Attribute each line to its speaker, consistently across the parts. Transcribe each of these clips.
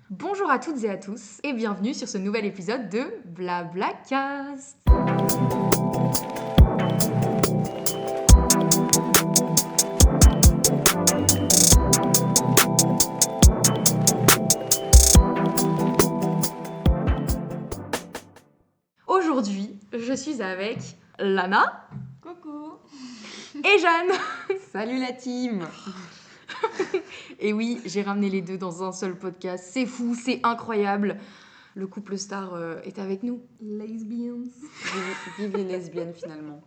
Speaker 1: Bonjour à toutes et à tous et bienvenue sur ce nouvel épisode de Blablacast. Aujourd'hui, je suis avec Lana.
Speaker 2: Coucou.
Speaker 1: Et Jeanne.
Speaker 3: Salut la team.
Speaker 1: Et oui, j'ai ramené les deux dans un seul podcast. C'est fou, c'est incroyable. Le couple star est avec nous.
Speaker 2: Lesbians.
Speaker 3: Vive les lesbiennes finalement.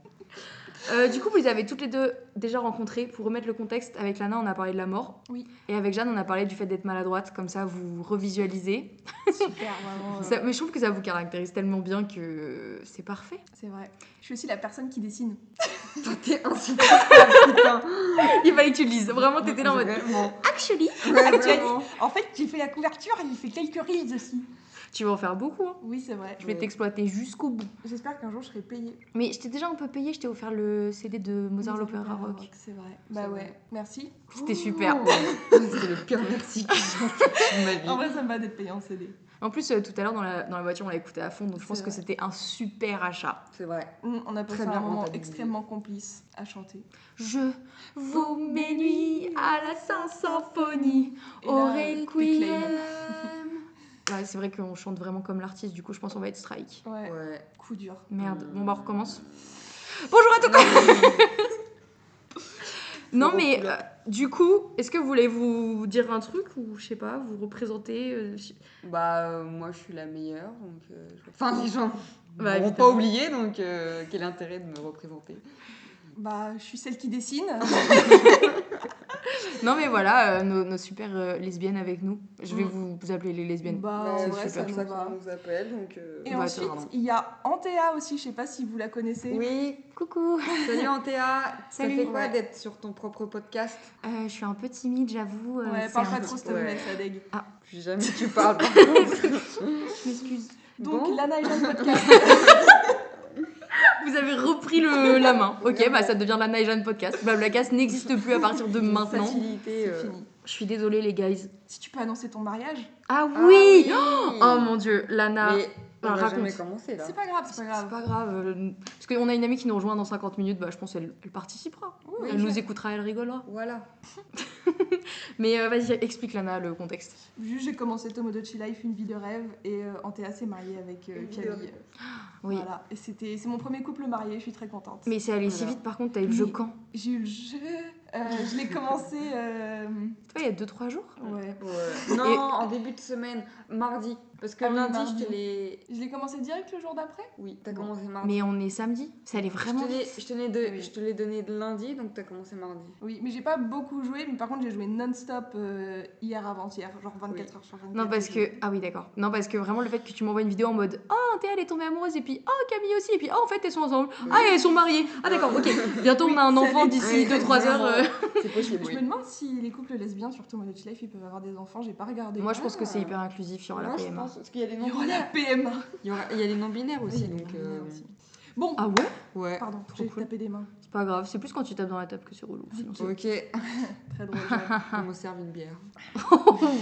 Speaker 1: Du coup, vous les avez toutes les deux déjà rencontrées. Pour remettre le contexte, avec Lana, on a parlé de la mort.
Speaker 2: Oui.
Speaker 1: Et avec Jeanne, on a parlé du fait d'être maladroite. Comme ça, vous revisualisez.
Speaker 2: Super, vraiment.
Speaker 1: Mais je trouve que ça vous caractérise tellement bien que c'est parfait.
Speaker 2: C'est vrai. Je suis aussi la personne qui dessine.
Speaker 3: T'es insupportable, putain.
Speaker 1: Il fallait que tu le lises. Vraiment, t'étais là en mode...
Speaker 3: Vraiment.
Speaker 1: Actually.
Speaker 3: Ouais,
Speaker 2: Tu as
Speaker 3: vraiment.
Speaker 2: dit. En fait, j'ai fait la couverture et j'ai fait quelques reels aussi.
Speaker 1: Tu vas en faire beaucoup. Hein.
Speaker 2: Oui, c'est vrai.
Speaker 1: Je vais t'exploiter jusqu'au bout.
Speaker 2: J'espère qu'un jour je serai payée.
Speaker 1: Mais je t'ai déjà un peu payé. Je t'ai offert le CD de Mozart l'Opéra Rock.
Speaker 2: C'est vrai. Bah ouais. Merci.
Speaker 1: C'était super.
Speaker 3: C'était le pire merci que j'ai entendu de ma vie.
Speaker 2: En vrai, ça me va d'être payée en CD.
Speaker 1: En plus, tout à l'heure, dans la voiture, on l'a écouté à fond. Donc, je pense
Speaker 2: C'est
Speaker 1: que
Speaker 2: vrai.
Speaker 1: c'était un super achat.
Speaker 3: C'est vrai.
Speaker 2: On a passé
Speaker 3: Très bien
Speaker 2: un moment
Speaker 3: rentabilisé.
Speaker 2: extrêmement complice à chanter.
Speaker 1: Je vous mes nuits à la Saint-Symphonie,
Speaker 2: Et
Speaker 1: au
Speaker 2: là,
Speaker 1: Requiem. Ouais, c'est vrai qu'on chante vraiment comme l'artiste, du coup, je pense qu'on va être strike.
Speaker 2: Ouais.
Speaker 3: Ouais.
Speaker 2: Coup dur.
Speaker 1: Merde, bon, bah, on recommence. Bonjour à tous. Non, mais du coup, est-ce que vous voulez vous dire un truc ou je sais pas, vous représenter
Speaker 3: Moi je suis la meilleure donc. Enfin les gens
Speaker 1: Bah,
Speaker 3: n'auront
Speaker 1: évidemment.
Speaker 3: pas oublié donc quel intérêt de me représenter.
Speaker 2: Bah, je suis celle qui dessine.
Speaker 1: Non, mais voilà, nos super lesbiennes avec nous. Je vais vous appeler les lesbiennes.
Speaker 2: Bah,
Speaker 1: c'est
Speaker 2: en vrai,
Speaker 1: super.
Speaker 2: ça
Speaker 3: comme
Speaker 2: nous
Speaker 3: ça
Speaker 2: va.
Speaker 3: qu'on nous appelle donc.
Speaker 2: Et
Speaker 1: Bah,
Speaker 2: ensuite,
Speaker 3: pardon.
Speaker 2: il y a Antea aussi, je sais pas si vous la connaissez.
Speaker 3: Oui.
Speaker 1: Coucou.
Speaker 3: Salut Antea.
Speaker 1: Salut.
Speaker 3: Ça fait quoi
Speaker 2: Ouais.
Speaker 3: d'être sur ton propre podcast?
Speaker 1: Je suis un peu timide, j'avoue.
Speaker 2: Ouais,
Speaker 1: c'est
Speaker 2: parle
Speaker 1: un
Speaker 2: pas
Speaker 1: petit
Speaker 2: trop, s'il te
Speaker 1: peu-
Speaker 2: plaît, ça dégue.
Speaker 3: Plus jamais tu parles par contre.
Speaker 1: Je m'excuse.
Speaker 2: Donc,
Speaker 3: Bon.
Speaker 2: Lana et Jeanne podcast.
Speaker 1: Vous avez repris la main. Ok, bah ça devient la Naïjane Podcast. Blablacast n'existe plus à partir de maintenant.
Speaker 3: Facilité.
Speaker 2: C'est fini.
Speaker 1: Je suis désolée, les guys.
Speaker 2: Si tu peux annoncer ton mariage,
Speaker 1: Ah
Speaker 3: Ah
Speaker 1: oui,
Speaker 3: oui.
Speaker 1: Oh mon dieu, Lana.
Speaker 3: Mais on va
Speaker 1: raconte.
Speaker 3: jamais commencer là.
Speaker 2: c'est pas grave, c'est pas grave.
Speaker 1: C'est pas grave. Parce qu'on a une amie qui nous rejoint dans 50 minutes, bah je pense qu'elle participera.
Speaker 2: Oui,
Speaker 1: Elle
Speaker 2: je-
Speaker 1: nous écoutera, elle rigolera.
Speaker 3: Voilà.
Speaker 1: Mais vas-y, explique Lana le contexte.
Speaker 2: Juste, j'ai commencé Tomodachi Life, une vie de rêve, et Antea s'est mariée avec
Speaker 3: Une vie de
Speaker 2: Camille.
Speaker 1: Oui.
Speaker 2: Voilà. Et c'est mon premier couple marié, je suis très contente.
Speaker 1: Mais c'est allé si
Speaker 3: Voilà.
Speaker 1: vite, par contre, t'as eu le jeu
Speaker 2: Oui.
Speaker 1: quand?
Speaker 2: J'ai eu le jeu, je l'ai commencé.
Speaker 1: Toi, il y a 2-3 jours.
Speaker 2: Ouais.
Speaker 3: Ouais. Non, en début de semaine, mardi. Parce que
Speaker 2: Ah oui,
Speaker 3: lundi,
Speaker 2: mardi.
Speaker 3: je te l'ai.
Speaker 2: Je l'ai commencé direct le jour d'après.
Speaker 3: Oui, t'as
Speaker 2: Bon.
Speaker 3: commencé mardi.
Speaker 1: Mais on est samedi. Ça allait vraiment vite.
Speaker 3: Je
Speaker 2: Oui.
Speaker 3: te l'ai donné de lundi, donc t'as commencé mardi.
Speaker 2: Oui, mais j'ai pas beaucoup joué, mais par contre j'ai joué non-stop hier avant-hier, genre 24 heures sur 24.
Speaker 1: Non, parce
Speaker 2: j'ai
Speaker 1: que. Ah oui, d'accord. Non, parce que vraiment, le fait que tu m'envoies une vidéo en mode Oh, Théa, elle est tombée amoureuse, et puis Oh, Camille aussi, et puis Oh, en fait, elles sont ensemble. Ah, et elles sont mariées. Ah, d'accord, ok. Bientôt, on a un
Speaker 2: Oui,
Speaker 1: enfant
Speaker 2: ça
Speaker 1: d'ici
Speaker 3: dépend.
Speaker 1: 2-3 heures.
Speaker 3: C'est possible,
Speaker 2: Je me demande si les couples lesbiens sur Tomodachi Life ils peuvent avoir des enfants, j'ai pas regardé.
Speaker 1: Moi, je pense que c'est hyper inclusif, il y aura la
Speaker 3: Moi, je
Speaker 1: PMA.
Speaker 3: pense, parce qu'il y a les
Speaker 2: Il y aura la
Speaker 3: non-binaires.
Speaker 2: PMA.
Speaker 3: Il y a les non-binaires aussi,
Speaker 2: Oui,
Speaker 3: donc.
Speaker 2: aussi. Bon,
Speaker 1: Ah ouais?
Speaker 3: Ouais.
Speaker 2: pardon,
Speaker 1: trop
Speaker 2: j'ai
Speaker 1: cool.
Speaker 2: tapé des mains.
Speaker 1: C'est pas grave, c'est plus quand tu tapes dans la table que c'est relou. Sinon, c'est-
Speaker 3: Ok,
Speaker 2: Très drôle. Jeanne.
Speaker 3: on me sert une bière.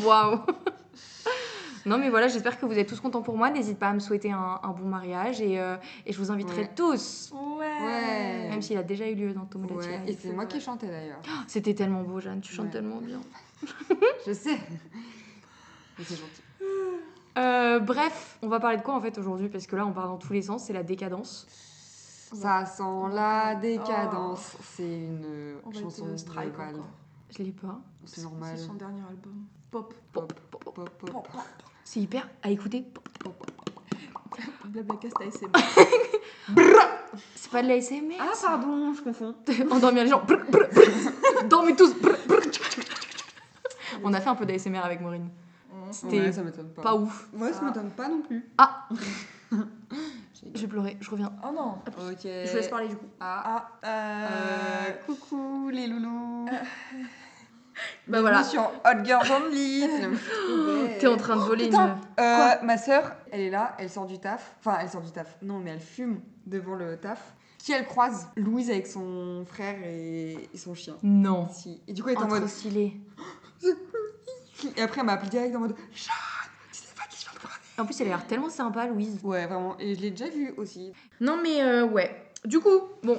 Speaker 1: Waouh! Non, mais voilà, j'espère que vous êtes tous contents pour moi. N'hésite pas à me souhaiter un bon mariage et je vous inviterai
Speaker 3: Ouais.
Speaker 1: tous,
Speaker 2: Ouais.
Speaker 1: même s'il a déjà eu lieu dans Tomodachi
Speaker 3: Ouais,
Speaker 1: Life.
Speaker 3: et c'est
Speaker 2: c'est
Speaker 3: moi
Speaker 2: vrai.
Speaker 3: qui chantais d'ailleurs.
Speaker 1: C'était tellement beau, Jeanne, tu chantes
Speaker 3: Ouais.
Speaker 1: tellement bien.
Speaker 3: Je sais. Mais c'est gentil.
Speaker 1: Bref, on va parler de quoi en fait aujourd'hui? Parce que là, on part dans tous les sens, c'est la décadence.
Speaker 3: Ça sent la décadence. C'est une
Speaker 2: On va
Speaker 3: chanson
Speaker 2: être
Speaker 3: de
Speaker 2: strike
Speaker 3: Val.
Speaker 2: encore.
Speaker 1: Je l'ai pas.
Speaker 3: C'est normal.
Speaker 2: C'est son dernier album. Pop.
Speaker 3: Pop, pop, pop, pop.
Speaker 2: Pop.
Speaker 1: C'est hyper à écouter.
Speaker 2: Blablacast ASMR.
Speaker 1: C'est pas de la SMR.
Speaker 3: Ah pardon, je confonds.
Speaker 1: Endormir les gens. Dormez tous. On a fait un peu d'ASMR avec Maureen. C'était
Speaker 3: Ouais, ça m'étonne pas.
Speaker 1: pas ouf.
Speaker 3: Moi, ça m'étonne pas non plus.
Speaker 1: Ah, j'ai pleuré, je revien.
Speaker 2: Oh non.
Speaker 3: Ok.
Speaker 1: Je vous laisse parler du coup.
Speaker 3: Ah.
Speaker 2: Ah,
Speaker 3: Coucou les loulous.
Speaker 1: Bah voilà.
Speaker 3: Bienvenue sur Hot Girls Only.
Speaker 1: T'es en train de voler
Speaker 3: Putain,
Speaker 1: une.
Speaker 3: ma sœur, elle est là, elle sort du taf. Enfin, elle sort du taf. Non, mais elle fume devant le taf. Qui elle croise Louise avec son frère et son chien.
Speaker 1: Non.
Speaker 3: Si. Et du coup, elle est en
Speaker 1: Oh, trop
Speaker 3: mode.
Speaker 1: stylé.
Speaker 3: Et après, elle m'a appelé direct en mode Jeanne,
Speaker 1: En plus, elle a l'air tellement sympa, Louise.
Speaker 3: Ouais, vraiment. Et je l'ai déjà vue aussi.
Speaker 1: Non, mais ouais. Du coup, bon,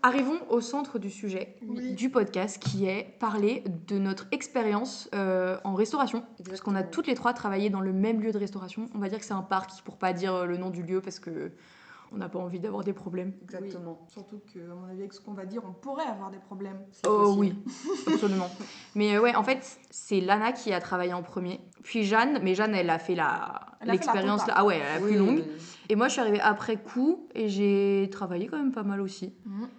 Speaker 1: arrivons au centre du sujet
Speaker 3: Oui.
Speaker 1: du podcast qui est parler de notre expérience en restauration. Parce qu'on a
Speaker 3: Exactement.
Speaker 1: toutes les trois travaillé dans le même lieu de restauration. On va dire que c'est un parc pour pas dire le nom du lieu parce que on n'a pas envie d'avoir des problèmes.
Speaker 3: Exactement.
Speaker 2: Oui. Surtout que, à mon avis, avec ce qu'on va dire, on pourrait avoir des problèmes.
Speaker 3: C'est
Speaker 1: Oh
Speaker 3: possible.
Speaker 1: oui, absolument. Mais ouais, en fait, c'est Lana qui a travaillé en premier. Puis Jeanne, mais Jeanne, elle a fait
Speaker 2: Elle a fait la
Speaker 1: l'expérience.
Speaker 2: totale.
Speaker 1: Ah ouais, la plus
Speaker 3: Oui,
Speaker 1: longue.
Speaker 3: oui.
Speaker 1: Et moi, je suis arrivée après coup et j'ai travaillé quand même pas mal aussi.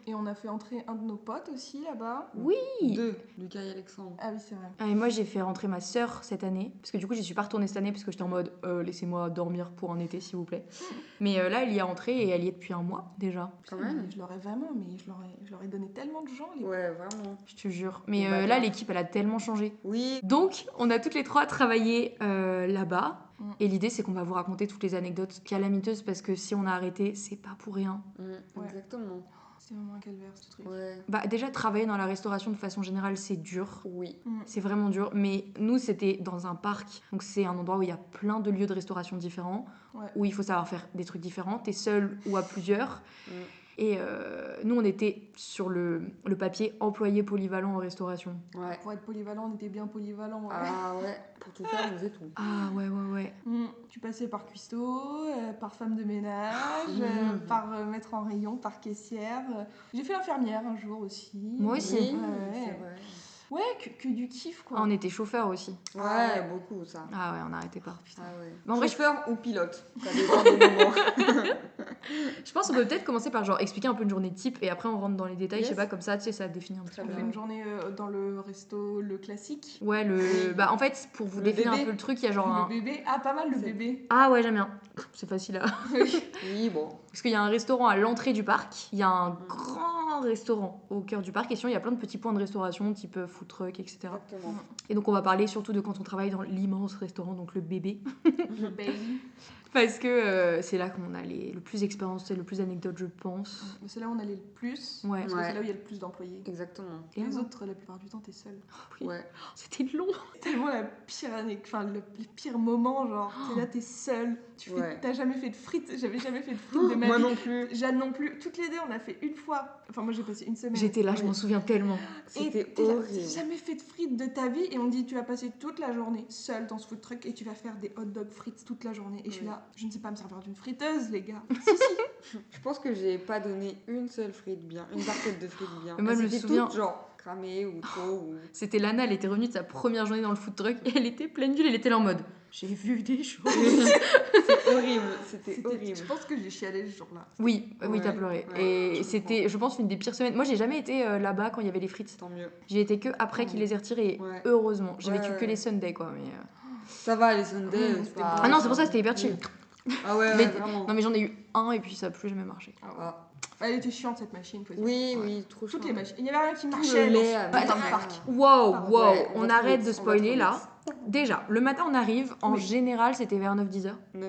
Speaker 2: Et on a fait entrer un de nos potes aussi là-bas.
Speaker 1: Oui.
Speaker 3: Deux, Lucas et Alexandre.
Speaker 2: Ah oui, c'est vrai.
Speaker 1: Ah, et moi, j'ai fait rentrer ma sœur cette année. Parce que du coup, j'y suis pas retournée cette année parce que j'étais en mode laissez-moi dormir pour un été, s'il vous plaît. Mais là, elle y est rentrée et elle y est depuis un mois déjà.
Speaker 3: Quand même.
Speaker 2: Je l'aurais vraiment, mais je leur ai donné tellement de gens.
Speaker 3: Ouais, vraiment.
Speaker 1: Je te jure. Mais
Speaker 3: Bon, bah,
Speaker 1: là,
Speaker 3: grave.
Speaker 1: l'équipe, elle a tellement changé.
Speaker 3: Oui.
Speaker 1: Donc, on a toutes les trois travaillé là-bas.
Speaker 2: Mm.
Speaker 1: Et l'idée, c'est qu'on va vous raconter toutes les anecdotes calamiteuses parce que si on a arrêté, c'est pas pour rien.
Speaker 2: Ouais.
Speaker 3: Exactement.
Speaker 2: C'est vraiment un calvaire ce truc.
Speaker 3: Ouais.
Speaker 1: Bah, déjà, travailler dans la restauration de façon générale, c'est dur.
Speaker 3: Oui.
Speaker 1: C'est vraiment dur. Mais nous, c'était dans un parc. Donc, c'est un endroit où il y a plein de lieux de restauration différents.
Speaker 2: Ouais.
Speaker 1: Où il faut savoir faire des trucs différents. T'es seul ou à plusieurs.
Speaker 3: Mm.
Speaker 1: Et nous, on était sur le papier employé polyvalent en restauration.
Speaker 3: Ouais.
Speaker 2: Pour être polyvalent, on était bien polyvalent. Ouais.
Speaker 3: Ah ouais. Pour tout faire, on faisait tout.
Speaker 1: Ah ouais, ouais, ouais.
Speaker 2: Tu passais par cuistot, par femme de ménage, par maître en rayon, par caissière. J'ai fait infirmière un jour aussi.
Speaker 1: Moi aussi.
Speaker 3: Oui,
Speaker 2: Ouais.
Speaker 3: c'est vrai.
Speaker 2: Ouais, que du kiff quoi.
Speaker 1: Ah, on était chauffeur aussi.
Speaker 3: Ouais, beaucoup ça.
Speaker 1: Ah ouais, on n'arrêtait pas.
Speaker 3: Ah ouais.
Speaker 1: Mais en vrai,
Speaker 3: Chauffeur ou pilote. Ça dépend des moments.
Speaker 1: Je pense qu'on peut peut-être commencer par genre expliquer un peu une journée type et après on rentre dans les détails,
Speaker 3: Yes.
Speaker 1: je sais pas, comme ça, tu sais, ça définit un petit
Speaker 3: Très
Speaker 1: peu.
Speaker 2: On
Speaker 3: bien.
Speaker 2: fait une journée dans le resto, le classique.
Speaker 1: Ouais, bah en fait, pour vous
Speaker 3: Le
Speaker 1: définir un
Speaker 3: bébé.
Speaker 1: peu le truc, il y a genre
Speaker 2: Le
Speaker 1: un.
Speaker 2: bébé. Ah, pas mal le
Speaker 3: C'est-
Speaker 2: bébé.
Speaker 1: Ah ouais, j'aime bien. C'est facile à.
Speaker 3: Oui, bon.
Speaker 1: Parce qu'il y a un restaurant à l'entrée du parc, il y a un grand restaurant au cœur du parc, et sinon il y a plein de petits points de restauration, type food truck, etc.
Speaker 3: Exactement.
Speaker 1: Et donc on va parler surtout de quand on travaille dans l'immense restaurant, donc le bébé.
Speaker 2: Le baby.
Speaker 1: Parce que c'est là qu'on a le plus d'expérience, c'est le plus d'anecdotes, je pense.
Speaker 2: C'est là où on allait le plus.
Speaker 1: Ouais.
Speaker 2: Parce que
Speaker 3: Ouais.
Speaker 2: c'est là où il y a le plus d'employés.
Speaker 3: Exactement.
Speaker 2: Et les
Speaker 1: Clairement.
Speaker 2: autres, la plupart du temps, t'es seul.
Speaker 1: Oui.
Speaker 3: Ouais.
Speaker 1: C'était long.
Speaker 2: Tellement la pire année, enfin le pire moment, genre, t'es là, t'es seul.
Speaker 3: Ouais.
Speaker 2: T'as jamais fait de frites, j'avais jamais fait de frites de ma
Speaker 3: Moi
Speaker 2: vie.
Speaker 3: non plus.
Speaker 2: Jeanne non plus. Toutes les deux, on a fait une fois. Enfin, moi j'ai passé une semaine.
Speaker 1: J'étais là, je m'en souviens tellement.
Speaker 2: Et
Speaker 3: C'était
Speaker 2: t'es là,
Speaker 3: horrible.
Speaker 2: t'as jamais fait de frites de ta vie et on me dit tu vas passer toute la journée seule dans ce food truck et tu vas faire des hot dog frites toute la journée. Et je suis
Speaker 3: Ouais.
Speaker 2: là, je ne sais pas me servir d'une friteuse, les gars. Si.
Speaker 3: Je pense que j'ai pas donné une seule frite bien, une barquette de frites bien.
Speaker 1: Mais moi, je me
Speaker 3: C'était
Speaker 1: souviens-
Speaker 3: toutes, genre cramées ou trop. Ou...
Speaker 1: C'était Lana, elle était revenue de sa première journée dans le food truck et elle était pleine d'huile, elle était là en mode j'ai vu des choses.
Speaker 3: C'est horrible, c'était horrible.
Speaker 2: Je pense que j'ai chialé ce jour-là.
Speaker 1: Oui, oui,
Speaker 3: Ouais,
Speaker 1: t'as pleuré.
Speaker 3: ouais,
Speaker 1: Et
Speaker 3: je
Speaker 1: c'était, je pense, une des pires semaines. Moi, j'ai jamais été là-bas quand il y avait les frites.
Speaker 3: Tant mieux.
Speaker 1: J'y étais que après qu'ils les aient retirées. Et
Speaker 3: Ouais.
Speaker 1: heureusement, j'ai
Speaker 3: Ouais,
Speaker 1: vécu que
Speaker 3: ouais.
Speaker 1: les Sundays, quoi. Mais,
Speaker 3: Ça va, les Sundays, c'est
Speaker 2: c'était
Speaker 3: pas...
Speaker 1: Ah non, c'est pour ça, c'était hyper chill.
Speaker 3: Ah ouais,
Speaker 1: Mais-
Speaker 3: ouais, vraiment.
Speaker 1: Non, mais j'en ai eu un et puis ça a plus jamais marché.
Speaker 3: Ah.
Speaker 2: Elle était chiante cette machine, faut dire.
Speaker 3: Oui,
Speaker 1: Ouais.
Speaker 3: oui, trop
Speaker 2: Toutes
Speaker 3: chaud.
Speaker 2: les machines. Il y avait rien qui
Speaker 3: Tout
Speaker 2: marchait.
Speaker 3: le lait
Speaker 2: dans
Speaker 3: avec-
Speaker 2: dans le parc.
Speaker 1: Wow,
Speaker 2: Pardon.
Speaker 1: wow,
Speaker 3: Ouais,
Speaker 1: on
Speaker 3: va
Speaker 1: arrête
Speaker 3: trop
Speaker 1: de
Speaker 3: vite, on va
Speaker 1: spoiler
Speaker 3: trop
Speaker 1: là.
Speaker 3: vite.
Speaker 1: Déjà, le matin on arrive, en
Speaker 2: Oui.
Speaker 1: général c'était vers 9-10h.
Speaker 3: 9h,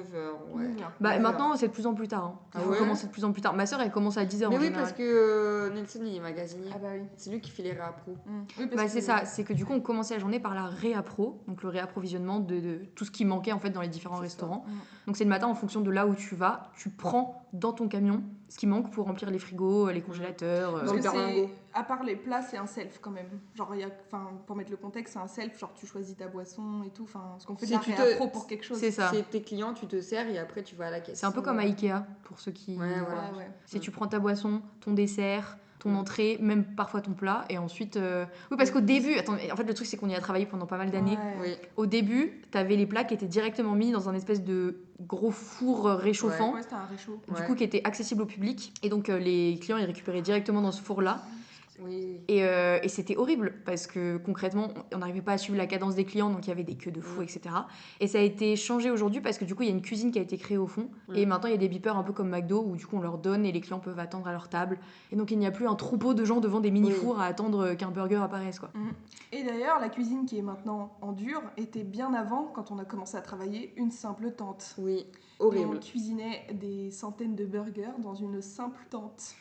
Speaker 3: ouais.
Speaker 1: Bah
Speaker 3: 9 heures.
Speaker 1: maintenant c'est de plus en plus tard. Hein.
Speaker 3: Ah
Speaker 1: Il faut
Speaker 3: ouais
Speaker 1: commencer de plus en plus tard. Ma soeur elle commence à 10h
Speaker 3: Mais
Speaker 1: en
Speaker 3: oui,
Speaker 1: général.
Speaker 3: parce que Nelson, il est magasinier.
Speaker 2: Ah bah oui.
Speaker 3: C'est lui qui fait les réappros.
Speaker 2: Oui, parce
Speaker 1: Bah
Speaker 2: que-
Speaker 1: c'est ça, c'est que du coup on commençait la journée par la réappro, donc le réapprovisionnement de tout ce qui manquait en fait dans les différents
Speaker 3: C'est
Speaker 1: restaurants.
Speaker 2: ça.
Speaker 1: Donc c'est le matin en fonction de là où tu vas, tu prends dans ton camion ce qui manque pour remplir les frigos, les congélateurs.
Speaker 2: Parce
Speaker 3: Dans
Speaker 2: que
Speaker 3: le
Speaker 2: c'est,
Speaker 3: berlingot.
Speaker 2: à part les plats, c'est un self quand même. Genre, il y a, enfin, pour mettre le contexte, c'est un self. Genre, tu choisis ta boisson et tout. Enfin, ce qu'on fait de
Speaker 3: Si
Speaker 2: la
Speaker 3: tu te-
Speaker 2: réappro pour quelque chose.
Speaker 1: C'est ça.
Speaker 3: C'est tes clients, tu te sers et après tu vas à la caisse.
Speaker 1: C'est un peu comme à Ikea pour ceux qui.
Speaker 3: Ouais,
Speaker 2: Ouais,
Speaker 3: voilà.
Speaker 2: ouais.
Speaker 1: Si tu prends ta boisson, ton dessert, ton
Speaker 3: Mm.
Speaker 1: entrée, même parfois ton plat, et ensuite. Oui, parce qu'au début, attends, en fait, le truc, c'est qu'on y a travaillé pendant pas mal d'années.
Speaker 2: Ouais.
Speaker 3: Oui.
Speaker 1: Au début, t'avais les plats qui étaient directement mis dans un espèce de gros four réchauffant,
Speaker 2: Ouais, c'était un réchaud.
Speaker 1: du
Speaker 3: Ouais.
Speaker 1: coup, qui était accessible au public. Et donc, les clients, ils récupéraient directement dans ce four-là.
Speaker 3: Oui.
Speaker 1: Et c'était horrible parce que concrètement, on n'arrivait pas à suivre la cadence des clients, donc il y avait des queues de fou,
Speaker 3: Mm.
Speaker 1: etc. Et ça a été changé aujourd'hui parce que du coup, il y a une cuisine qui a été créée au fond.
Speaker 3: Mm.
Speaker 1: Et maintenant, il y a des beepers un peu comme McDo où du coup, on leur donne et les clients peuvent attendre à leur table. Et donc, il n'y a plus un troupeau de gens devant des mini-fours à attendre qu'un burger apparaisse, quoi.
Speaker 2: Et d'ailleurs, la cuisine qui est maintenant en dur était bien avant, quand on a commencé à travailler, une simple tente.
Speaker 3: Oui.
Speaker 2: Et on
Speaker 3: Horrible.
Speaker 2: cuisinait des centaines de burgers dans une simple tente.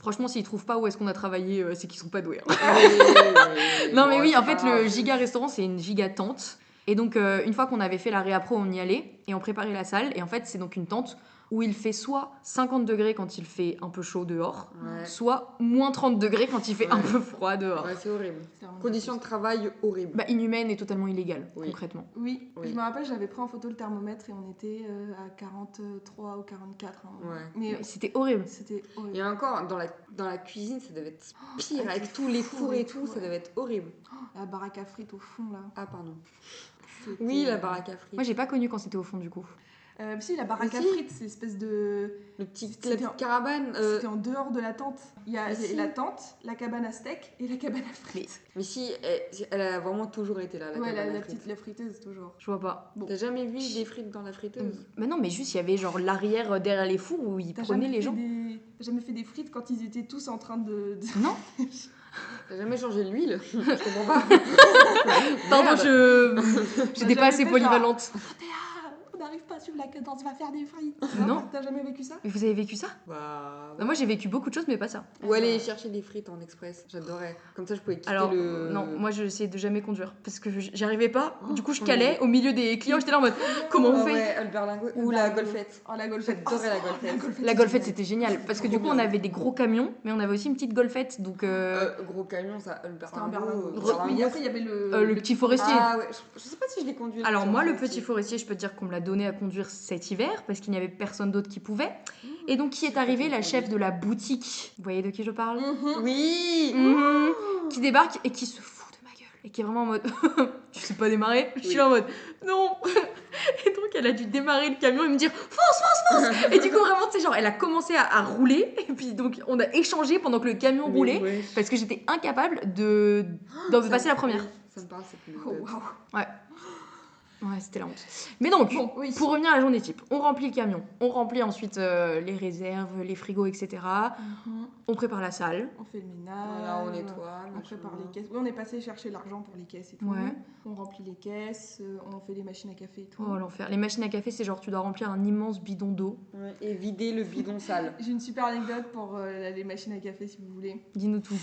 Speaker 1: Franchement, s'ils trouvent pas où est-ce qu'on a travaillé, c'est qu'ils sont pas doués. Hein.
Speaker 3: Oui, oui, oui.
Speaker 1: Non, mais
Speaker 3: Bon,
Speaker 1: oui,
Speaker 3: c'est
Speaker 1: en
Speaker 3: pas
Speaker 1: fait, le
Speaker 3: grave.
Speaker 1: giga restaurant, c'est une giga tente. Et donc, une fois qu'on avait fait la réappro, on y allait et on préparait la salle. Et en fait, c'est donc une tente où il fait soit 50 degrés quand il fait un peu chaud dehors,
Speaker 3: Ouais.
Speaker 1: soit moins 30 degrés quand il fait un
Speaker 3: Ouais.
Speaker 1: peu froid dehors.
Speaker 3: Ouais, c'est horrible.
Speaker 2: C'est vraiment
Speaker 3: Conditions de travail horribles.
Speaker 1: Bah, inhumaine et totalement illégale,
Speaker 3: Oui.
Speaker 1: concrètement.
Speaker 2: Oui,
Speaker 3: Oui.
Speaker 2: je me rappelle, j'avais pris en photo le thermomètre et on était à 43 ou 44. Hein.
Speaker 3: Ouais.
Speaker 2: Mais
Speaker 1: Mais c'était horrible.
Speaker 2: c'était horrible.
Speaker 3: Et encore, dans la cuisine, ça devait être pire.
Speaker 2: avec
Speaker 3: Avec
Speaker 2: les
Speaker 3: tous les
Speaker 2: fours
Speaker 3: fours
Speaker 2: et
Speaker 3: et tout,
Speaker 2: tout,
Speaker 3: ça
Speaker 2: ouais.
Speaker 3: devait être horrible.
Speaker 2: La baraque à frites au fond là.
Speaker 3: Ah, pardon.
Speaker 2: C'était-
Speaker 3: Oui, la baraque à frites.
Speaker 1: Moi, j'ai pas connu quand c'était au fond, du coup.
Speaker 2: Si, la baraque
Speaker 3: Mais
Speaker 2: à
Speaker 3: si.
Speaker 2: frites, c'est espèce de.
Speaker 3: La
Speaker 2: C'était
Speaker 3: petite caravane.
Speaker 2: C'était en dehors de la tente. Il y a
Speaker 3: mais si.
Speaker 2: la tente, la cabane à steak et la cabane à frites.
Speaker 3: Mais si, elle a vraiment toujours été là, la
Speaker 2: ouais,
Speaker 3: cabane à
Speaker 2: la
Speaker 3: frites.
Speaker 2: petite la friteuse toujours.
Speaker 1: Je vois pas.
Speaker 3: T'as jamais vu des frites dans la friteuse?
Speaker 1: Mais non, mais juste, il y avait genre l'arrière derrière les fours où ils prenaient les gens.
Speaker 2: T'as jamais fait des frites quand ils étaient tous en train de...
Speaker 1: Non.
Speaker 3: T'as jamais changé l'huile? Je comprends pas.
Speaker 1: Pardon, j'étais pas
Speaker 2: jamais
Speaker 1: assez
Speaker 2: fait
Speaker 1: polyvalente.
Speaker 2: On n'arrive pas à suivre la cadence, va faire des frites.
Speaker 1: Non.
Speaker 2: T'as jamais vécu ça?
Speaker 1: Mais vous avez vécu ça?
Speaker 3: Bah,
Speaker 1: Bah, moi, j'ai vécu beaucoup de choses, mais pas ça.
Speaker 3: Ou aller chercher des frites en express, j'adorais. Comme ça, je pouvais quitter
Speaker 1: Alors,
Speaker 3: le.
Speaker 1: non, moi, je essayais de jamais conduire parce que j'y arrivais pas. Du coup, je
Speaker 3: Oh,
Speaker 1: calais au milieu des clients. J'étais là en mode, comment on
Speaker 3: Ah
Speaker 1: fait?
Speaker 3: ouais, Albert Lingot. Ou la golfette.
Speaker 2: Oh, la golfette.
Speaker 3: J'adorais la golfette.
Speaker 1: La golfette, c'était génial parce que du
Speaker 3: Trop
Speaker 1: coup, on
Speaker 3: bien.
Speaker 1: avait des gros camions, mais on avait aussi une petite golfette. Donc,
Speaker 3: Gros camion, ça, Albert
Speaker 2: C'était un
Speaker 3: Lingot.
Speaker 2: berlingot. Oui, après, il y avait
Speaker 1: le petit forestier.
Speaker 3: Ah ouais, je sais pas si je l'ai conduit.
Speaker 1: Alors moi, le petit forestier, je peux te dire qu'on me l'a donné à conduire cet hiver parce qu'il n'y avait personne d'autre qui pouvait. Et donc, qui est arrivée? La chef de la boutique. Vous voyez de qui je parle?
Speaker 3: Oui.
Speaker 1: Mhm. Qui débarque et qui se fout de ma gueule. Et qui est vraiment en mode, tu sais pas démarrer? Je suis
Speaker 3: Oui.
Speaker 1: là en mode, non. Et donc, elle a dû démarrer le camion et me dire, fonce. Et du coup, vraiment, tu sais, genre, elle a commencé à rouler. Et puis, donc, on a échangé pendant que le camion roulait.
Speaker 3: Ouais.
Speaker 1: Parce que j'étais incapable de passer la première.
Speaker 3: Ça me parle cette
Speaker 2: Oh,
Speaker 3: anecdote.
Speaker 2: waouh.
Speaker 1: Ouais, c'était la honte. Mais donc,
Speaker 2: Bon, oui.
Speaker 1: pour revenir à la journée type, on remplit le camion, on remplit ensuite les réserves, les frigos, etc. On prépare la salle.
Speaker 2: On fait le ménage.
Speaker 3: Voilà, on nettoie.
Speaker 2: On
Speaker 3: machin.
Speaker 2: prépare les caisses. Oui, on est passé chercher l'argent pour les caisses et tout.
Speaker 1: Ouais.
Speaker 2: On remplit les caisses, on fait les machines à café et tout.
Speaker 1: Oh, l'enfer. Les machines à café, c'est genre, tu dois remplir un immense bidon d'eau.
Speaker 3: Ouais, et vider le bidon sale.
Speaker 2: J'ai une super anecdote pour les machines à café si vous voulez.
Speaker 1: Dis-nous tout.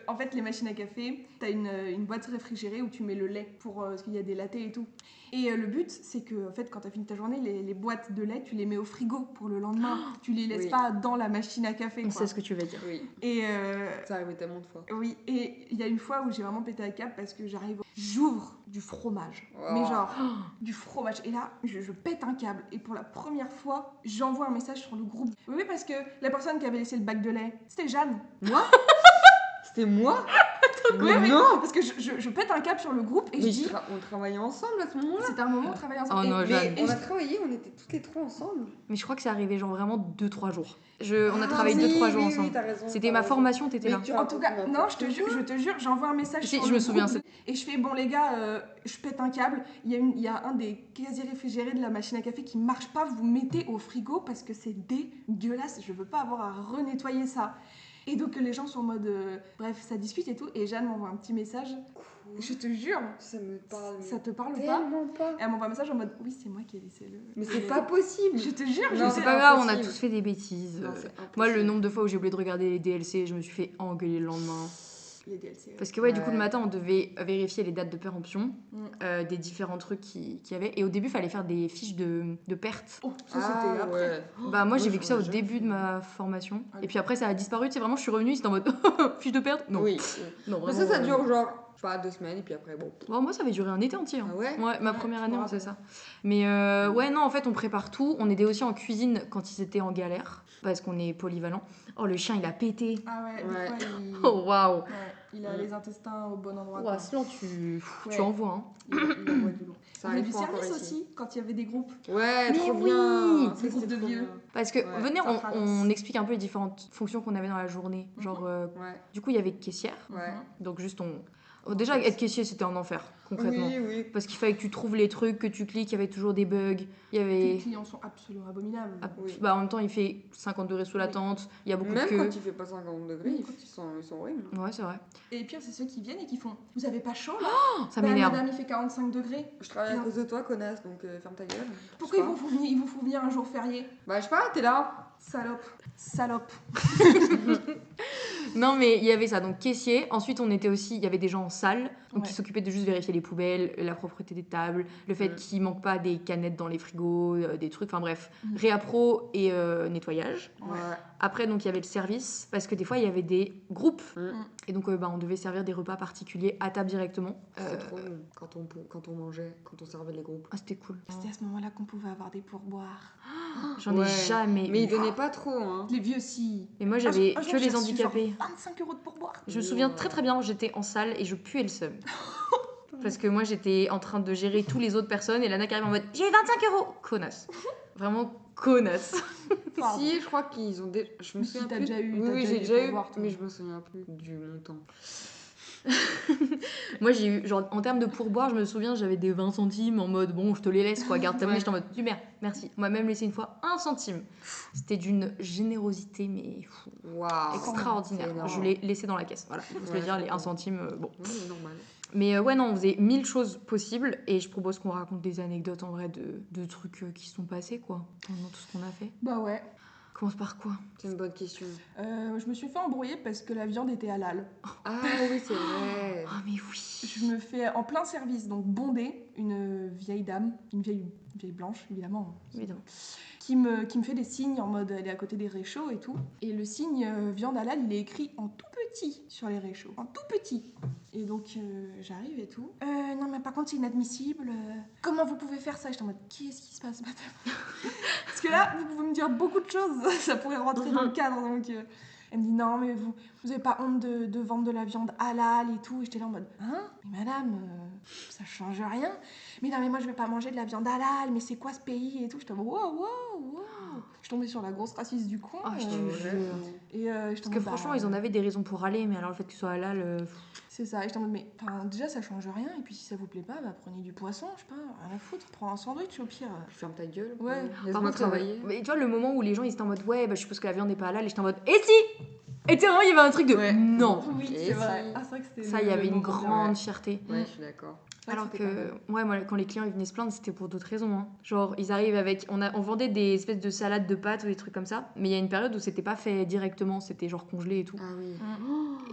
Speaker 2: En fait, les machines à café, t'as une boîte réfrigérée où tu mets le lait pour parce qu'il y a des lattés et tout. Et le but, c'est que en fait, quand t'as fini ta journée, les boîtes de lait, tu les mets au frigo pour le lendemain. Tu les laisses
Speaker 3: Oui.
Speaker 2: pas dans la machine à café.
Speaker 1: On
Speaker 2: Quoi.
Speaker 1: sait ce que tu vas dire.
Speaker 3: Oui,
Speaker 2: Et
Speaker 3: ça arrivait tellement de fois.
Speaker 2: oui, et il y a une fois où j'ai vraiment pété un câble parce que j'ouvre du fromage.
Speaker 3: Oh.
Speaker 2: Mais genre, du fromage. Et là, je pète un câble. Et pour la première fois, j'envoie un message sur le groupe. Oui, parce que la personne qui avait laissé le bac de lait, c'était Jeanne.
Speaker 3: Moi? C'était moi?
Speaker 2: Oui,
Speaker 3: Mais
Speaker 2: oui,
Speaker 3: non!
Speaker 2: parce que je pète un câble sur le groupe et
Speaker 3: Mais
Speaker 2: je dis...
Speaker 3: on travaillait ensemble à ce moment-là.
Speaker 2: C'était un moment où on travaillait ensemble.
Speaker 1: Oh non,
Speaker 2: et,
Speaker 1: Jeanne.
Speaker 3: Mais on a travaillé, on était toutes les trois ensemble.
Speaker 1: Mais je crois que c'est arrivé genre vraiment 2-3 jours. On a
Speaker 3: Ah,
Speaker 1: travaillé
Speaker 3: oui,
Speaker 1: 2-3 jours
Speaker 3: oui,
Speaker 1: ensemble.
Speaker 3: oui, t'as raison,
Speaker 1: C'était
Speaker 3: t'as
Speaker 1: ma
Speaker 3: raison.
Speaker 1: formation, t'étais
Speaker 3: Mais
Speaker 1: là.
Speaker 3: tu
Speaker 2: en tout cas,
Speaker 3: racontes
Speaker 2: non, je
Speaker 3: n'importe
Speaker 2: te jure, j'envoie un message
Speaker 1: Si,
Speaker 2: sur
Speaker 1: je
Speaker 2: le
Speaker 1: me souviens,
Speaker 2: groupe et je fais, bon les gars, je pète un câble, il y a un des casiers réfrigérés de la machine à café qui marche pas, vous mettez au frigo parce que c'est dégueulasse, je veux pas avoir à renettoyer ça. Et donc les gens sont en mode, bref, ça discute et tout, et Jeanne m'envoie un petit message, je te jure,
Speaker 3: Ça me parle.
Speaker 2: ça te parle pas?
Speaker 3: tellement pas.
Speaker 2: Et elle m'envoie un message en mode, oui c'est moi qui ai laissé le...
Speaker 3: Mais c'est pas possible.
Speaker 2: Je te jure,
Speaker 3: Non,
Speaker 2: je
Speaker 1: C'est
Speaker 2: sais
Speaker 1: pas grave, on a
Speaker 3: impossible.
Speaker 1: tous fait des bêtises.
Speaker 3: Non, c'est
Speaker 1: Moi, le
Speaker 3: impossible.
Speaker 1: nombre de fois où j'ai oublié de regarder les DLC, je me suis fait engueuler le lendemain.
Speaker 2: les DLC.
Speaker 1: Parce que ouais, du coup,
Speaker 3: Ouais.
Speaker 1: le matin, on devait vérifier les dates de péremption
Speaker 2: Mm.
Speaker 1: des différents trucs qu'il y avait. Et au début, il fallait faire des fiches de pertes.
Speaker 2: Oh, ça
Speaker 3: Ah,
Speaker 2: c'était après.
Speaker 3: ouais.
Speaker 1: Bah moi, j'ai
Speaker 3: Moi,
Speaker 1: vécu ça au
Speaker 3: j'en ai jamais
Speaker 1: début
Speaker 3: fait.
Speaker 1: de ma formation.
Speaker 2: Ah,
Speaker 1: Et puis après, ça a disparu. Tu sais, vraiment, je suis revenue, c'était en mode fiche de perte. Non.
Speaker 3: Oui.
Speaker 1: Non,
Speaker 3: Mais
Speaker 1: vraiment,
Speaker 3: ça dure genre, pas 2 semaines et puis après, bon.
Speaker 1: Bon, moi, ça avait duré un été entier. hein.
Speaker 3: Ah ouais?
Speaker 1: Ouais, ma
Speaker 2: Ouais,
Speaker 1: première
Speaker 2: je
Speaker 1: année,
Speaker 2: me
Speaker 1: on sait
Speaker 2: rappelle.
Speaker 1: ça. Mais ouais, non, en fait, on prépare tout. On aidait aussi en cuisine quand ils étaient en galère. Parce qu'on est polyvalent. Oh, le chien, il a pété.
Speaker 2: Ah ouais,
Speaker 3: Ouais.
Speaker 2: des fois il...
Speaker 1: Oh, waouh.
Speaker 2: Ouais, il a les intestins au bon endroit.
Speaker 1: Ouais,
Speaker 2: quoi.
Speaker 1: sinon, tu
Speaker 2: Ouais.
Speaker 1: envoies. Hein.
Speaker 2: Il envoie du lourd.
Speaker 3: Ça
Speaker 2: On avait
Speaker 3: arrive
Speaker 2: du
Speaker 3: pas encore
Speaker 2: service
Speaker 3: ici.
Speaker 2: aussi, quand il y avait des groupes.
Speaker 3: Ouais,
Speaker 1: Mais
Speaker 3: trop
Speaker 1: oui,
Speaker 3: bien.
Speaker 2: des
Speaker 3: Ça,
Speaker 2: groupes
Speaker 3: c'était
Speaker 2: de
Speaker 3: trop
Speaker 2: vieux.
Speaker 3: bien.
Speaker 1: Parce que,
Speaker 3: Ouais,
Speaker 1: venez,
Speaker 2: ça
Speaker 1: on explique un peu les différentes fonctions qu'on avait dans la journée. Genre,
Speaker 3: Ouais.
Speaker 1: du coup, il y avait caissière.
Speaker 3: Ouais.
Speaker 1: Donc, juste, déjà, être caissier, c'était un enfer, concrètement.
Speaker 3: Oui, oui.
Speaker 1: Parce qu'il fallait que tu trouves les trucs, que tu cliques, il y avait toujours des bugs. Il y
Speaker 2: Les
Speaker 1: avait.
Speaker 2: clients sont absolument abominables.
Speaker 1: Ah,
Speaker 3: Oui.
Speaker 1: bah, en même temps, il fait 50 degrés sous la
Speaker 2: Oui.
Speaker 1: tente, il y a beaucoup
Speaker 3: Même
Speaker 1: de queues.
Speaker 3: quand il fait pas 50 degrés, ils sont horribles.
Speaker 1: Ouais, c'est vrai.
Speaker 2: Et pire, c'est ceux qui viennent et qui font Vous avez pas chaud là
Speaker 1: Oh, ça
Speaker 2: Bah,
Speaker 1: m'énerve.
Speaker 2: madame, il fait 45 degrés.
Speaker 3: Je travaille à
Speaker 2: Non.
Speaker 3: cause de toi, connasse, donc ferme ta gueule.
Speaker 2: Pourquoi
Speaker 3: Je
Speaker 2: ils vous font venir un jour férié?
Speaker 3: Bah, je sais pas, t'es là.
Speaker 2: Salope. Salope.
Speaker 1: Non, mais il y avait ça, donc caissier. Ensuite, il y avait des gens en salle, donc qui
Speaker 2: Ouais.
Speaker 1: s'occupaient de juste vérifier les poubelles, la propreté des tables, le fait qu'il manque pas des canettes dans les frigos, des trucs, enfin bref. Réappro et nettoyage.
Speaker 3: Ouais.
Speaker 1: Après, donc il y avait le service, parce que des fois, il y avait des groupes. Et donc, on devait servir des repas particuliers à table directement.
Speaker 3: C'était trop long quand on mangeait, quand on servait les groupes.
Speaker 1: Ah, c'était cool.
Speaker 2: C'était à ce moment-là qu'on pouvait avoir des pourboires.
Speaker 1: J'en ai jamais
Speaker 3: Mais
Speaker 1: eu.
Speaker 3: ils donnaient pas trop, hein.
Speaker 2: Les vieux, si.
Speaker 1: Et moi, j'avais
Speaker 2: Un jour,
Speaker 1: que
Speaker 2: j'ai
Speaker 1: les
Speaker 2: reçu
Speaker 1: handicapés.
Speaker 2: genre 25 € de pourboire.
Speaker 1: Je me souviens très très bien, j'étais en salle et je puais le seum. Parce que moi j'étais en train de gérer tous les autres personnes et Lana qui arrive en mode j'ai 25 €. Connasse. Vraiment connasse.
Speaker 2: Pardon.
Speaker 3: Si, je crois qu'ils ont je me
Speaker 2: Si,
Speaker 3: souviens
Speaker 2: t'as
Speaker 3: plus.
Speaker 2: déjà eu-
Speaker 3: Oui,
Speaker 2: t'as
Speaker 3: oui,
Speaker 2: déjà
Speaker 3: j'ai
Speaker 2: eu
Speaker 3: déjà
Speaker 2: des
Speaker 3: eu,
Speaker 2: pourboires, toi.
Speaker 3: mais je me souviens plus du montant.
Speaker 1: Moi j'ai eu, genre en termes de pourboire, je me souviens j'avais des 20 centimes en mode bon je te les laisse quoi, garde ta monnaie. J'étais en mode super, merci. On m'a même laissé une fois 1 centime. C'était d'une générosité mais
Speaker 3: Waouh.
Speaker 1: extraordinaire.
Speaker 3: C'est énorme.
Speaker 1: Je l'ai laissé dans la caisse. Voilà, faut se le
Speaker 3: Ouais,
Speaker 1: dire,
Speaker 3: je
Speaker 1: les 1
Speaker 3: comprends.
Speaker 1: centime, bon.
Speaker 3: Oui, c'est normal.
Speaker 1: Mais ouais, non, on faisait 1000 choses possibles et je propose qu'on raconte des anecdotes en vrai de trucs qui se sont passés quoi, pendant tout ce qu'on a fait.
Speaker 2: Bah ouais.
Speaker 1: Commence par quoi?
Speaker 3: C'est une bonne question.
Speaker 2: Je me suis fait embrouiller parce que la viande était halal.
Speaker 3: Ah oui, c'est vrai.
Speaker 1: Ah mais oui.
Speaker 2: Je me fais en plein service, donc bondée, une vieille dame, une vieille blanche évidemment,
Speaker 1: Évidemment.
Speaker 2: qui me fait des signes en mode elle est à côté des réchauds et tout. Et le signe viande halal, il est écrit en tout petit sur les réchauds, en tout petit. Et donc j'arrive et tout. Non mais par contre c'est inadmissible. Comment vous pouvez faire ça? J'étais en mode qu'est-ce qui se passe madame? Parce que là vous pouvez me dire beaucoup de choses, ça pourrait rentrer dans le cadre donc. Elle me dit non mais vous avez pas honte de vendre de la viande halal et tout. Et j'étais là en mode hein? Mais madame, ça change rien. Mais non mais moi je vais pas manger de la viande halal, mais c'est quoi ce pays et tout. J'étais en mode wow. Je suis tombée sur la grosse raciste du coin.
Speaker 1: Ah, je te
Speaker 3: Ouais.
Speaker 1: jure.
Speaker 2: Et j'étais en
Speaker 1: Parce que
Speaker 2: mode,
Speaker 1: franchement,
Speaker 2: bah,
Speaker 1: ils en avaient des raisons pour aller, mais alors le fait que ce soit halal.
Speaker 2: C'est ça, et j'étais en mode mais déjà ça change rien. Et puis si ça vous plaît pas, bah prenez du poisson, je sais pas, rien à foutre. Prends un sandwich au pire.
Speaker 3: Ferme ta gueule.
Speaker 2: Ouais.
Speaker 1: Par
Speaker 3: Laisse-moi
Speaker 1: contre,
Speaker 3: travailler.
Speaker 1: mais tu vois, le moment où les gens ils étaient en mode ouais, bah, je suppose que la viande n'est pas halal, et j'étais en mode et si? Et tu sais, vraiment, il y avait un truc de
Speaker 3: Ouais.
Speaker 1: non.
Speaker 2: Oui,
Speaker 3: Et
Speaker 2: c'est vrai.
Speaker 3: si.
Speaker 2: Ah, c'est vrai que c'était.
Speaker 1: Ça, il y avait une
Speaker 2: moment bien.
Speaker 1: grande fierté.
Speaker 3: Ouais, je suis d'accord.
Speaker 2: C'est vrai
Speaker 1: Alors
Speaker 2: c'était pas mal.
Speaker 1: que, ouais, moi, quand les clients ils venaient se plaindre, c'était pour d'autres raisons. Hein. Genre, ils arrivent avec. On vendait des espèces de salades de pâtes ou des trucs comme ça, mais il y a une période où c'était pas fait directement, c'était genre congelé et tout.
Speaker 3: Ah oui.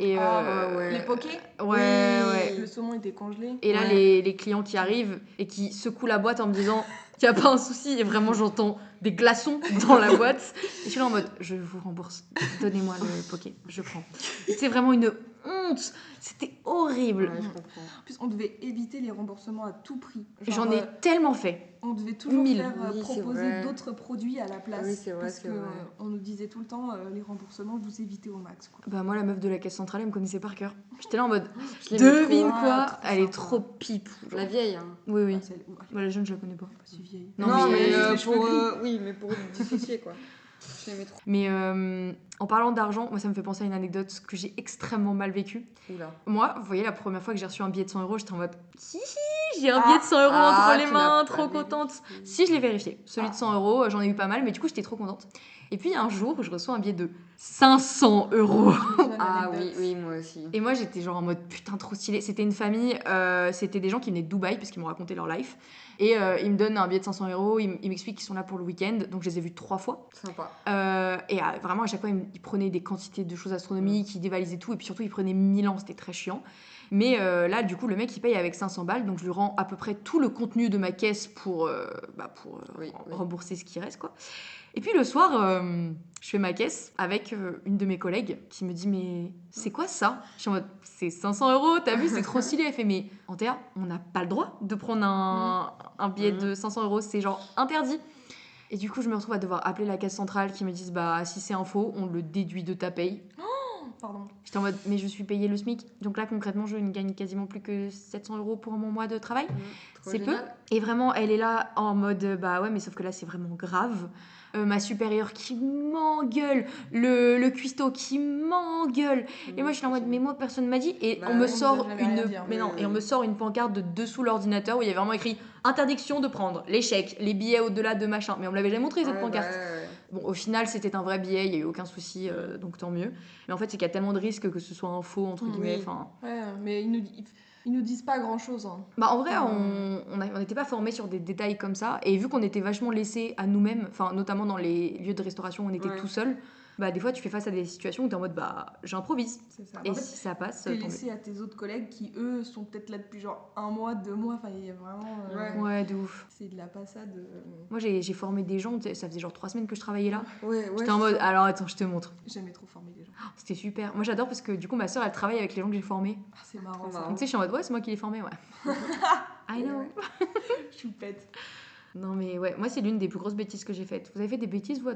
Speaker 1: Et
Speaker 2: Ah,
Speaker 3: ouais.
Speaker 2: Les pokés,
Speaker 1: ouais.
Speaker 2: le saumon était congelé.
Speaker 1: Et là,
Speaker 3: Ouais.
Speaker 1: les clients qui arrivent et qui secouent la boîte en me disant qu'il n'y a pas un souci, et vraiment j'entends des glaçons dans la boîte. Et je suis là en mode, je vous rembourse, donnez-moi le poké, je prends. C'est vraiment une honte, c'était horrible.
Speaker 3: Ouais, je comprends.
Speaker 2: En plus, on devait éviter les remboursements à tout prix. Genre,
Speaker 1: J'en ai tellement fait.
Speaker 2: on devait toujours
Speaker 1: 1000.
Speaker 2: faire
Speaker 3: Oui, c'est
Speaker 2: proposer
Speaker 3: vrai.
Speaker 2: d'autres produits à la place.
Speaker 3: Oui, c'est vrai,
Speaker 2: parce
Speaker 3: c'est
Speaker 2: que
Speaker 3: vrai.
Speaker 2: on nous disait tout le temps les remboursements, vous évitez au max. Quoi.
Speaker 1: Bah moi, la meuf de la caisse centrale, elle me connaissait par cœur. J'étais là en mode,
Speaker 3: Je l'aimais
Speaker 1: devine
Speaker 2: trop.
Speaker 1: quoi,
Speaker 2: Ah, trop
Speaker 1: elle est
Speaker 2: sympa.
Speaker 1: trop pipe.
Speaker 3: La vieille, hein.
Speaker 1: Oui, oui.
Speaker 2: Ah, c'est- ouais,
Speaker 1: Bah, la jeune, je la connais pas.
Speaker 2: pas si vieille.
Speaker 1: Non,
Speaker 3: Non,
Speaker 1: mais,
Speaker 3: mais,
Speaker 2: les cheveux
Speaker 3: pour,
Speaker 2: gris.
Speaker 3: oui, mais pour dissocier, quoi. Je l'aimais trop.
Speaker 1: Mais en parlant d'argent, moi ça me fait penser à une anecdote que j'ai extrêmement mal vécue.
Speaker 3: Oula.
Speaker 1: Moi, vous voyez, la première fois que j'ai reçu un billet de 100 €, j'étais en mode hihi, j'ai un billet de 100 €
Speaker 3: Ah,
Speaker 1: entre les
Speaker 3: tu
Speaker 1: mains,
Speaker 3: l'as
Speaker 1: trop
Speaker 3: pas
Speaker 1: contente.
Speaker 3: vérifié.
Speaker 1: Si, je l'ai vérifié. Celui de 100 €, j'en ai eu pas mal, mais du coup, j'étais trop contente. Et puis un jour, je reçois un billet de 500 €.
Speaker 3: Ah oui, oui, moi aussi.
Speaker 1: Et moi, j'étais genre en mode putain, trop stylé. C'était une famille, c'était des gens qui venaient de Dubaï, parce qu'ils m'ont raconté leur life. Et ils me donnent un billet de 500 €, ils m'expliquent qu'ils sont là pour le week-end, donc je les ai vus 3 fois.
Speaker 3: Sympa.
Speaker 1: Et vraiment, à chaque fois, ils prenaient des quantités de choses astronomiques, ils dévalisaient tout, et puis surtout, ils prenaient 1000 ans, c'était très chiant. Mais là, du coup, le mec, il paye avec 500 balles, donc je lui rends à peu près tout le contenu de ma caisse pour
Speaker 3: Oui.
Speaker 1: rembourser ce qui reste, quoi. Et puis le soir, je fais ma caisse avec une de mes collègues qui me dit mais c'est quoi ça? Je suis en mode c'est 500 €, t'as vu, c'est trop stylé. Elle fait mais Antea, on n'a pas le droit de prendre un billet de 500 €, c'est genre interdit. Et du coup, je me retrouve à devoir appeler la caisse centrale qui me disent bah si c'est un faux, on le déduit de ta paye.
Speaker 2: Pardon.
Speaker 1: J'étais en mode mais je suis payée le SMIC, donc là concrètement je ne gagne quasiment plus que 700 € pour mon mois de travail.
Speaker 3: Trop
Speaker 1: C'est peu.
Speaker 3: génial.
Speaker 1: Et vraiment, elle est là en mode bah ouais, mais sauf que là, c'est vraiment grave. Ma supérieure qui m'engueule, le cuistot qui m'engueule. Et moi, je suis là en mode mais moi, personne m'a dit. Et
Speaker 3: Bah
Speaker 1: on me
Speaker 3: ouais,
Speaker 1: sort
Speaker 2: on nous a jamais rien dit, hein.
Speaker 1: mais non,
Speaker 3: Oui,
Speaker 1: et on
Speaker 3: oui.
Speaker 1: me sort une pancarte de dessous l'ordinateur où il y avait vraiment écrit interdiction de prendre les chèques, les billets au-delà de machin. Mais on me l'avait jamais montré cette
Speaker 3: Ouais,
Speaker 1: pancarte.
Speaker 3: bah, ouais.
Speaker 1: Bon, au final, c'était un vrai billet, il y a eu aucun souci, donc tant mieux. Mais en fait, c'est qu'il y a tellement de risques que ce soit un faux entre
Speaker 3: Oui.
Speaker 1: guillemets. Enfin.
Speaker 2: Ouais, mais ils nous disent pas grand chose. Hein.
Speaker 1: Bah en vrai, on n'était pas formés sur des détails comme ça. Et vu qu'on était vachement laissés à nous-mêmes, enfin notamment dans les lieux de restauration où on était
Speaker 3: Ouais.
Speaker 1: tout seul, bah des fois tu fais face à des situations où t'es en mode bah j'improvise.
Speaker 2: C'est ça.
Speaker 1: Et
Speaker 2: En fait,
Speaker 1: si ça passe,
Speaker 2: t'es
Speaker 1: tant
Speaker 2: laissé à tes autres collègues qui, eux, sont peut-être là depuis genre 1 mois, 2 mois. Enfin, il y a vraiment.
Speaker 3: Ouais.
Speaker 1: mieux. Ouais, de ouf.
Speaker 2: C'est de la passade.
Speaker 1: Moi j'ai formé des gens, ça faisait genre 3 semaines que je travaillais là.
Speaker 3: Ouais,
Speaker 1: J'étais en
Speaker 3: c'est
Speaker 1: mode,
Speaker 3: ça.
Speaker 1: alors attends, je te montre.
Speaker 2: J'aimais trop former les gens.
Speaker 1: C'était super. Moi j'adore parce que du coup ma soeur elle travaille avec les gens que j'ai formés.
Speaker 2: Ah, c'est marrant
Speaker 3: Trop
Speaker 2: ça.
Speaker 3: marrant.
Speaker 1: Donc tu sais, je suis en mode, ouais, c'est moi qui les formés, ouais. I know.
Speaker 3: Ouais.
Speaker 2: Choupette.
Speaker 1: Non mais ouais, moi c'est l'une des plus grosses bêtises que j'ai faites. Vous avez fait des bêtises, vous,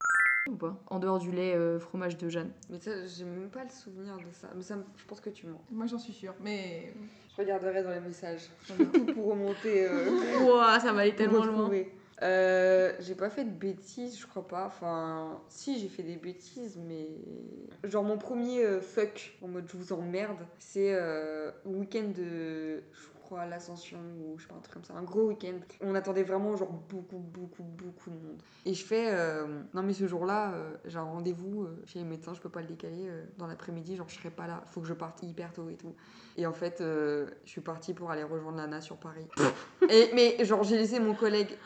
Speaker 1: ou pas? En dehors du lait fromage de Jeanne.
Speaker 3: Mais ça, j'ai même pas le souvenir de ça. Mais je pense que tu mens.
Speaker 2: Moi, j'en suis sûre. Mais.
Speaker 3: Je regarderai dans les messages. J'en ai tout pour remonter.
Speaker 1: Ouah, ça va aller
Speaker 3: pour
Speaker 1: tellement loin.
Speaker 3: retrouver. J'ai pas fait de bêtises, je crois pas. Enfin, si, j'ai fait des bêtises, mais. Genre, mon premier fuck, en mode je vous emmerde, c'est le week-end de. Je crois, l'Ascension, ou je sais pas, un truc comme ça. Un gros week-end. On attendait vraiment, genre, beaucoup de monde. Et je fais. Non, mais ce jour-là, j'ai un rendez-vous chez les médecins, je peux pas le décaler. Dans l'après-midi, genre, je serai pas là. Faut que je parte hyper tôt et tout. Et en fait, je suis partie pour aller rejoindre Lana sur Paris. Mais genre, j'ai laissé mon collègue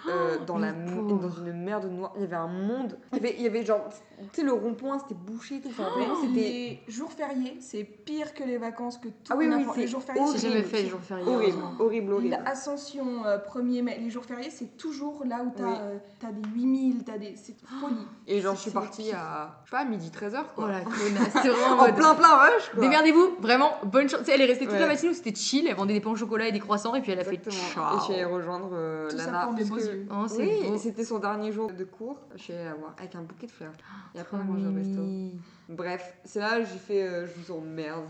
Speaker 3: dans une merde noire. Il y avait un monde. Il y avait genre, tu sais, le rond-point, c'était bouché et tout. Enfin, vraiment, c'était
Speaker 2: Les jours fériés, c'est pire que les vacances, que tout.
Speaker 3: Ah oui,
Speaker 2: n'importe-
Speaker 3: c'est
Speaker 2: les jours fériés,
Speaker 1: J'ai
Speaker 3: horrible.
Speaker 1: jamais fait les jours fériés.
Speaker 3: horrible,
Speaker 1: heureusement.
Speaker 3: horrible.
Speaker 2: L'Ascension, 1er mai, les jours fériés, c'est toujours là où
Speaker 3: Oui.
Speaker 2: t'as des 8000, c'est folie.
Speaker 3: Et genre, je suis
Speaker 2: C'est
Speaker 3: partie
Speaker 2: pire.
Speaker 3: à, je sais pas, à midi 13h,
Speaker 1: Oh
Speaker 3: quoi.
Speaker 1: la connasse, c'est vraiment en
Speaker 3: En
Speaker 1: mode.
Speaker 3: plein rush, quoi.
Speaker 1: Démerdez-vous, vraiment, bonne chance. Tu sais, elle est restée toute
Speaker 3: Ouais.
Speaker 1: la matinée où c'était chill, elle vendait des pains au chocolat et des croissants et puis elle a
Speaker 3: Exactement.
Speaker 1: fait
Speaker 3: Et
Speaker 1: ciao.
Speaker 3: je suis allée rejoindre
Speaker 2: Tout ça
Speaker 3: Lana.
Speaker 2: pour mes
Speaker 3: parce
Speaker 2: beaux
Speaker 3: que-
Speaker 2: yeux.
Speaker 1: Oh, c'est
Speaker 3: Oui,
Speaker 1: beau.
Speaker 3: c'était son dernier jour de cours. Je suis allée la voir avec un bouquet de fleurs. Et après, on a
Speaker 1: Trop
Speaker 3: mangé au resto.
Speaker 1: mimi.
Speaker 3: Bref, c'est là que j'ai fait je vous emmerde.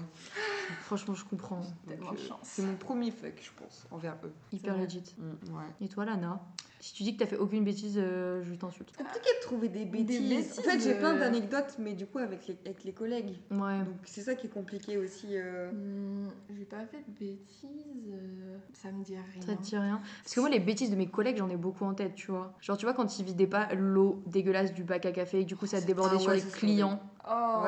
Speaker 1: Franchement, je comprends.
Speaker 2: Tellement
Speaker 3: Donc,
Speaker 2: de chance.
Speaker 3: c'est mon premier fuck, je pense, envers eux.
Speaker 1: Hyper
Speaker 2: vrai.
Speaker 1: legit.
Speaker 3: Ouais.
Speaker 1: Et toi, Lana? Si tu dis que t'as fait aucune bêtise, je t'insulte.
Speaker 3: Compliqué de trouver des bêtises.
Speaker 2: bêtises,
Speaker 3: En fait, j'ai plein d'anecdotes, mais du coup, avec les collègues.
Speaker 1: Ouais.
Speaker 3: Donc, c'est ça qui est compliqué aussi.
Speaker 2: J'ai pas fait de bêtises, ça me dit rien.
Speaker 1: Ça te dit rien? Parce que moi, les bêtises de mes collègues, j'en ai beaucoup en tête, tu vois. Genre, tu vois, quand ils vidaient pas l'eau dégueulasse du bac à café, et du coup, ça débordait
Speaker 3: Ah
Speaker 1: sur
Speaker 3: ouais,
Speaker 1: les
Speaker 3: ça, c'est
Speaker 1: clients.
Speaker 2: Oh,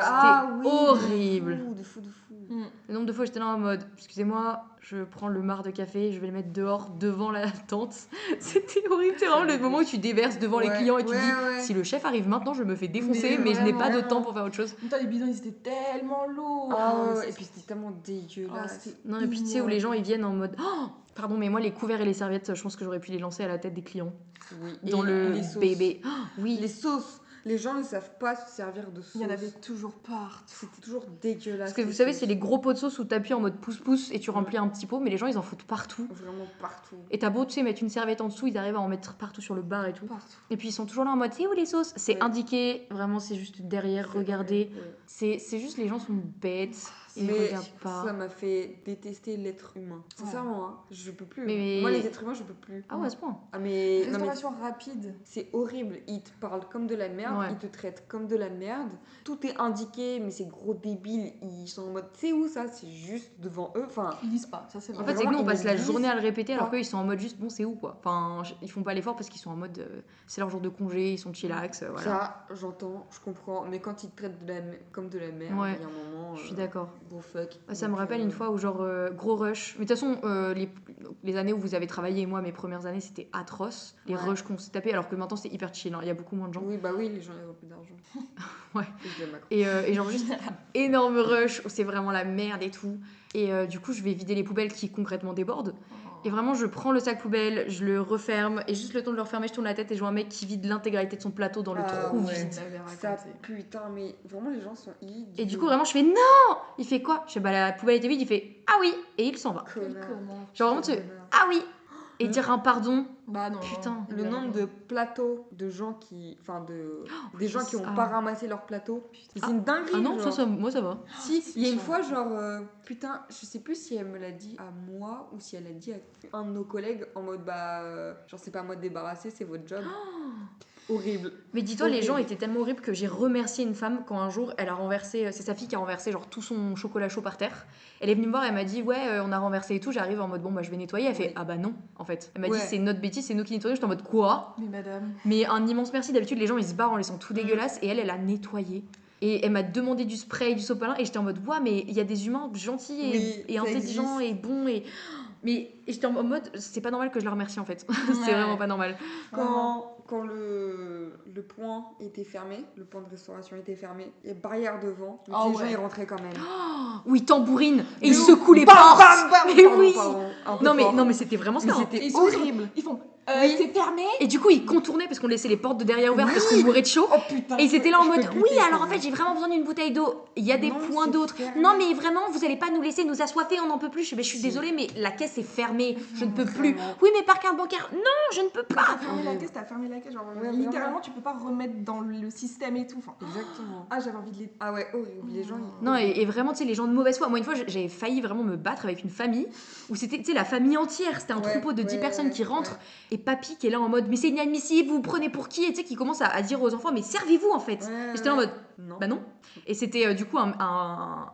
Speaker 1: horrible.
Speaker 3: De fou.
Speaker 2: Mm.
Speaker 1: Le nombre de fois, j'étais là en mode, excusez-moi, je prends le marc de café, je vais le mettre dehors, devant la tente. C'était horrible. C'est vraiment le moment où tu déverses devant les
Speaker 3: Ouais,
Speaker 1: clients et tu
Speaker 3: ouais,
Speaker 1: dis,
Speaker 3: ouais.
Speaker 1: si le chef arrive maintenant, je me fais défoncer, mais je n'ai pas de temps pour faire autre chose.
Speaker 2: En même temps, les bidons, ils étaient tellement lourds.
Speaker 3: Ah
Speaker 2: Oh,
Speaker 3: ouais, et puis c'était tellement dégueulasse.
Speaker 2: c'était
Speaker 1: Non, et puis tu sais, où les gens,
Speaker 2: ignoble.
Speaker 1: ils viennent en mode, oh, pardon, mais moi, les couverts et les serviettes, je pense que j'aurais pu les lancer à la tête des clients.
Speaker 3: Oui.
Speaker 1: Dans
Speaker 3: Et
Speaker 1: le
Speaker 3: les sauces.
Speaker 1: bébé. Oh, oui.
Speaker 3: Les sauces. Les gens ne savent pas se servir de sauce.
Speaker 2: Il y en avait toujours partout.
Speaker 3: C'était toujours dégueulasse.
Speaker 1: Parce que vous
Speaker 3: les
Speaker 1: savez,
Speaker 3: sauces.
Speaker 1: c'est les gros pots de sauce où t'appuies en mode pouce-pouce et tu remplis un petit pot, mais les gens, ils en foutent partout.
Speaker 3: Vraiment partout.
Speaker 1: Et t'as beau, tu sais, mettre une serviette en dessous, ils arrivent à en mettre partout sur le bar et tout.
Speaker 2: Partout.
Speaker 1: Et puis ils sont toujours là en mode, c'est où les sauces? C'est
Speaker 3: Ouais.
Speaker 1: indiqué, vraiment, c'est juste derrière, regardez.
Speaker 3: Ouais.
Speaker 1: C'est juste, les gens sont bêtes, ils
Speaker 3: Mais
Speaker 1: regardent pas.
Speaker 3: ça m'a fait détester l'être humain. Sincèrement, hein, je peux plus.
Speaker 1: Mais-
Speaker 3: Moi, les êtres humains, je peux plus.
Speaker 1: Ah ouais, à ce point.
Speaker 3: Ah, mais. Non, mais
Speaker 2: Restauration rapide.
Speaker 3: c'est horrible. Ils te parlent comme de la merde,
Speaker 1: Ouais.
Speaker 3: ils te traitent comme de la merde. Tout est indiqué, mais ces gros débiles, ils sont en mode, c'est où ça? C'est juste devant eux. Enfin,
Speaker 2: Ils lisent pas, ça c'est
Speaker 1: En
Speaker 2: vrai.
Speaker 1: fait, c'est que nous, on
Speaker 3: Vraiment,
Speaker 1: passe
Speaker 3: ils
Speaker 1: la
Speaker 3: disent
Speaker 1: journée à le répéter, alors
Speaker 3: pas.
Speaker 1: qu'eux, ils sont en mode juste, bon, c'est où, quoi. Enfin, ils font pas l'effort parce qu'ils sont en mode, c'est leur jour de congé, ils sont chillax, voilà.
Speaker 3: ça, j'entends, je comprends. Mais quand ils te traitent comme de la merde,
Speaker 1: Ouais.
Speaker 3: il y a un moment.
Speaker 1: Je suis d'accord.
Speaker 3: Gros fuck.
Speaker 1: Ça me
Speaker 3: Donc,
Speaker 1: rappelle une fois où, genre, gros rush. Mais de toute façon, les années où vous avez travaillé, et moi, mes premières années, c'était atroce. Les
Speaker 3: Ouais.
Speaker 1: rushs qu'on s'est tapés, alors que maintenant, c'est hyper chill, hein. Il y a beaucoup moins de gens.
Speaker 3: Oui, bah oui, les gens, ils ont plus d'argent.
Speaker 1: Ouais.
Speaker 3: Je dis à Macron.
Speaker 1: Et genre juste énorme rush où c'est vraiment la merde et tout. Et du coup, je vais vider les poubelles qui concrètement débordent. Et vraiment, je prends le sac poubelle, je le referme et juste le temps de le refermer, je tourne la tête et je vois un mec qui vide l'intégralité de son plateau dans le
Speaker 3: Ah
Speaker 1: trou
Speaker 3: ouais.
Speaker 1: vide.
Speaker 3: Ça, putain, mais vraiment, les gens sont idiots.
Speaker 1: Et du coup, vraiment, je fais non. Il fait quoi? Je fais bah la poubelle était vide. Il fait ah oui et il s'en va.
Speaker 3: Connard.
Speaker 1: Genre vraiment, tu fais ah oui et dire un pardon.
Speaker 2: Bah non.
Speaker 1: Putain.
Speaker 3: Le nombre de plateaux de gens qui. Enfin, des gens qui ont
Speaker 1: Ah.
Speaker 3: pas ramassé leur plateau. C'est
Speaker 1: Ah.
Speaker 3: une dinguerie.
Speaker 1: Ah non,
Speaker 3: genre.
Speaker 1: moi ça va.
Speaker 3: Si, il y a une
Speaker 2: chiant.
Speaker 3: fois, genre, putain, je sais plus si elle me l'a dit à moi ou si elle l'a dit à un de nos collègues en mode, bah, genre, c'est pas à moi de débarrasser, c'est votre job. Horrible.
Speaker 1: Mais dis-toi, les
Speaker 3: Horrible.
Speaker 1: gens étaient tellement horribles que j'ai remercié une femme quand un jour elle a renversé, c'est sa fille qui a renversé genre tout son chocolat chaud par terre. Elle est venue me voir, elle m'a dit ouais, on a renversé et tout. J'arrive en mode bon bah je vais nettoyer. Elle fait
Speaker 3: Oui.
Speaker 1: ah bah non en fait. Elle m'a
Speaker 3: Ouais.
Speaker 1: dit c'est notre bêtise, c'est nous qui nettoyons. J'étais en mode quoi?
Speaker 2: Mais madame.
Speaker 1: Mais un immense merci. D'habitude les gens ils se barrent en laissant tout dégueulasse et elle a nettoyé. Et elle m'a demandé du spray, du sopalin et j'étais en mode ouais mais il y a des humains gentils
Speaker 3: Oui,
Speaker 1: et
Speaker 3: ça
Speaker 1: intelligents
Speaker 3: existe.
Speaker 1: et bons et j'étais en mode c'est pas normal que je la remercie en fait. C'est
Speaker 2: Ouais.
Speaker 1: vraiment pas normal.
Speaker 3: Quand quand le point était fermé, le point de restauration était fermé, il y a barrière devant, donc
Speaker 2: Ah
Speaker 3: les gens
Speaker 2: ouais.
Speaker 3: ils rentraient quand même.
Speaker 1: Où ils tambourine et
Speaker 3: De
Speaker 1: ils
Speaker 3: ouf.
Speaker 1: secouent les
Speaker 3: Bam,
Speaker 1: portes.
Speaker 3: bam, bam.
Speaker 1: Mais
Speaker 3: Pardon,
Speaker 1: oui.
Speaker 3: pardon, un peu
Speaker 1: Non mais,
Speaker 3: fort.
Speaker 1: non mais c'était vraiment ça.
Speaker 3: Mais
Speaker 1: hein.
Speaker 3: c'était
Speaker 2: Et ils sont-
Speaker 3: horrible.
Speaker 2: Ils font
Speaker 3: Oui.
Speaker 2: c'est fermé.
Speaker 1: Et du coup, ils contournaient parce qu'on laissait les portes de derrière ouvertes parce qu'on mourait de chaud.
Speaker 3: Oh putain.
Speaker 1: Et ils étaient là en
Speaker 3: je peux
Speaker 1: mode
Speaker 3: buter,
Speaker 1: oui,
Speaker 3: je
Speaker 1: alors
Speaker 3: peux
Speaker 1: en fait,
Speaker 3: buter.
Speaker 1: j'ai vraiment besoin d'une bouteille d'eau. Il y a des
Speaker 3: Non,
Speaker 1: points
Speaker 3: c'est
Speaker 1: d'autres.
Speaker 3: fermé.
Speaker 1: Non, mais vraiment, vous allez pas nous laisser nous assoiffer, on n'en peut plus. Je suis
Speaker 3: Si.
Speaker 1: désolée, mais la caisse est fermée. Je ne peux
Speaker 3: Vraiment.
Speaker 1: plus. Oui, mais par carte bancaire. Non, je ne peux pas.
Speaker 2: T'as fermé la
Speaker 3: Horrible.
Speaker 2: caisse, t'as fermé la caisse. Genre,
Speaker 3: Ouais,
Speaker 2: littéralement,
Speaker 3: vraiment.
Speaker 2: tu peux pas remettre dans le système et tout. Enfin,
Speaker 3: Exactement.
Speaker 2: ah, j'avais envie de les.
Speaker 3: Ah ouais, horrible. Les gens ils.
Speaker 1: Non, et vraiment, tu sais, les gens de mauvaise foi. Moi, une fois, j'avais failli vraiment me battre avec une famille où c'était, tu sais, la famille entière. C'était un
Speaker 3: Ouais,
Speaker 1: troupeau de 10
Speaker 3: ouais,
Speaker 1: personnes qui
Speaker 3: ouais,
Speaker 1: rentrent. Et papy qui est là en mode, mais c'est inadmissible, vous prenez pour qui? Et tu sais, qui commence à dire aux enfants, mais servez-vous en fait.
Speaker 3: Ouais,
Speaker 1: Et j'étais là en mode,
Speaker 3: Non.
Speaker 1: bah non. Et c'était du coup un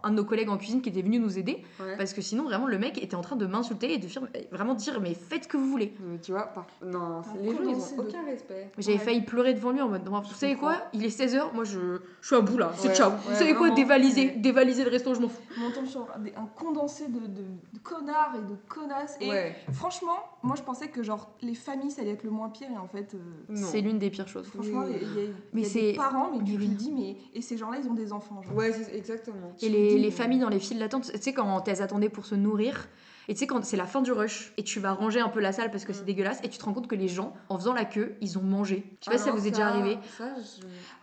Speaker 1: de nos collègues en cuisine qui était venu nous aider.
Speaker 3: Ouais.
Speaker 1: Parce que sinon, vraiment, le mec était en train de m'insulter et de vraiment dire, mais faites ce que vous voulez.
Speaker 3: Tu vois, non,
Speaker 2: Un
Speaker 3: les gens ils
Speaker 2: condensé
Speaker 3: ont
Speaker 2: de-
Speaker 3: aucun respect.
Speaker 1: J'avais
Speaker 2: Ouais.
Speaker 1: failli pleurer devant lui en mode, vous savez quoi?
Speaker 3: comprends.
Speaker 1: Il est 16h, moi je suis à bout là, c'est
Speaker 3: Ouais,
Speaker 1: ciao.
Speaker 3: ouais,
Speaker 1: Vous savez quoi?
Speaker 3: vraiment,
Speaker 1: Dévaliser,
Speaker 3: ouais.
Speaker 1: dévaliser le resto, je m'en fous.
Speaker 2: On tombe sur un condensé de connards et de connasses. Et
Speaker 3: Ouais.
Speaker 2: franchement, moi je pensais que genre les familles ça allait être le moins pire et en fait.
Speaker 3: Non.
Speaker 1: C'est l'une des pires choses.
Speaker 2: Franchement,
Speaker 3: Oui.
Speaker 2: il y a
Speaker 1: Mais
Speaker 2: des
Speaker 1: c'est-
Speaker 2: parents, mais tu
Speaker 1: oui.
Speaker 2: te dis, mais. Et ces gens-là, ils ont des enfants, genre.
Speaker 3: Ouais, c'est exactement.
Speaker 1: Et
Speaker 2: Tu me dis,
Speaker 1: les familles dans les files d'attente, tu sais, quand elles attendaient pour se nourrir, et tu sais, quand c'est la fin du rush, et tu vas ranger un peu la salle parce que c'est dégueulasse, et tu te rends compte que les gens, en faisant la queue, ils ont mangé. Je sais pas si ça
Speaker 3: Alors
Speaker 1: vous est déjà arrivé.
Speaker 3: Ça,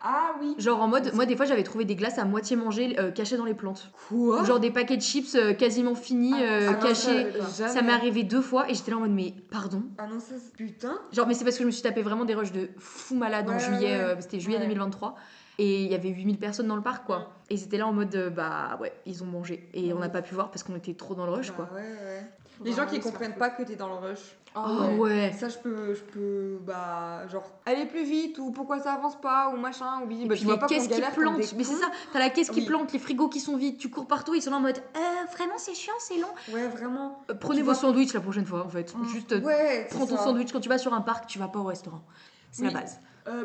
Speaker 2: Ah oui.
Speaker 1: Genre en mode, moi des fois j'avais trouvé des glaces à moitié mangées cachées dans les plantes.
Speaker 3: Quoi
Speaker 1: Ou genre des paquets de chips quasiment finis,
Speaker 2: Ah,
Speaker 1: cachés.
Speaker 2: ça,
Speaker 1: Ça m'est arrivé 2 fois et j'étais là en mode, mais pardon.
Speaker 3: Ah non, ça, putain.
Speaker 1: Genre, mais c'est parce que je me suis tapé vraiment des rushs de fou malade en
Speaker 3: Ouais,
Speaker 1: juillet,
Speaker 3: ouais.
Speaker 1: c'était juillet
Speaker 2: Ouais.
Speaker 1: 2023. Et il y avait 8000 personnes dans le parc, quoi.
Speaker 3: Ouais.
Speaker 1: Et ils étaient là en mode, bah ouais, ils ont mangé. Et on n'a
Speaker 3: Ouais.
Speaker 1: pas pu voir parce qu'on était trop dans le rush, quoi.
Speaker 3: Bah ouais, ouais.
Speaker 2: Faut
Speaker 3: Les gens
Speaker 2: vraiment
Speaker 3: qui
Speaker 2: se faire
Speaker 3: comprennent
Speaker 2: foutre.
Speaker 3: pas que t'es dans le rush.
Speaker 1: Ah ouais.
Speaker 3: Ça, je peux, bah, genre, aller plus vite, ou pourquoi ça avance pas, ou machin, ou bidi.
Speaker 1: Et
Speaker 3: Bah,
Speaker 1: puis
Speaker 3: tu vois
Speaker 1: les
Speaker 3: pas qu'on
Speaker 1: caisses qui
Speaker 3: galère comme
Speaker 1: plantent,
Speaker 3: des
Speaker 1: mais c'est
Speaker 3: cons.
Speaker 1: ça, t'as la caisse qui
Speaker 3: Oui.
Speaker 1: plante, les frigos qui sont vides, tu cours partout, ils sont là en mode vraiment c'est chiant, c'est long.
Speaker 3: Ouais, vraiment.
Speaker 1: Prenez
Speaker 3: Tu
Speaker 1: vos
Speaker 3: vois-
Speaker 1: sandwichs la prochaine fois en fait.
Speaker 2: Mm.
Speaker 1: Juste
Speaker 3: Ouais, c'est
Speaker 1: prends ton
Speaker 3: ça.
Speaker 1: sandwich quand tu vas sur un parc, tu vas pas au restaurant. C'est
Speaker 2: Oui.
Speaker 1: la base.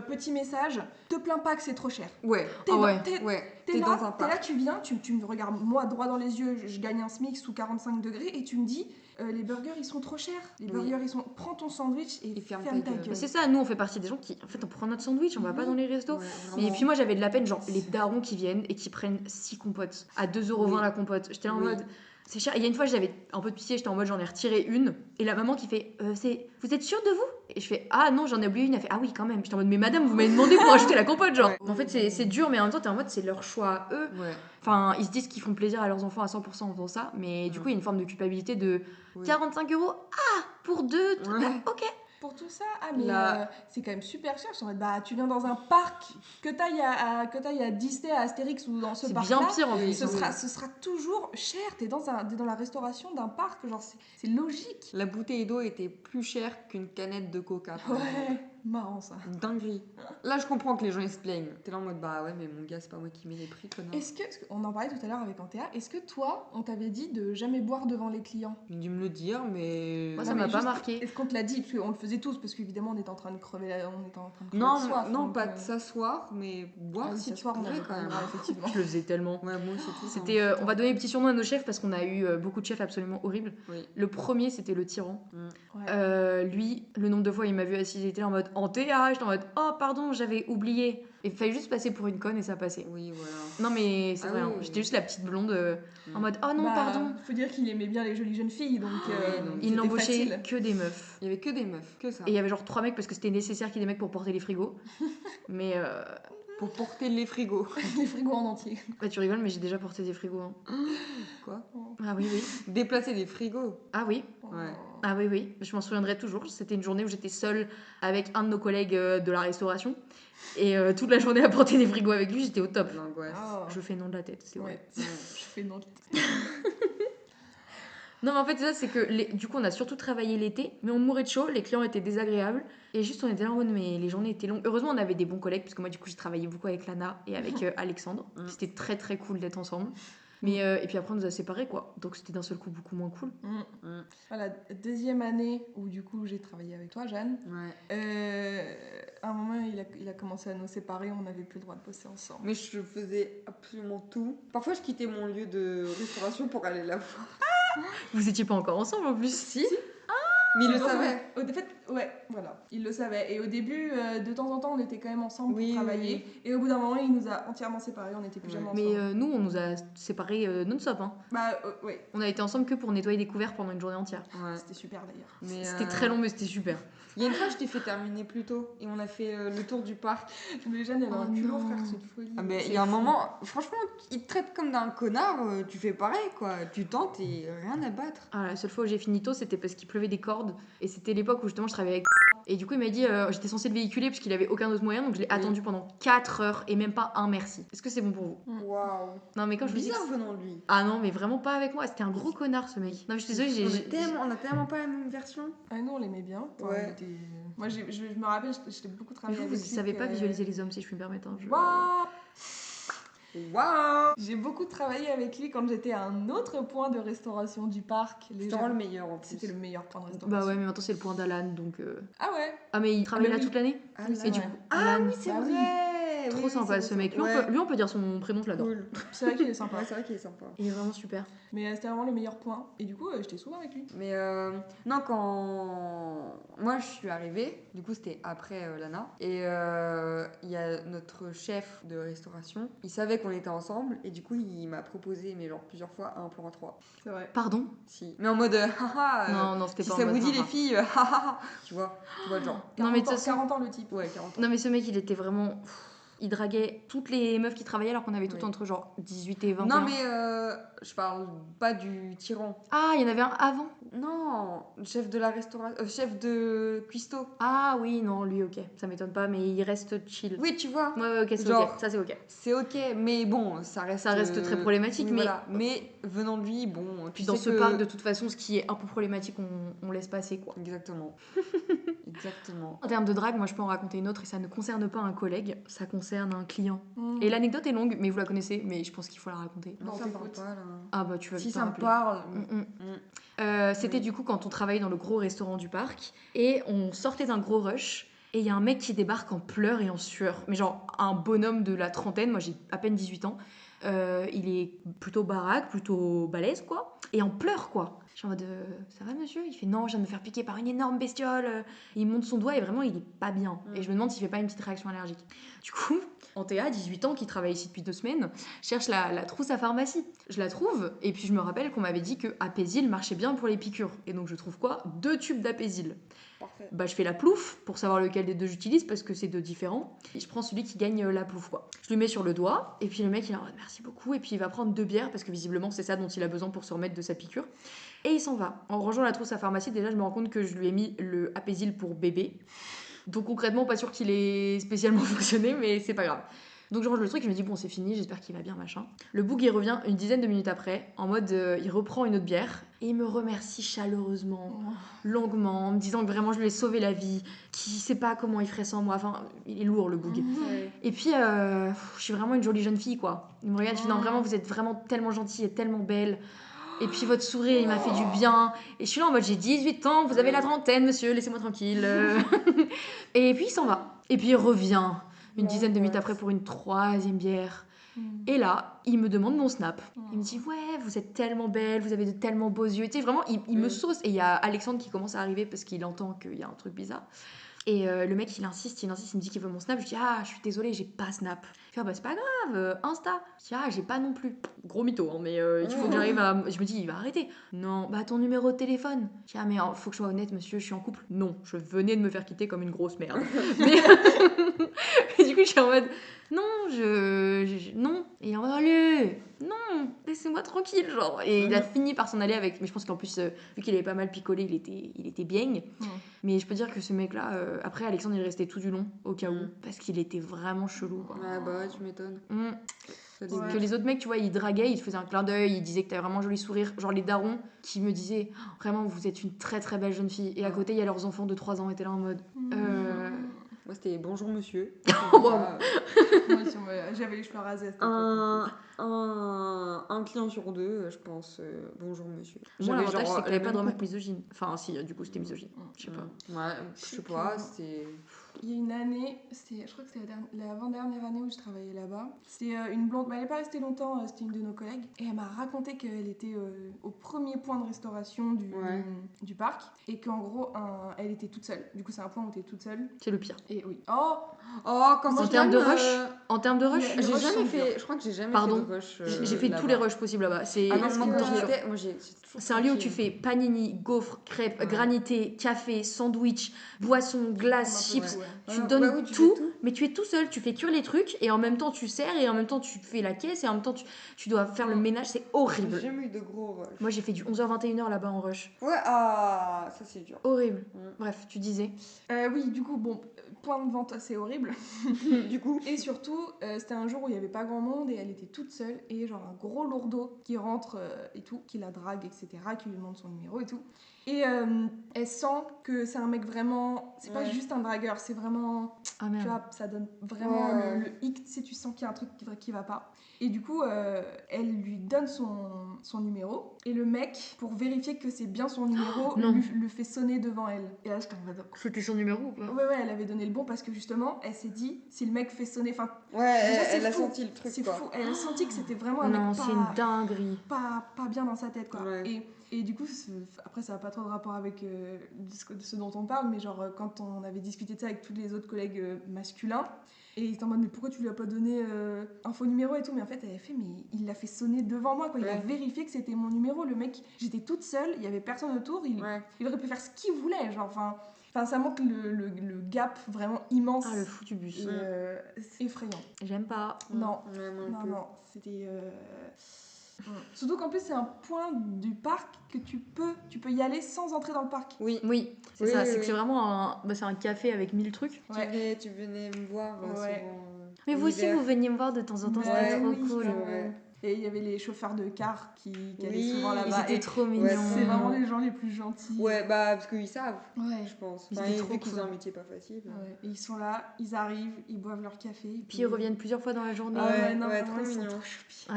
Speaker 2: Petit message, te plains pas que c'est trop cher.
Speaker 3: Ouais,
Speaker 2: T'es
Speaker 1: Ah
Speaker 2: dans-
Speaker 1: ouais.
Speaker 2: t'es-
Speaker 3: ouais.
Speaker 2: T'es
Speaker 3: T'es
Speaker 2: là,
Speaker 3: dans un
Speaker 2: t'es là,
Speaker 3: parc.
Speaker 2: tu viens, tu me regardes moi droit dans les yeux, je gagne un SMIC sous 45 degrés et tu me dis les burgers ils sont trop chers. Les
Speaker 3: Oui.
Speaker 2: burgers ils sont. Prends ton sandwich et,
Speaker 3: Et ferme
Speaker 2: ferme
Speaker 3: ta
Speaker 2: ta
Speaker 3: gueule.
Speaker 2: gueule.
Speaker 1: Mais c'est ça, nous on fait partie des gens qui en fait on prend notre sandwich, on va pas dans les restos.
Speaker 3: Ouais,
Speaker 1: Mais
Speaker 3: vraiment.
Speaker 1: puis moi j'avais de la peine, genre les darons qui viennent et qui prennent 6 compotes à 2,20€
Speaker 3: Oui.
Speaker 1: la compote. J'étais là en
Speaker 3: Oui.
Speaker 1: mode c'est cher. Et il y a une fois j'avais un peu de pitié, j'étais en mode j'en ai retiré une. Et la maman qui fait vous êtes sûre de vous? Et je fais ah non j'en ai oublié une. Elle fait ah oui quand même. J'étais en mode mais madame vous m'avez demandé pour ajouter la compote genre.
Speaker 3: Ouais.
Speaker 1: En fait c'est dur mais en même temps t'es en mode c'est leur choix à eux.
Speaker 3: Ouais.
Speaker 1: Enfin ils se disent qu'ils font plaisir à leurs enfants à 100% en faisant ça. Mais du coup il y a une forme de culpabilité de
Speaker 3: Oui.
Speaker 1: 45€. Ah pour deux.
Speaker 3: Ouais.
Speaker 1: Ok.
Speaker 2: Pour tout ça, ah mais
Speaker 3: La-
Speaker 2: c'est quand même super cher. Je suis en mode, bah tu viens dans un parc, que t'ailles à Disney, à Astérix ou dans ce
Speaker 1: C'est
Speaker 2: parc-là.
Speaker 1: bien pire en
Speaker 3: oui,
Speaker 1: plus.
Speaker 2: Ce
Speaker 3: oui.
Speaker 2: sera toujours cher. T'es dans la restauration d'un parc, genre c'est logique.
Speaker 3: La bouteille d'eau était plus chère qu'une canette de coca. par exemple.
Speaker 2: Ouais, marrant ça.
Speaker 3: Une dinguerie. Là, je comprends que les gens ils se plaignent. T'es là en mode bah ouais, mais mon gars, c'est pas moi qui mets les prix, connard.
Speaker 2: Est-ce que, parce qu'on en parlait tout à l'heure avec Antea, est-ce que toi, on t'avait dit de jamais boire devant les clients?
Speaker 3: J'ai dû me le dire, mais.
Speaker 1: Moi
Speaker 2: Non,
Speaker 1: ça
Speaker 2: mais
Speaker 1: m'a pas
Speaker 2: juste-
Speaker 1: marqué.
Speaker 2: Est-ce qu'on te l'a dit? Parce qu'on le faisait tous, parce qu'évidemment on était en train de crever on était en train de crever
Speaker 3: Non,
Speaker 2: de soif,
Speaker 3: non,
Speaker 2: donc,
Speaker 3: pas de s'asseoir, mais boire
Speaker 2: ah oui,
Speaker 3: si tu
Speaker 2: s'asseoir, on
Speaker 3: pourrais
Speaker 2: avait
Speaker 3: quand
Speaker 2: pas le
Speaker 3: même.
Speaker 2: droit, effectivement.
Speaker 1: Je le faisais tellement.
Speaker 3: Ouais, moi aussi tout.
Speaker 1: C'était, on va donner des petits surnoms à nos chefs parce qu'on a eu beaucoup de chefs absolument horribles.
Speaker 3: Oui.
Speaker 1: Le premier, c'était le tyran.
Speaker 2: Ouais.
Speaker 1: Lui, le nombre de fois il m'a vu assise, il était là en mode Antea, j'étais en mode oh pardon, j'avais oublié. Il fallait juste passer pour une conne et ça passait.
Speaker 3: Oui, voilà.
Speaker 1: Non mais c'est
Speaker 3: Ah
Speaker 1: vrai,
Speaker 3: oui,
Speaker 1: hein.
Speaker 3: oui.
Speaker 1: J'étais juste la petite blonde en mode oh non,
Speaker 2: Bah,
Speaker 1: pardon.
Speaker 2: Faut dire qu'il aimait bien les jolies jeunes filles, donc
Speaker 3: donc
Speaker 1: Il
Speaker 2: c'était
Speaker 1: n'embauchait
Speaker 2: facile.
Speaker 1: que des meufs.
Speaker 3: Il y avait que des meufs, que ça.
Speaker 1: Et il y avait genre 3 mecs parce que c'était nécessaire qu'il y ait des mecs pour porter les frigos. Mais
Speaker 3: Pour porter les frigos.
Speaker 2: Les frigos en entier.
Speaker 1: bah, tu rigoles, mais j'ai déjà porté des frigos. Hein.
Speaker 3: Quoi?
Speaker 1: Ah oui, oui.
Speaker 3: Déplacer des frigos.
Speaker 1: Ah oui.
Speaker 3: Ouais.
Speaker 1: Ah oui, oui, je m'en souviendrai toujours. C'était une journée où j'étais seule avec un de nos collègues de la restauration. Et toute la journée à porter des frigos avec lui, j'étais au top.
Speaker 3: L'angoisse.
Speaker 2: Oh.
Speaker 1: Je fais non de la tête, c'est vrai.
Speaker 2: Ouais.
Speaker 3: Ouais.
Speaker 2: Je fais non.
Speaker 1: Non, mais en fait, c'est ça, c'est que du coup, on a surtout travaillé l'été, mais on mourait de chaud, les clients étaient désagréables. Et juste, on était là en mode, mais les journées étaient longues. Heureusement, on avait des bons collègues, parce que moi, du coup, j'ai travaillé beaucoup avec Lana et avec Alexandre.
Speaker 3: Mm.
Speaker 1: C'était très, très cool d'être ensemble. Mais, et puis après, on nous a séparés, quoi. Donc, c'était d'un seul coup beaucoup moins cool.
Speaker 2: Voilà, deuxième année où du coup j'ai travaillé avec toi, Jeanne.
Speaker 3: Ouais.
Speaker 2: À un moment, il a commencé à nous séparer, on n'avait plus le droit de bosser ensemble.
Speaker 3: Mais je faisais absolument tout. Parfois, je quittais mon lieu de restauration pour aller la voir.
Speaker 1: Vous étiez pas encore ensemble en plus?
Speaker 3: Si. Mais il le savait.
Speaker 2: Au fait, ouais, voilà, il le savait. Et au début, de temps en temps, on était quand même ensemble
Speaker 3: Oui,
Speaker 2: pour travailler.
Speaker 3: oui.
Speaker 2: Et au bout d'un moment, il nous a entièrement séparés, on n'était plus
Speaker 3: Ouais.
Speaker 2: jamais ensemble.
Speaker 1: Mais nous, on nous a séparés non-stop. Hein.
Speaker 2: Bah, ouais,
Speaker 1: On a été ensemble que pour nettoyer des couverts pendant une journée entière.
Speaker 3: Ouais.
Speaker 2: c'était super d'ailleurs.
Speaker 3: Mais,
Speaker 1: C'était très long, mais c'était super.
Speaker 3: Il y a une fois, je t'ai fait terminer plus tôt et on a fait le tour du parc.
Speaker 2: Mais Jeanne, elle a un
Speaker 1: Oh
Speaker 2: culot,
Speaker 1: non.
Speaker 2: frère, c'est une folie.
Speaker 3: Ah, mais il
Speaker 1: C'est
Speaker 3: y a un
Speaker 1: fou.
Speaker 3: moment, franchement, il te traite comme d'un connard, tu fais pareil quoi. Tu tentes et rien à battre.
Speaker 1: Ah, la seule fois où j'ai fini tôt, c'était parce qu'il pleuvait des cordes. Et c'était l'époque où justement je travaillais avec. Et du coup, il m'a dit, j'étais censée le véhiculer parce qu'il avait aucun autre moyen, donc je l'ai attendu pendant 4 heures et même pas un merci. Est-ce que c'est bon pour vous?
Speaker 3: Waouh.
Speaker 1: Non, mais quand je vous dis.
Speaker 3: Bizarre venant de lui.
Speaker 1: Ah non, mais vraiment pas avec moi. C'était un gros connard ce mec. Non, mais je suis désolée,
Speaker 3: On a tellement pas la même version.
Speaker 2: Ah non, on l'aimait bien. Enfin,
Speaker 3: Ouais.
Speaker 2: il était- Moi, je me rappelle, j'étais beaucoup travaillé
Speaker 1: Vous
Speaker 2: avec
Speaker 1: ne
Speaker 2: lui.
Speaker 1: savez pas visualiser les hommes, si je puis me permettre. Hein,
Speaker 2: Waouh.
Speaker 3: Waouh.
Speaker 2: J'ai beaucoup travaillé avec lui quand j'étais à un autre point de restauration du parc.
Speaker 3: C'est vraiment le meilleur en plus.
Speaker 2: C'était le meilleur point de restauration.
Speaker 1: Bah ouais, mais maintenant c'est le point d'Alan, donc.
Speaker 2: Ah ouais.
Speaker 1: Ah, mais il travaille
Speaker 2: mais
Speaker 1: là
Speaker 2: oui.
Speaker 1: toute l'année.
Speaker 3: Ah,
Speaker 2: Oui,
Speaker 3: là.
Speaker 2: c'est
Speaker 1: Et du
Speaker 2: vrai.
Speaker 1: coup,
Speaker 3: Ah
Speaker 1: Alan,
Speaker 3: oui, c'est
Speaker 2: Bah oui.
Speaker 3: vrai.
Speaker 1: trop
Speaker 3: Oui,
Speaker 1: sympa
Speaker 3: c'est
Speaker 1: ce
Speaker 3: vrai,
Speaker 1: mec.
Speaker 3: ça.
Speaker 1: Lui,
Speaker 3: Ouais.
Speaker 1: on peut dire son prénom, je l'adore.
Speaker 3: Cool.
Speaker 2: C'est vrai qu'il est sympa.
Speaker 3: Ouais, c'est vrai qu'il est sympa.
Speaker 1: Il est vraiment super.
Speaker 2: Mais c'était vraiment le meilleur point. Et du coup, j'étais souvent avec lui.
Speaker 3: Mais non, quand moi je suis arrivée, du coup c'était après Lana, et il y a notre chef de restauration, il savait qu'on était ensemble, et du coup il m'a proposé, mais genre plusieurs fois, un plan à 3.
Speaker 2: C'est vrai.
Speaker 1: Pardon?
Speaker 3: Si. Mais en mode, haha,
Speaker 1: Non, c'était
Speaker 3: si
Speaker 1: pas en
Speaker 3: ça
Speaker 1: mode
Speaker 3: vous dit les
Speaker 1: haha.
Speaker 3: filles, haha, tu vois le genre.
Speaker 1: Non, mais de
Speaker 2: 40
Speaker 1: toute
Speaker 2: ans,
Speaker 1: façon-
Speaker 2: 40 ans le type.
Speaker 3: Ouais, 40 ans.
Speaker 1: Non, mais ce mec, il était vraiment. Il draguait toutes les meufs qui travaillaient alors qu'on avait toutes
Speaker 3: Oui.
Speaker 1: entre genre 18 et 21.
Speaker 3: Non, mais je parle pas du tyran.
Speaker 1: Ah, il y en avait un avant?
Speaker 3: Non, chef de la restauration, chef de cuistot.
Speaker 1: Ah oui, non, lui, ok. Ça m'étonne pas, mais il reste chill.
Speaker 3: Oui, tu vois.
Speaker 1: Ouais, ok, c'est
Speaker 3: Genre,
Speaker 1: ok. Ça, c'est ok.
Speaker 3: C'est ok, mais bon, ça reste
Speaker 1: très problématique,
Speaker 3: oui,
Speaker 1: mais-
Speaker 3: voilà. Mais venant de lui, bon.
Speaker 1: Puis
Speaker 3: tu
Speaker 1: dans
Speaker 3: sais
Speaker 1: ce
Speaker 3: que-
Speaker 1: parc, de toute façon, ce qui est un peu problématique, on laisse passer, quoi.
Speaker 3: Exactement. Exactement.
Speaker 1: En termes de drague, moi, je peux en raconter une autre et ça ne concerne pas un collègue, ça concerne un client.
Speaker 2: Mmh.
Speaker 1: Et l'anecdote est longue, mais vous la connaissez, mais je pense qu'il faut la raconter.
Speaker 3: Non,
Speaker 2: Bon,
Speaker 3: ça me parle
Speaker 2: t'écoutes.
Speaker 3: pas là.
Speaker 1: Ah bah, tu vas
Speaker 3: Si
Speaker 1: vite
Speaker 3: ça
Speaker 1: t'en
Speaker 3: me
Speaker 1: rappeler.
Speaker 3: parle.
Speaker 1: C'était
Speaker 3: Oui.
Speaker 1: du coup quand on travaillait dans le gros restaurant du parc et on sortait d'un gros rush et il y a un mec qui débarque en pleurs et en sueur. Mais genre un bonhomme de la trentaine, moi j'ai à peine 18 ans. Il est plutôt baraque, plutôt balèze quoi. Et en pleurs quoi. Je suis en mode ça va monsieur? Il fait non, je viens de me faire piquer par une énorme bestiole. Il monte son doigt et vraiment il est pas bien. Et je me demande s'il fait pas une petite réaction allergique. Du coup, Antea, 18 ans, qui travaille ici depuis 2 semaines, cherche la trousse à pharmacie. Je la trouve, et puis je me rappelle qu'on m'avait dit que Apésil marchait bien pour les piqûres. Et donc je trouve quoi? 2 tubes d'Apésil.
Speaker 3: Parfait.
Speaker 1: Bah, je fais la plouf pour savoir lequel des deux j'utilise parce que c'est deux différents. Et je prends celui qui gagne la plouf, quoi. Je lui mets sur le doigt, et puis le mec il est en mode merci beaucoup, et puis il va prendre 2 bières parce que visiblement c'est ça dont il a besoin pour se remettre de sa piqûre. Et il s'en va. En rangeant la trousse à pharmacie, déjà je me rends compte que je lui ai mis le Apésil pour bébé. Donc concrètement, pas sûr qu'il ait spécialement fonctionné, mais c'est pas grave. Donc je range le truc, je me dis bon c'est fini, j'espère qu'il va bien machin. Le boug il revient une dizaine de minutes après, en mode il reprend une autre bière et il me remercie chaleureusement, longuement, en me disant que vraiment je lui ai sauvé la vie, qu'il sait pas comment il ferait sans moi, enfin il est lourd le boug.
Speaker 3: Ouais.
Speaker 1: Et puis je suis vraiment une jolie jeune fille quoi. Il me regarde, il fait non vraiment vous êtes vraiment tellement gentille et tellement belle. Et puis votre sourire, il m'a fait du bien. Et je suis là en mode j'ai 18 ans, vous avez la trentaine monsieur, laissez-moi tranquille. Et puis il s'en va. Et puis il revient une dizaine de minutes après pour une 3e bière. Et là, il me demande mon snap. Il me dit ouais, vous êtes tellement belle, vous avez de tellement beaux yeux. Tu sais, vraiment, il me sauce. Et il y a Alexandre qui commence à arriver parce qu'il entend qu'il y a un truc bizarre. Et le mec, il insiste, il me dit qu'il veut mon snap. Je dis ah, je suis désolée, j'ai pas snap. Il fait ah bah c'est pas grave, Insta. Je dis ah, j'ai pas non plus. Gros mytho, hein, mais il faut que j'arrive à. Je me dis il va arrêter. Non, bah ton numéro de téléphone. Je dis ah mais faut que je sois honnête, monsieur, je suis en couple. Non, je venais de me faire quitter comme une grosse merde. Mais et du coup, je suis en mode non, non. Et il est en mode allez, non, laissez-moi tranquille, genre. Et il a fini par s'en aller avec. Mais je pense qu'en plus, vu qu'il avait pas mal picolé, il était bien. Mais je peux dire que ce mec-là, après, Alexandre, il restait tout du long, au cas où, parce qu'il était vraiment chelou, quoi.
Speaker 3: Ouais, bah ouais, tu m'étonnes. Ça
Speaker 1: Parce
Speaker 3: dégoûte.
Speaker 1: que les autres mecs, tu vois, ils draguaient, ils te faisaient un clin d'œil, ils disaient que t'avais vraiment un joli sourire. Genre les darons qui me disaient oh, vraiment, vous êtes une très très belle jeune fille. Et à côté, il y a leurs enfants de 3 ans étaient là en mode.
Speaker 3: Moi, c'était bonjour monsieur.
Speaker 1: Wow.
Speaker 2: Moi aussi, j'avais les cheveux rasés à cette époque.
Speaker 3: Un client sur 2, je pense, bonjour monsieur.
Speaker 1: Moi, l'avantage, c'est que
Speaker 3: la
Speaker 1: t'avais pas de
Speaker 3: même
Speaker 1: remarques misogynes. Enfin, si, du coup, c'était misogyne. Je sais pas.
Speaker 3: Ouais, je sais pas, c'est.
Speaker 2: Il y a une année, je crois que c'était l'avant-dernière année où je travaillais là-bas. C'était une blonde, elle n'est pas restée longtemps, c'était une de nos collègues. Et elle m'a raconté qu'elle était au premier point de restauration du parc. Et qu'en gros, elle était toute seule. Du coup, c'est un point où tu es toute seule.
Speaker 1: C'est le pire.
Speaker 2: Et oui.
Speaker 3: quand
Speaker 1: En termes de rush En termes de rush
Speaker 2: Les
Speaker 3: j'ai
Speaker 2: rushs
Speaker 3: jamais
Speaker 2: sont
Speaker 3: fait.
Speaker 2: durs.
Speaker 3: Je crois que j'ai jamais
Speaker 1: Pardon.
Speaker 3: fait de rush.
Speaker 1: J'ai fait tous les rushs possibles là-bas. C'est
Speaker 3: Ah non, moi, quand
Speaker 1: torture. C'est un lieu où tu fais panini, gaufres, crêpes, granité, café, sandwich, boissons, glaces, chips. Tu donnes tout, mais tu es tout seul. Tu fais cuire les trucs et en même temps tu sers et en même temps tu fais la caisse et en même temps tu dois faire le ménage. C'est horrible.
Speaker 3: J'ai jamais eu de gros rush.
Speaker 1: Moi j'ai fait du 11h-21h là-bas en rush.
Speaker 3: Ouais, ça c'est dur.
Speaker 1: Horrible. Bref, tu disais.
Speaker 2: Oui, du coup, bon, point de vente assez horrible.
Speaker 3: Du coup.
Speaker 2: Et surtout, c'était un jour où il n'y avait pas grand monde et elle était toute seule et genre un gros lourdeau qui rentre et tout, qui la drague, etc., qui lui demande son numéro et tout. Et elle sent que c'est un mec vraiment... C'est pas juste un dragueur, c'est vraiment...
Speaker 1: Ah
Speaker 2: Tu
Speaker 1: merde.
Speaker 2: vois, ça donne vraiment le hic, tu sais, tu sens qu'il y a un truc qui va pas. Et du coup, elle lui donne son numéro. Et le mec, pour vérifier que c'est bien son numéro, le fait sonner devant elle. Et là, j'étais en mode...
Speaker 1: C'était son numéro ou pas?
Speaker 2: Ouais, elle avait donné le bon parce que justement, elle s'est dit, si le mec fait sonner... Enfin,
Speaker 3: ouais,
Speaker 2: déjà,
Speaker 3: elle a
Speaker 2: fou.
Speaker 3: senti le truc,
Speaker 2: C'est
Speaker 3: quoi.
Speaker 2: fou. Elle a senti que c'était vraiment un
Speaker 1: Non,
Speaker 2: mec
Speaker 1: c'est une dinguerie.
Speaker 2: pas bien dans sa tête, quoi.
Speaker 3: Ouais.
Speaker 2: Et du coup, après, ça n'a pas trop de rapport avec ce dont on parle, mais genre, quand on avait discuté de ça avec tous les autres collègues masculins, et ils étaient en mode, mais pourquoi tu lui as pas donné un faux numéro et tout? Mais en fait, elle avait fait, mais il l'a fait sonner devant moi, quoi. Il a vérifié que c'était mon numéro. Le mec, j'étais toute seule, il y avait personne autour, il aurait pu faire ce qu'il voulait, genre, Enfin, ça montre le gap vraiment immense.
Speaker 1: Ah, le fou du bus.
Speaker 2: C'est effrayant.
Speaker 1: J'aime pas.
Speaker 2: Non, c'était... Surtout qu'en plus, c'est un point du parc que tu peux y aller sans entrer dans le parc.
Speaker 1: Oui, c'est ça. C'est que c'est vraiment c'est un café avec 1000 trucs.
Speaker 3: Ouais. Tu venais me voir souvent.
Speaker 1: Mais vous aussi, vous veniez me voir de temps en temps, c'était trop cool.
Speaker 2: Et il y avait les chauffeurs de car qui allaient souvent là-bas.
Speaker 1: Ils étaient trop mignons.
Speaker 2: C'est vraiment les gens les plus gentils.
Speaker 3: Ouais, bah parce qu'ils savent,
Speaker 2: je
Speaker 3: pense.
Speaker 1: Ils étaient trop
Speaker 3: qu'ils ont un métier pas facile.
Speaker 2: Ouais. Et ils sont là, ils arrivent, ils boivent leur café. Et
Speaker 1: puis ils reviennent plusieurs fois dans la journée.
Speaker 2: Vraiment,
Speaker 3: trop mignons.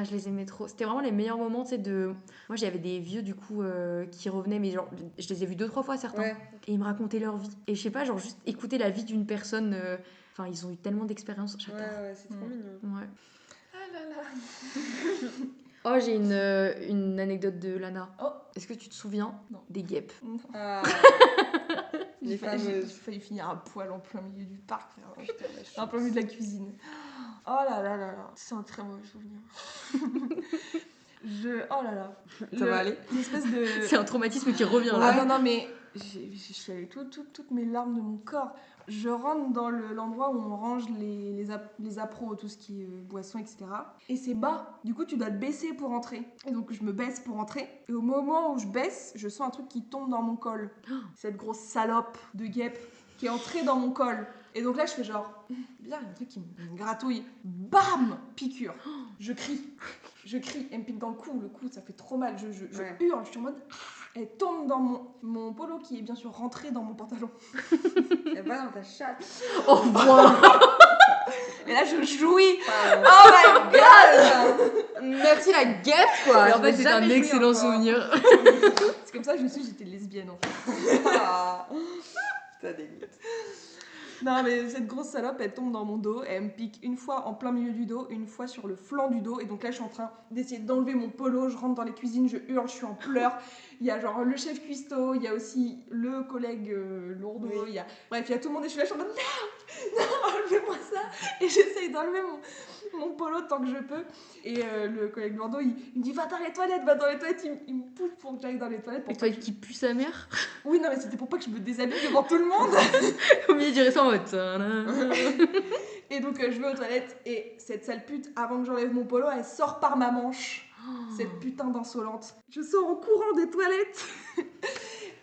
Speaker 1: Je les aimais trop. C'était vraiment les meilleurs moments, tu sais, de... Moi, j'avais des vieux, du coup, qui revenaient, mais genre, je les ai vus 2-3 fois, certains. Ouais. Et ils me racontaient leur vie. Et je sais pas, genre, juste écouter la vie d'une personne... Enfin, ils ont eu tellement d'expérience, j'adore.
Speaker 3: Ouais, c'est trop mignon.
Speaker 2: Ah là là.
Speaker 1: Oh, j'ai une anecdote de Lana.
Speaker 2: Oh.
Speaker 1: Est-ce que tu te souviens des guêpes?
Speaker 2: J'ai failli finir à poil en plein milieu du parc, en plein milieu de la cuisine. Oh là là là là, c'est un très mauvais souvenir. Oh là là.
Speaker 3: Ça va aller.
Speaker 2: Une espèce de...
Speaker 1: C'est un traumatisme qui revient là.
Speaker 2: Non, mais je suis allée toutes mes larmes de mon corps. Je rentre dans l'endroit où on range les appros, tout ce qui est boissons, etc. Et c'est bas. Du coup, tu dois te baisser pour entrer. Et donc, je me baisse pour entrer. Et au moment où je baisse, je sens un truc qui tombe dans mon col. Cette grosse salope de guêpe qui est entrée dans mon col. Et donc là, je fais genre... Bizarre, il y a un truc qui me gratouille. Bam! Piqûre. Je crie. Elle me pique dans le cou, ça fait trop mal. Je hurle, je suis en mode... Elle tombe dans mon polo qui est bien sûr rentré dans mon pantalon.
Speaker 3: Elle va dans ta chatte.
Speaker 1: Oh, wow.
Speaker 2: Et là, je jouis.
Speaker 3: Oh my god! Merci la guêpe, quoi.
Speaker 1: Et en fait, c'est un excellent souvenir.
Speaker 2: C'est comme ça que j'étais lesbienne, en fait.
Speaker 3: Putain, dégoûte.
Speaker 2: Non, mais cette grosse salope, elle tombe dans mon dos, elle me pique une fois en plein milieu du dos, une fois sur le flanc du dos, et donc là, je suis en train d'essayer d'enlever mon polo, je rentre dans les cuisines, je hurle, je suis en pleurs. Il y a genre le chef cuistot, il y a aussi le collègue lourdeau, bref, il y a tout le monde, et je suis là, je suis en mode non, enlevez-moi ça, et j'essaye d'enlever mon polo tant que je peux. Et le collègue lourdeau, il me dit va dans les toilettes, il me pousse pour que j'aille dans les toilettes.
Speaker 1: Les toilettes qui puent sa mère.
Speaker 2: Oui, non, mais c'était pour pas que je me déshabille devant tout le monde.
Speaker 1: Au milieu du restaurant, en mode...
Speaker 2: Et donc je vais aux toilettes et cette sale pute, avant que j'enlève mon polo, elle sort par ma manche. Cette putain d'insolente. Je sors en courant des toilettes.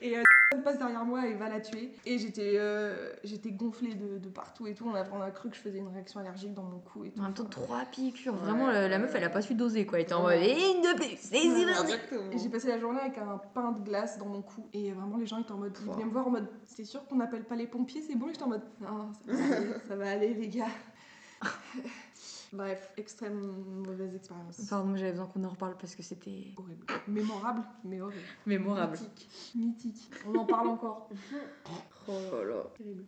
Speaker 2: Et elle passe derrière moi et va la tuer. Et j'étais gonflée de partout et tout. On a cru que je faisais une réaction allergique dans mon cou et tout.
Speaker 1: En même temps, 3 piqûres. Vraiment, la meuf, elle a pas su doser, quoi. Elle était en mode, une de plus, c'est
Speaker 2: Et j'ai passé la journée avec un pain de glace dans mon cou. Et vraiment, les gens étaient en mode, ils venaient me voir en mode, c'est sûr qu'on n'appelle pas les pompiers, c'est bon? Et j'étais en mode, non, ça va aller, les gars. Bref, extrême mauvaise expérience.
Speaker 1: Pardon, j'avais besoin qu'on en reparle parce que c'était...
Speaker 2: horrible. Mémorable, mais horrible.
Speaker 1: Mémorable.
Speaker 2: Mythique. On en parle encore.
Speaker 1: Oh là là.
Speaker 2: Terrible.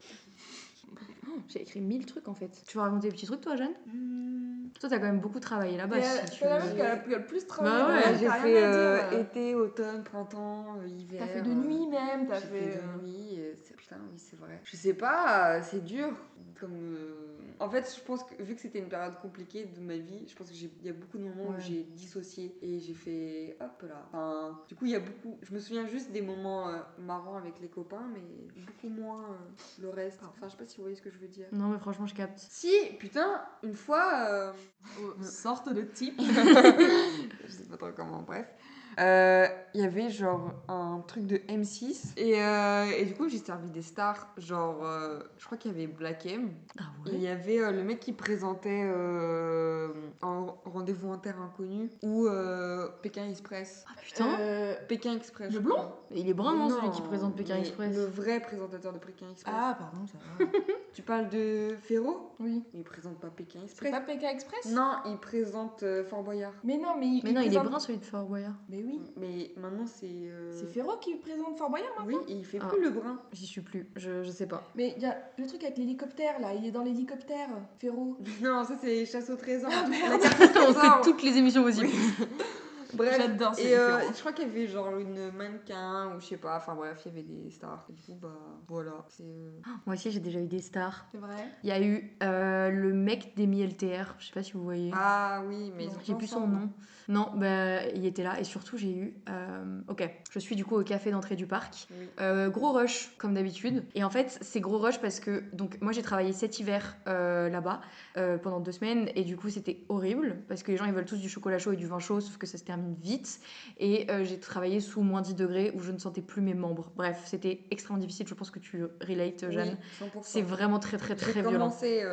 Speaker 1: J'ai écrit 1000 trucs en fait. Tu veux raconter des petits trucs toi, Jeanne?
Speaker 3: Hmm.
Speaker 1: Toi, t'as quand même beaucoup travaillé là-bas. Si tu
Speaker 2: C'est la
Speaker 1: veux.
Speaker 2: meuf qui a le plus travaillé.
Speaker 1: Bah ouais.
Speaker 2: t'as
Speaker 3: Ouais, j'ai
Speaker 2: rien
Speaker 3: fait
Speaker 2: à dire.
Speaker 3: été, automne, printemps, hiver.
Speaker 2: T'as fait de nuit même, t'as
Speaker 3: J'ai
Speaker 2: fait.
Speaker 3: fait de nuit. Putain, oui, c'est vrai. Je sais pas, c'est dur. En fait, je pense que vu que c'était une période compliquée de ma vie, je pense qu'il y a beaucoup de moments où j'ai dissocié et j'ai fait hop là. Enfin, du coup, il y a beaucoup. Je me souviens juste des moments marrants avec les copains, mais beaucoup moins le reste. Enfin, je sais pas si vous voyez ce que je veux dire.
Speaker 1: Non, mais franchement, je capte.
Speaker 3: Si, putain, une fois.
Speaker 2: Sorte de type.
Speaker 3: Je sais pas trop comment, bref. Il y avait genre un truc de M6 et du coup j'ai servi des stars genre je crois qu'il y avait Black M
Speaker 1: Ah
Speaker 3: et il y avait le mec qui présentait en rendez-vous inter inconnu ou Pékin Express.
Speaker 1: Ah putain.
Speaker 3: Pékin Express.
Speaker 2: le
Speaker 3: je
Speaker 2: blond
Speaker 3: crois.
Speaker 1: Il est brun, non, celui
Speaker 3: Non,
Speaker 1: qui présente Pékin
Speaker 3: mais
Speaker 1: Express.
Speaker 3: le vrai présentateur de Pékin Express.
Speaker 2: Ah, pardon, ça va.
Speaker 3: Tu parles de Ferro?
Speaker 2: Oui.
Speaker 3: Il présente pas Pékin
Speaker 2: C'est
Speaker 3: Express.
Speaker 2: pas Pékin Express?
Speaker 3: Non, il présente Fort Boyard.
Speaker 2: Mais non, mais
Speaker 1: Mais non, il est
Speaker 2: présente-
Speaker 1: brun celui de Fort Boyard.
Speaker 2: Mais oui.
Speaker 3: Mais maintenant c'est.
Speaker 2: C'est Ferro qui présente Fort Boyard maintenant.
Speaker 3: Oui, et il fait
Speaker 1: Ah.
Speaker 3: plus le brun.
Speaker 1: J'y suis plus, je sais pas.
Speaker 2: Mais il y a le truc avec l'hélicoptère là, il est dans l'hélicoptère, Ferro.
Speaker 3: Non, ça c'est chasse au trésor.
Speaker 2: Ah, merde.
Speaker 3: La carte au
Speaker 1: On
Speaker 3: trésor.
Speaker 1: fait toutes les émissions possibles.
Speaker 3: Bref.
Speaker 2: J'adore ces
Speaker 3: Et
Speaker 2: références.
Speaker 3: je crois qu'il y avait genre une mannequin ou je sais pas. Enfin bref, il y avait des stars. Et du coup, bah voilà. C'est.
Speaker 1: Moi aussi, j'ai déjà eu des stars.
Speaker 2: C'est vrai.
Speaker 1: Il y a eu le mec d'Emi LTR, je sais pas si vous voyez.
Speaker 3: Ah oui, mais
Speaker 2: Non,
Speaker 3: ils ont
Speaker 1: J'ai
Speaker 3: pas
Speaker 1: plus son
Speaker 3: ensemble.
Speaker 1: nom. Non, bah, il était là. Et surtout, j'ai eu. Ok, je suis du coup au café d'entrée du parc.
Speaker 3: Oui.
Speaker 1: Gros rush, comme d'habitude. Et en fait, c'est gros rush parce que. Donc, moi, j'ai travaillé cet hiver là-bas pendant 2 semaines. Et du coup, c'était horrible parce que les gens, ils veulent tous du chocolat chaud et du vin chaud, sauf que ça se termine vite. Et j'ai travaillé sous moins 10 degrés où je ne sentais plus mes membres. Bref, c'était extrêmement difficile. Je pense que tu relates, Jeanne.
Speaker 3: Oui, 100%.
Speaker 1: C'est vraiment très, très, très
Speaker 3: J'ai
Speaker 1: violent.
Speaker 3: commencé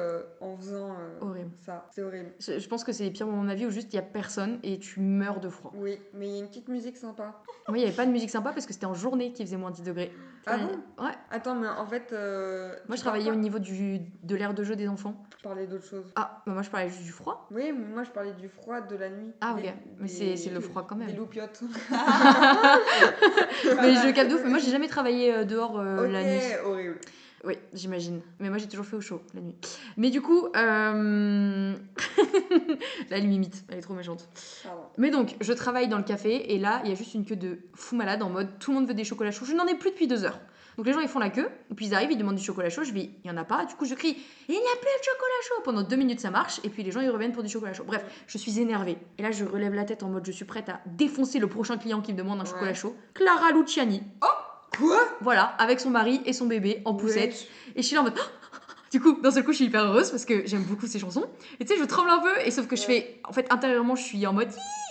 Speaker 3: en faisant
Speaker 1: Horrible.
Speaker 3: ça. C'est horrible.
Speaker 1: Je pense que c'est les pires moments de ma vie où juste il y a personne et tu meurs de froid.
Speaker 3: Oui, mais il y a une petite musique sympa.
Speaker 1: Moi, il n'y avait pas de musique sympa parce que c'était en journée qu'il faisait moins 10 degrés.
Speaker 3: Ah bon
Speaker 1: Ouais.
Speaker 3: Attends, mais en fait.
Speaker 1: Moi, je travaillais au niveau de l'aire de jeu des enfants.
Speaker 3: Je parlais d'autre chose.
Speaker 1: Ah, bah moi, je parlais juste du froid.
Speaker 3: Oui, mais moi je parlais du froid de la nuit.
Speaker 1: Ah, ok. Mais c'est le froid quand
Speaker 3: Des
Speaker 1: même.
Speaker 3: loupiottes.
Speaker 1: Mais je capte de ouf. Mais moi, j'ai jamais travaillé dehors
Speaker 3: Ok,
Speaker 1: la nuit.
Speaker 3: horrible.
Speaker 1: Oui, j'imagine. Mais moi, j'ai toujours fait au chaud la nuit. Mais du coup, là, elle m'imite. Elle est trop méchante.
Speaker 3: Pardon.
Speaker 1: Mais donc, je travaille dans le café et là, il y a juste une queue de fou malade en mode tout le monde veut des chocolats chauds. Je n'en ai plus depuis 2 heures. Donc les gens ils font la queue, et puis ils arrivent, ils demandent du chocolat chaud, je vais, il y en a pas, du coup je crie, il n'y a plus de chocolat chaud. Pendant 2 minutes ça marche, et puis les gens ils reviennent pour du chocolat chaud. Bref, je suis énervée. Et là je relève la tête en mode je suis prête à défoncer le prochain client qui me demande un chocolat chaud. Clara Luciani.
Speaker 3: Quoi?
Speaker 1: Voilà, avec son mari et son bébé en poussette.
Speaker 3: Wesh.
Speaker 1: Et je suis là en mode. Du coup, d'un seul coup, je suis hyper heureuse parce que j'aime beaucoup ces chansons. Et tu sais, je tremble un peu, et sauf que je fais. En fait, intérieurement, je suis en mode.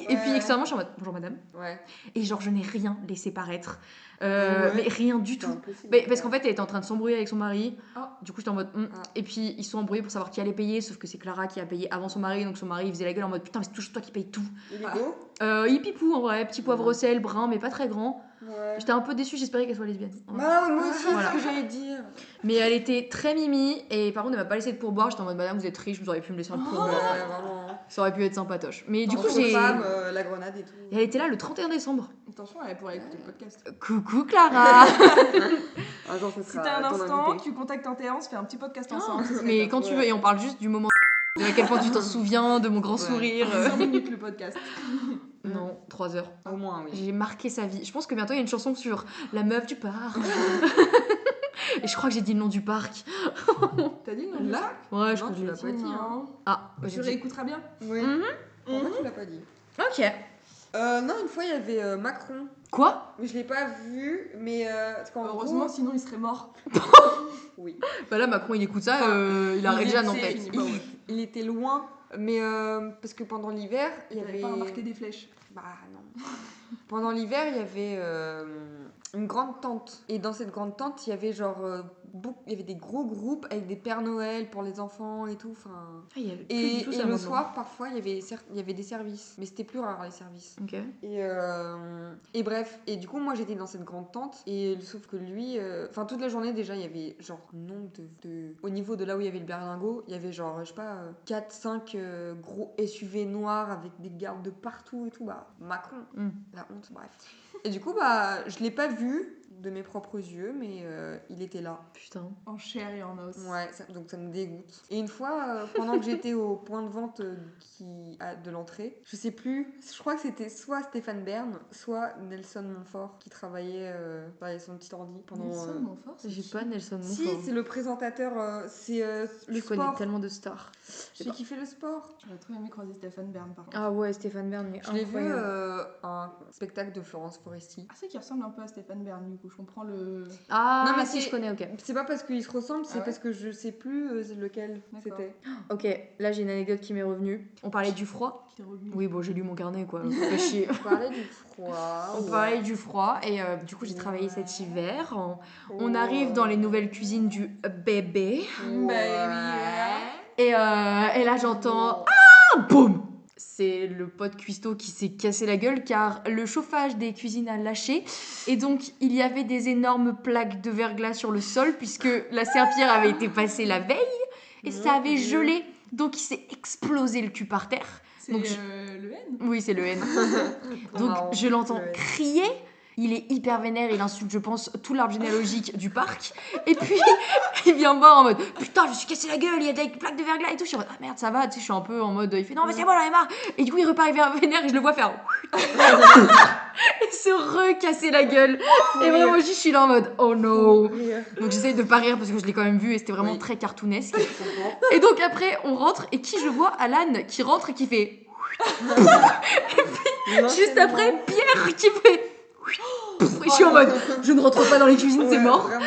Speaker 1: Et puis, extérieurement, je suis en mode bonjour madame.
Speaker 3: Ouais.
Speaker 1: Et genre, je n'ai rien laissé paraître.
Speaker 3: Ouais.
Speaker 1: Mais rien du
Speaker 3: C'est
Speaker 1: tout.
Speaker 3: impossible.
Speaker 1: Mais parce qu'en fait, elle était en train de s'embrouiller avec son mari.
Speaker 2: Ah.
Speaker 1: Du coup, j'étais en mode.
Speaker 3: Ah.
Speaker 1: Et puis, ils se sont embrouillés pour savoir qui allait payer, sauf que c'est Clara qui a payé avant son mari. Donc, son mari, il faisait la gueule en mode putain, mais c'est toujours toi qui paye tout.
Speaker 3: Il est beau?
Speaker 1: Hippipou en vrai, petit poivre au sel, brun, mais pas très grand.
Speaker 3: Ouais.
Speaker 1: J'étais un peu déçue, j'espérais qu'elle soit lesbienne.
Speaker 3: Bah, moi aussi,
Speaker 1: Voilà.
Speaker 3: c'est ce que j'allais dire.
Speaker 1: Mais elle était très mimi, et par contre, elle m'a pas laissé de pourboire. J'étais en mode madame, vous êtes riche, vous auriez pu me laisser un
Speaker 3: Ouais,
Speaker 1: pourboire.
Speaker 3: vraiment.
Speaker 1: Ça aurait pu être sympatoche. Mais du coup,
Speaker 3: Entre
Speaker 1: j'ai.
Speaker 3: femmes, la grenade et tout.
Speaker 1: Et elle était là le 31 décembre.
Speaker 2: Attention, elle pourrait écouter le podcast.
Speaker 1: Coucou Clara.
Speaker 3: Un jour, ce
Speaker 2: Si
Speaker 3: sera
Speaker 2: t'as un
Speaker 3: ton
Speaker 2: instant,
Speaker 3: invité.
Speaker 2: tu contactes un Théa, on se fait un petit podcast ensemble. ça serait
Speaker 1: Mais
Speaker 2: top.
Speaker 1: quand tu
Speaker 3: Ouais.
Speaker 1: veux, et on parle juste du moment de à quel point tu t'en souviens, de mon grand
Speaker 3: Ouais.
Speaker 1: sourire.
Speaker 2: 5 minutes le podcast.
Speaker 1: Non, 3 heures.
Speaker 3: Au moins, oui.
Speaker 1: J'ai marqué sa vie. Je pense que bientôt il y a une chanson sur la meuf du parc. Et je crois que j'ai dit le nom du parc.
Speaker 2: T'as dit le nom du
Speaker 3: Là?
Speaker 2: sac?
Speaker 1: Ouais, je
Speaker 3: Non,
Speaker 1: crois que
Speaker 3: tu
Speaker 1: je l'ai
Speaker 3: l'as
Speaker 1: dit.
Speaker 3: pas dit, hein.
Speaker 2: Non.
Speaker 1: Ah,
Speaker 2: Tu
Speaker 1: j'ai dit.
Speaker 2: réécouteras bien.
Speaker 3: Oui.
Speaker 1: Mhm.
Speaker 3: Pourquoi tu l'as pas dit?
Speaker 1: Ok.
Speaker 3: Non, une fois, il y avait Macron.
Speaker 1: Quoi?
Speaker 3: Mais je l'ai pas vu, mais parce qu'en
Speaker 2: Heureusement,
Speaker 3: gros...
Speaker 2: sinon il serait mort.
Speaker 3: Oui.
Speaker 1: Bah là, Macron, il écoute ça, il arrête
Speaker 3: Il
Speaker 1: Jeanne en
Speaker 3: était-
Speaker 1: fait.
Speaker 3: il était loin, mais parce que pendant l'hiver, il y
Speaker 2: T'avais
Speaker 3: avait...
Speaker 2: pas remarqué des flèches.
Speaker 3: Bah non. Pendant l'hiver, il y avait une grande tente. Et dans cette grande tente, il y avait genre... il y avait des gros groupes avec des Pères Noël pour les enfants et tout. Enfin...
Speaker 1: Ah, il y avait plus
Speaker 3: Et,
Speaker 1: du tout
Speaker 3: et
Speaker 1: ça
Speaker 3: le
Speaker 1: maintenant.
Speaker 3: soir, parfois, il y avait des services. Mais c'était plus rare, les services.
Speaker 1: Ok.
Speaker 3: Et bref, et du coup, moi j'étais dans cette grande tente, et sauf que lui, enfin toute la journée déjà, il y avait genre nombre au niveau de là où il y avait le berlingot, il y avait genre, je sais pas, 4-5 gros SUV noirs avec des gardes de partout et tout, bah Macron,
Speaker 1: Mm.
Speaker 3: la honte, bref. Et du coup, bah je l'ai pas vu, de mes propres yeux, mais il était là.
Speaker 1: Putain.
Speaker 2: En chair et en os.
Speaker 3: Ouais, donc ça me dégoûte. Et une fois, pendant que j'étais au point de vente de l'entrée, je sais plus, je crois que c'était soit Stéphane Bern, soit Nelson Montfort qui travaillait dans son petit ordi pendant...
Speaker 2: Nelson Montfort, c'est
Speaker 1: J'ai
Speaker 2: qui
Speaker 1: pas Nelson Montfort.
Speaker 3: Si, c'est le présentateur, c'est le
Speaker 1: Je
Speaker 3: sport.
Speaker 1: connais tellement de stars.
Speaker 3: Celui qui fait le sport.
Speaker 2: J'aurais trop aimé croiser Stéphane Bern par contre.
Speaker 1: Ah ouais, Stéphane Bern, mais
Speaker 3: Je l'ai vu
Speaker 1: incroyable.
Speaker 3: un spectacle de Florence Foresti.
Speaker 2: Ah, c'est qui ressemble un peu à Stéphane Bern, du coup, je comprends le.
Speaker 1: Ah,
Speaker 3: Non, mais
Speaker 1: si,
Speaker 3: c'est-
Speaker 1: je connais, ok.
Speaker 3: C'est pas parce qu'ils se ressemblent, c'est
Speaker 2: Ah ouais
Speaker 3: parce que je sais plus lequel
Speaker 2: D'accord.
Speaker 3: c'était.
Speaker 1: Ok, là j'ai une anecdote qui m'est revenue. On parlait du froid.
Speaker 2: Qui t'est revenu.
Speaker 1: Oui, bon, j'ai lu mon carnet quoi, faut pas chier.
Speaker 3: On parlait du froid.
Speaker 1: On
Speaker 3: ouais.
Speaker 1: parlait du froid et du coup j'ai travaillé
Speaker 3: Ouais.
Speaker 1: cet hiver. On
Speaker 3: Ouais.
Speaker 1: arrive dans les nouvelles cuisines du bébé
Speaker 3: Ouais.
Speaker 1: et là j'entends ah boum. C'est le pote cuistot qui s'est cassé la gueule car le chauffage des cuisines a lâché et donc il y avait des énormes plaques de verglas sur le sol puisque la serpillère avait été passée la veille et ça avait gelé. Donc il s'est explosé le cul par terre.
Speaker 2: C'est
Speaker 1: Donc,
Speaker 2: le N.
Speaker 1: Oui, c'est le N. Donc
Speaker 3: Marrant,
Speaker 1: je l'entends
Speaker 3: le N.
Speaker 1: crier. Il est hyper vénère, il insulte, je pense, tout l'arbre généalogique du parc. Et puis, il vient me voir en mode putain, je me suis cassé la gueule, il y a des plaques de verglas et tout. Je suis en mode ah merde, ça va, tu sais, je suis un peu en mode il fait non, mais c'est bon, j'en ai marre. Et du coup, il repart, il vient vénère et je le vois faire et se recasser la gueule. Et vraiment, je suis là en mode oh no. Donc j'essaye de pas rire parce que je l'ai quand même vu et c'était vraiment
Speaker 3: Oui.
Speaker 1: très cartoonesque.
Speaker 3: Je comprends.
Speaker 1: Et donc après, on rentre et qui je vois Alan qui rentre et qui fait juste après Pierre qui fait et je suis en mode je ne rentre pas dans les cuisines, c'est
Speaker 3: Ouais,
Speaker 1: mort.
Speaker 3: Vraiment.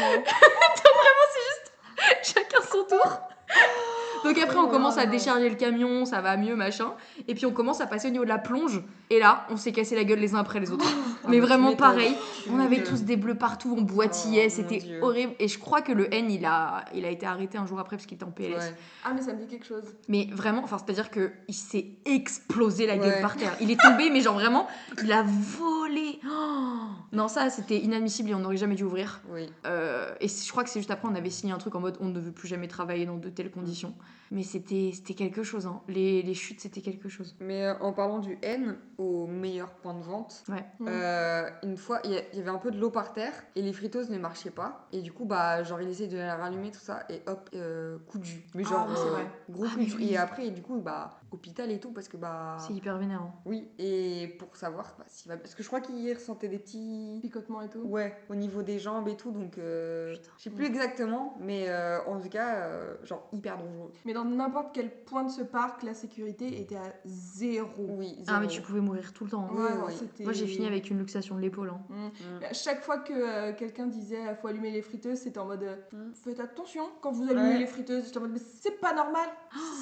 Speaker 1: Chacun son tour. Donc après on
Speaker 3: Oh
Speaker 1: commence
Speaker 3: là
Speaker 1: à
Speaker 3: là.
Speaker 1: décharger le camion, ça va mieux machin. Et puis on commence à passer au niveau de la plonge. Et là on s'est cassé la gueule les uns après les autres. Mais
Speaker 3: Ah bah,
Speaker 1: vraiment
Speaker 3: tu m'étonnes.
Speaker 1: pareil.
Speaker 3: Tu
Speaker 1: On avait
Speaker 3: m'étonnes.
Speaker 1: tous des bleus partout, on boitillait,
Speaker 3: Oh,
Speaker 1: c'était
Speaker 3: mon Dieu.
Speaker 1: horrible. Et je crois que le N il a été arrêté un jour après parce qu'il était en PLS.
Speaker 3: Ouais.
Speaker 2: Ah, mais ça me dit quelque chose.
Speaker 1: Mais vraiment, enfin, c'est-à-dire que il s'est explosé la gueule
Speaker 3: Ouais.
Speaker 1: par terre. Il est tombé, mais genre vraiment, il a volé. Oh non, ça, c'était inadmissible et on n'aurait jamais dû ouvrir.
Speaker 3: Oui.
Speaker 1: Et je crois que c'est juste après, on avait signé un truc en mode on ne veut plus jamais travailler dans de telles conditions. Mais c'était quelque chose, hein. Les chutes, c'était quelque chose.
Speaker 3: Mais en parlant du N, au meilleur point de vente,
Speaker 1: Ouais.
Speaker 3: une fois, il y avait un peu de l'eau par terre et les friteuses ne marchaient pas. Et du coup, bah, genre, il essayait de la rallumer, tout ça, et hop, coup de jus. Mais
Speaker 2: Ah,
Speaker 3: genre,
Speaker 2: oui, c'est vrai.
Speaker 3: gros
Speaker 1: Ah,
Speaker 3: coup
Speaker 1: mais
Speaker 3: de jus.
Speaker 1: oui.
Speaker 3: Et après, du coup, bah, hôpital et tout, parce que bah.
Speaker 1: C'est hyper vénérant.
Speaker 3: Oui, et pour savoir bah, s'il va. Parce que je crois qu'il ressentait des petits.
Speaker 2: Picotement et tout.
Speaker 3: Ouais, au niveau des jambes et tout, donc je sais plus exactement, mais en tout cas, genre hyper dangereux.
Speaker 2: Mais dans n'importe quel point de ce parc, la sécurité était à 0.
Speaker 3: Oui,
Speaker 1: Ah, mais
Speaker 3: zéro.
Speaker 1: tu pouvais mourir tout le temps.
Speaker 3: Oui,
Speaker 2: non,
Speaker 3: oui.
Speaker 2: c'était-
Speaker 1: Moi, j'ai fini avec une luxation de l'épaule. Hein.
Speaker 2: Mm.
Speaker 3: Mm.
Speaker 2: À chaque fois que quelqu'un disait faut allumer les friteuses, c'était en mode
Speaker 3: Mm.
Speaker 2: faites attention quand vous allumez
Speaker 3: Ouais.
Speaker 2: les friteuses. J'étais en mode mais c'est pas normal.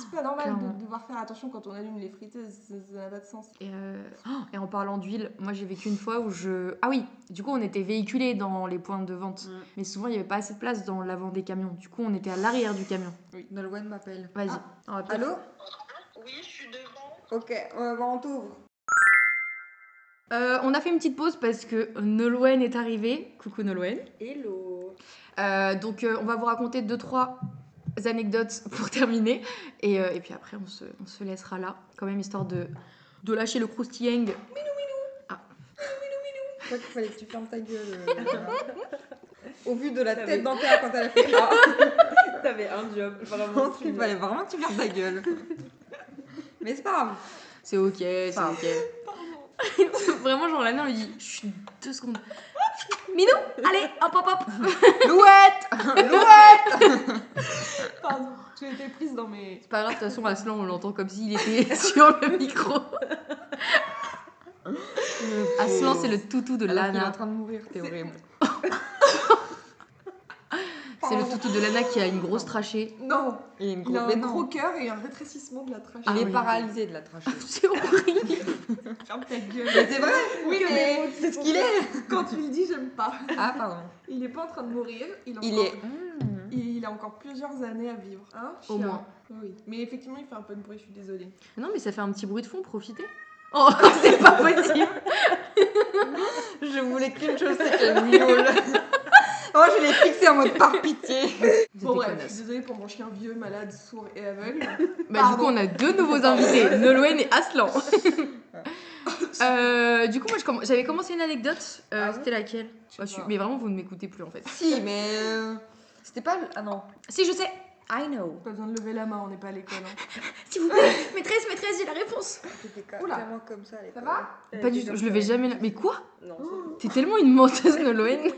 Speaker 2: C'est pas normal
Speaker 1: clairement.
Speaker 2: de devoir faire attention quand on allume les friteuses. Ça n'a pas de sens.
Speaker 1: Et en parlant d'huile, moi j'ai vécu une fois où je... Ah oui, du coup on était véhiculés dans les points de vente.
Speaker 3: Mm.
Speaker 1: Mais souvent il n'y avait pas assez de place dans l'avant des camions. Du coup on était à l'arrière du camion.
Speaker 3: Nolwenn m'appelle.
Speaker 1: Vas-y.
Speaker 2: Ah.
Speaker 1: On va peut-être-
Speaker 3: Allô?
Speaker 4: Oui, je suis devant.
Speaker 3: Ok, on t'ouvre.
Speaker 1: On a fait une petite pause parce que Nolwenn est arrivée. Coucou Nolwenn.
Speaker 3: Hello.
Speaker 1: Donc on va vous raconter 2-3 anecdotes pour terminer. Et puis après on se laissera là. Quand même histoire de lâcher le croustilling.
Speaker 3: Je crois qu'il fallait que tu fermes ta gueule. Au vu de la tête d'Anthea quand elle a fait Ah,
Speaker 4: T'avais un job,
Speaker 3: je
Speaker 4: vraiment.
Speaker 3: pense qu'il fallait vraiment que tu fermes ta gueule. Mais c'est pas grave.
Speaker 1: C'est ok, c'est
Speaker 3: Pardon.
Speaker 1: ok. Vraiment genre Lana lui dit chut, 2 secondes. Minou, allez, hop hop hop.
Speaker 3: Louette. Louette.
Speaker 2: Pardon, j'ai été prise dans mes.
Speaker 1: C'est pas grave, de toute façon Aslan on l'entend comme s'il était sur le micro. Aslan c'est le toutou de
Speaker 3: Alors qu'il est en
Speaker 1: Lana.
Speaker 3: train de mourir, t'es horrible.
Speaker 1: C'est le toutou de Lana qui a une grosse trachée.
Speaker 2: Non,
Speaker 3: Il a une
Speaker 2: il
Speaker 3: grosse
Speaker 2: a un
Speaker 3: mais non.
Speaker 2: gros cœur et un rétrécissement de la trachée.
Speaker 3: Il est
Speaker 1: oui.
Speaker 3: paralysé de la trachée.
Speaker 1: C'est horrible.
Speaker 2: Ferme ta gueule.
Speaker 3: Mais c'est vrai.
Speaker 2: Oui,
Speaker 3: que
Speaker 2: mais
Speaker 3: les mots, c'est ce qu'il est.
Speaker 2: quand tu le dis, j'aime pas.
Speaker 3: Ah pardon.
Speaker 2: Il est pas en train de mourir. Il,
Speaker 3: Il est.
Speaker 2: Il a encore plusieurs années à vivre. Hein,
Speaker 1: Au
Speaker 2: chien.
Speaker 1: moins.
Speaker 2: Oui. Mais effectivement, il fait un peu de bruit, je suis désolée.
Speaker 1: Non mais ça fait un petit bruit de fond, profitez. Oh c'est pas possible.
Speaker 3: Je voulais qu'une chose, c'est qu'elle miaule. Oh, je l'ai fixé en mode par pitié.
Speaker 2: Bon bref, je suis désolée pour mon chien vieux, malade, sourd et aveugle.
Speaker 1: Bah, du coup, on a 2 nouveaux invités, Nolwenn et Aslan. Du coup, moi, j'avais commencé une anecdote.
Speaker 3: Ah bon
Speaker 1: C'était laquelle
Speaker 2: Je sais pas.
Speaker 1: Mais vraiment, vous ne m'écoutez plus en fait.
Speaker 3: Si, mais c'était pas le... Ah non.
Speaker 1: Si, je sais.
Speaker 3: I know.
Speaker 2: Pas besoin de lever la main, on n'est pas à l'école. Hein.
Speaker 1: S'il vous plaît, maîtresse, j'ai la réponse.
Speaker 3: C'était
Speaker 2: Oula.
Speaker 3: clairement comme ça à l'époque.
Speaker 2: Ça va
Speaker 1: Pas du tout, je levais jamais la. Mais quoi?
Speaker 4: Non,
Speaker 1: T'es tellement une menteuse, Nolwenn.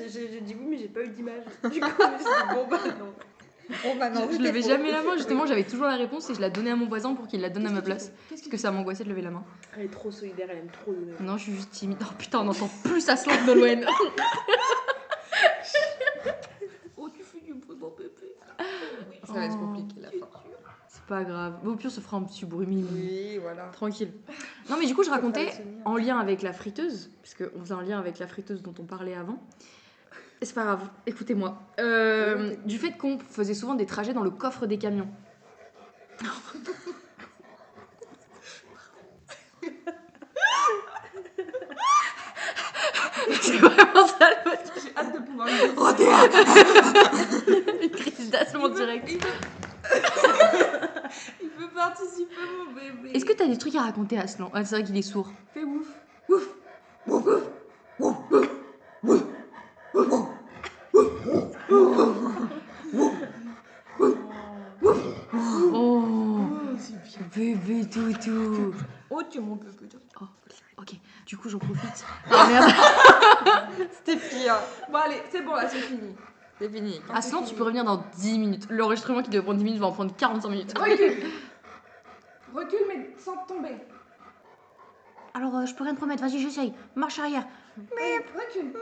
Speaker 4: j'ai dit oui, mais j'ai pas eu d'image. Du coup, je me suis dit, bon bah non.
Speaker 3: Bon, bah non,
Speaker 1: Je levais jamais la main, justement, j'avais toujours la réponse et je la donnais à mon voisin pour qu'il la donne à ma place. Parce que ça m'angoissait de lever la main.
Speaker 4: Elle est trop solidaire, elle aime trop donner.
Speaker 1: Non, je suis juste timide. Oh putain, on entend plus Aslan que Nolwenn.
Speaker 2: Oh, tu fais du bruit, mon bébé.
Speaker 3: Ça va être compliqué la fin.
Speaker 1: C'est pas grave. Au pire, on se fera un petit bruit mimi.
Speaker 3: Oui, voilà.
Speaker 1: Tranquille. Non, mais du coup, je racontais
Speaker 3: Ça fera le souvenir.
Speaker 1: en lien avec la friteuse, parce qu'on faisait un lien avec la friteuse dont on parlait avant. Et c'est pas grave, écoutez-moi. Du fait qu'on faisait souvent des trajets dans le coffre des camions. C'est vraiment ça le mot.
Speaker 2: J'ai hâte de pouvoir le
Speaker 1: Une crise d'asthme en direct.
Speaker 2: Il peut participer, mon bébé.
Speaker 1: Est-ce que t'as des trucs à raconter à Aslan? Ah, c'est vrai qu'il est sourd.
Speaker 2: Fais ouf.
Speaker 1: Oh,
Speaker 2: C'est bien.
Speaker 1: bébé toutou.
Speaker 2: Oh, tu es mon bébé.
Speaker 1: Oh, ok, du coup, j'en profite. Ah merde.
Speaker 3: C'était pire.
Speaker 2: Bon, allez, c'est bon, là, c'est fini.
Speaker 3: C'est fini.
Speaker 1: Aslan, tu peux revenir dans 10 minutes. L'enregistrement qui devait prendre 10 minutes va en prendre 45 minutes.
Speaker 2: Recule. Recule, mais sans tomber.
Speaker 1: Alors, je peux rien te promettre, vas-y, j'essaye. Marche arrière.
Speaker 2: Recule.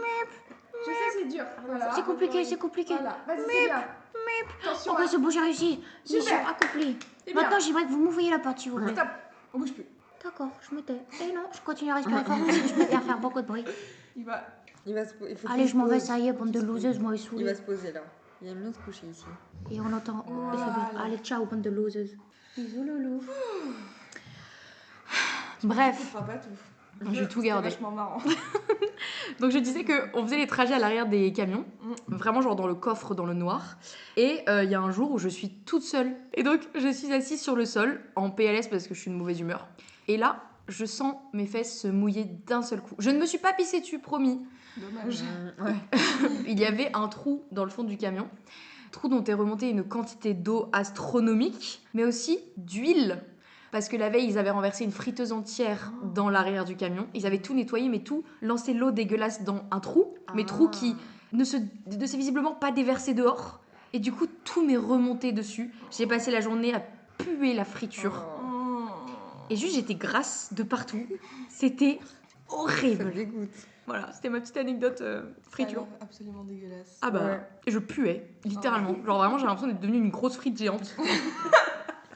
Speaker 2: Je sais, c'est dur. Voilà.
Speaker 1: C'est compliqué.
Speaker 2: Voilà, vas-y, c'est bien. Attention,
Speaker 1: Ok, c'est bon, j'ai réussi. Mission
Speaker 2: Super.
Speaker 1: accomplie.
Speaker 2: c'est bien.
Speaker 1: Maintenant, j'aimerais que vous m'ouvriez la porte, s'il vous plaît.
Speaker 2: Stop. On bouge plus.
Speaker 1: D'accord, je me tais. Et non, je continue à respirer fort aussi, je préfère faire beaucoup de bruit.
Speaker 2: Il va.
Speaker 3: Il faut
Speaker 1: Allez,
Speaker 3: qu'il
Speaker 1: je m'en
Speaker 3: se
Speaker 1: vais,
Speaker 3: pose.
Speaker 1: ça y est, bande de losers, moi,
Speaker 3: Il
Speaker 1: saoulée.
Speaker 3: va se poser là. Il aime bien se coucher ici.
Speaker 1: Et on entend.
Speaker 2: Voilà.
Speaker 1: C'est bien. Allez, ciao, bande de losers. Bisous, loulou. Bref.
Speaker 2: Tu feras pas tout.
Speaker 1: J'ai tout
Speaker 2: C'était
Speaker 1: gardé.
Speaker 2: vachement marrant.
Speaker 1: Donc je disais qu'on faisait les trajets à l'arrière des camions, vraiment genre dans le coffre, dans le noir. Et il y a un jour où je suis toute seule. Et donc je suis assise sur le sol, en PLS parce que je suis de mauvaise humeur. Et là, je sens mes fesses se mouiller d'un seul coup. Je ne me suis pas pissée dessus, promis.
Speaker 2: Dommage.
Speaker 3: Ouais.
Speaker 1: Il y avait un trou dans le fond du camion. Trou dont est remontée une quantité d'eau astronomique, mais aussi d'huile. Parce que la veille, ils avaient renversé une friteuse entière dans l'arrière du camion. Ils avaient tout nettoyé, mais tout lancé l'eau dégueulasse dans un trou. Mais trou qui ne s'est visiblement pas déversé dehors. Et du coup, tout m'est remonté dessus. J'ai passé la journée à puer la friture.
Speaker 3: Oh,
Speaker 1: Et juste, j'étais grasse de partout. C'était
Speaker 3: ça
Speaker 1: horrible.
Speaker 3: me dégoûte.
Speaker 1: Voilà, c'était ma petite anecdote
Speaker 2: Ça a
Speaker 1: friture.
Speaker 2: l'air absolument dégueulasse.
Speaker 1: Ah bah,
Speaker 3: Ouais.
Speaker 1: et je puais, littéralement. Genre vraiment, j'ai l'impression d'être devenue une grosse frite géante.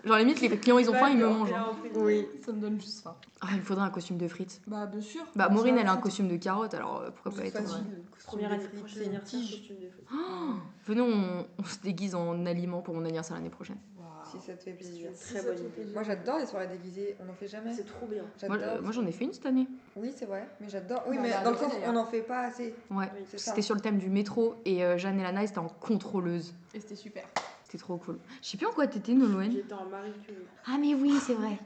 Speaker 1: Genre limite, les clients, ils ont faim, ils me mangent. Hein.
Speaker 3: Oui.
Speaker 2: Ça me donne juste faim.
Speaker 1: Ah, il me faudrait un costume de frites.
Speaker 2: Bah, bien sûr.
Speaker 1: Bah, Maureen,
Speaker 2: Ça,
Speaker 1: elle a un
Speaker 2: c'est-
Speaker 1: costume de carotte, alors pourquoi pas
Speaker 3: C'est
Speaker 1: être...
Speaker 3: facile.
Speaker 4: Première année, prochain
Speaker 3: C'est une
Speaker 4: anniversaire,
Speaker 3: tige.
Speaker 4: costume de frites.
Speaker 1: Venez, on se déguise en aliments pour mon anniversaire l'année prochaine.
Speaker 2: Waouh.
Speaker 3: Si ça te fait plaisir.
Speaker 4: Très bonne idée.
Speaker 3: Moi j'adore les soirées déguisées, on n'en fait jamais.
Speaker 4: C'est trop bien.
Speaker 1: Moi,
Speaker 3: J'adore.
Speaker 1: moi, j'en ai fait une cette année.
Speaker 3: Oui, c'est vrai, mais j'adore. Oui,
Speaker 2: Bah,
Speaker 3: mais
Speaker 2: là,
Speaker 3: dans le
Speaker 2: arrêtez,
Speaker 3: sens,
Speaker 2: d'ailleurs.
Speaker 3: on n'en fait pas assez.
Speaker 1: Ouais.
Speaker 4: Oui.
Speaker 3: C'est ça.
Speaker 1: C'était sur le thème du métro et Jeanne et Lana, étaient en contrôleuse.
Speaker 2: Et c'était super.
Speaker 1: C'était trop cool. Je sais plus en quoi t'étais, Nolwenn.
Speaker 4: J'étais en Marie Curie.
Speaker 1: Ah, mais oui, c'est vrai.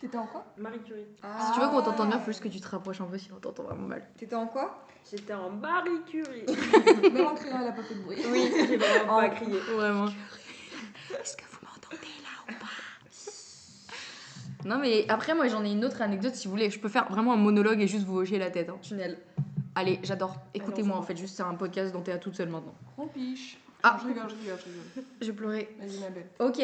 Speaker 2: T'étais en quoi?
Speaker 4: Marie Curie.
Speaker 1: Si tu veux qu'on t'entende bien, faut juste que tu te rapproches un peu, sinon t'entends vraiment mal.
Speaker 3: T'étais en quoi?
Speaker 4: J'étais en Marie Curie.
Speaker 2: Même en criant, elle a pas fait de bruit.
Speaker 4: Oui, j'ai vraiment pas crié.
Speaker 1: Vraiment. Est-ce que vous m'entendez là ou pas? Non, mais après, moi j'en ai une autre anecdote si vous voulez. Je peux faire vraiment un monologue et juste vous hocher la tête. Hein.
Speaker 3: Tunnel.
Speaker 1: Allez, j'adore. Écoutez-moi
Speaker 4: Alors,
Speaker 1: en fait, juste c'est un podcast dont t'es à toute seule maintenant.
Speaker 2: Rompiche.
Speaker 1: Ah.
Speaker 2: Je rigole.
Speaker 1: Je pleurais.
Speaker 2: Vas-y, ma belle.
Speaker 1: Ok,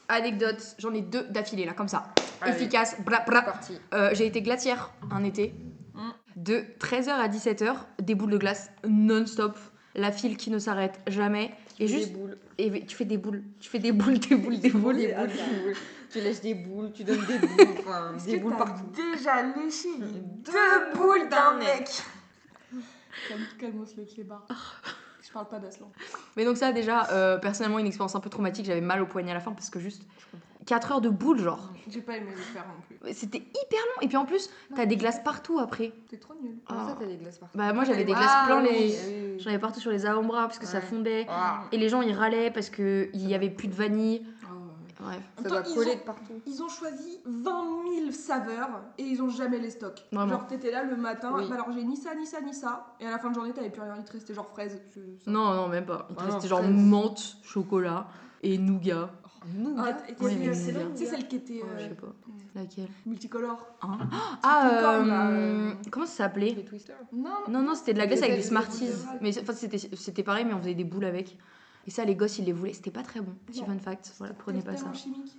Speaker 1: anecdote. J'en ai 2 d'affilée là, comme ça.
Speaker 3: Allez.
Speaker 1: Efficace. Bra,
Speaker 3: C'est
Speaker 1: bra.
Speaker 3: parti.
Speaker 1: J'ai été glacière un été.
Speaker 2: Mm.
Speaker 1: De 13h à 17h, des boules de glace non-stop. La file qui ne s'arrête jamais. Et
Speaker 3: Des
Speaker 1: juste.
Speaker 3: boules.
Speaker 1: Et tu fais des boules. Tu fais des boules, des boules, des boules.
Speaker 3: Des boules, des boules. Tu lèches des boules, tu donnes des boules, enfin,
Speaker 2: Est-ce
Speaker 3: des
Speaker 2: que
Speaker 3: boules
Speaker 2: t'as
Speaker 3: partout.
Speaker 2: déjà léché les
Speaker 3: Deux boules d'un mec.
Speaker 2: Calmos le clébard. Je parle pas d'Aslan.
Speaker 1: Mais donc ça déjà, personnellement, une expérience un peu traumatique. J'avais mal au poignet à la fin parce que juste, 4 heures de boule, genre.
Speaker 2: J'ai pas aimé le faire non plus.
Speaker 1: C'était hyper long. Et puis en plus, t'as des glaces partout après.
Speaker 2: T'es trop nul.
Speaker 3: Comment ça,
Speaker 1: Ah.
Speaker 3: t'as des glaces partout?
Speaker 1: Bah, moi, j'avais des
Speaker 2: Ah,
Speaker 1: glaces plein
Speaker 2: oui,
Speaker 1: les.
Speaker 3: oui.
Speaker 1: J'en avais partout sur les avant-bras parce que ça
Speaker 3: Ouais.
Speaker 1: fondait.
Speaker 3: Ah,
Speaker 1: Et les gens, ils râlaient parce qu'il y avait plus de vanille. Bref.
Speaker 3: ça doit
Speaker 2: Attends,
Speaker 3: coller de partout.
Speaker 2: Ils ont choisi 20 000 saveurs et ils ont jamais les stocks.
Speaker 1: Vraiment.
Speaker 2: Genre t'étais là le matin,
Speaker 3: Oui.
Speaker 2: bah alors j'ai ni ça, ni ça, ni ça. Et à la fin de journée t'avais plus rien, il te restait genre fraise.
Speaker 1: Non, même pas. Il te
Speaker 3: Ah,
Speaker 1: restait
Speaker 3: non,
Speaker 1: genre
Speaker 3: fraise.
Speaker 1: menthe, chocolat et nougat.
Speaker 2: Ah, et
Speaker 1: Ouais,
Speaker 2: t'avais,
Speaker 1: mais
Speaker 2: c'est
Speaker 1: nougat.
Speaker 2: tu sais celle qui était
Speaker 1: Je sais pas. Laquelle
Speaker 2: multicolore.
Speaker 1: Hein
Speaker 2: Ah, popcorn, là,
Speaker 1: comment ça s'appelait
Speaker 3: Les twisters.
Speaker 2: Non,
Speaker 1: Non, c'était de la glace
Speaker 3: Des
Speaker 1: avec des
Speaker 3: belles
Speaker 1: Smarties.
Speaker 2: boules.
Speaker 1: Mais enfin, c'était pareil, mais on faisait des boules avec. Et ça, les gosses, ils les voulaient. C'était pas très bon. Petit
Speaker 2: Non.
Speaker 1: fun fact. Voilà, prenez pas ça.
Speaker 2: Tellement chimique.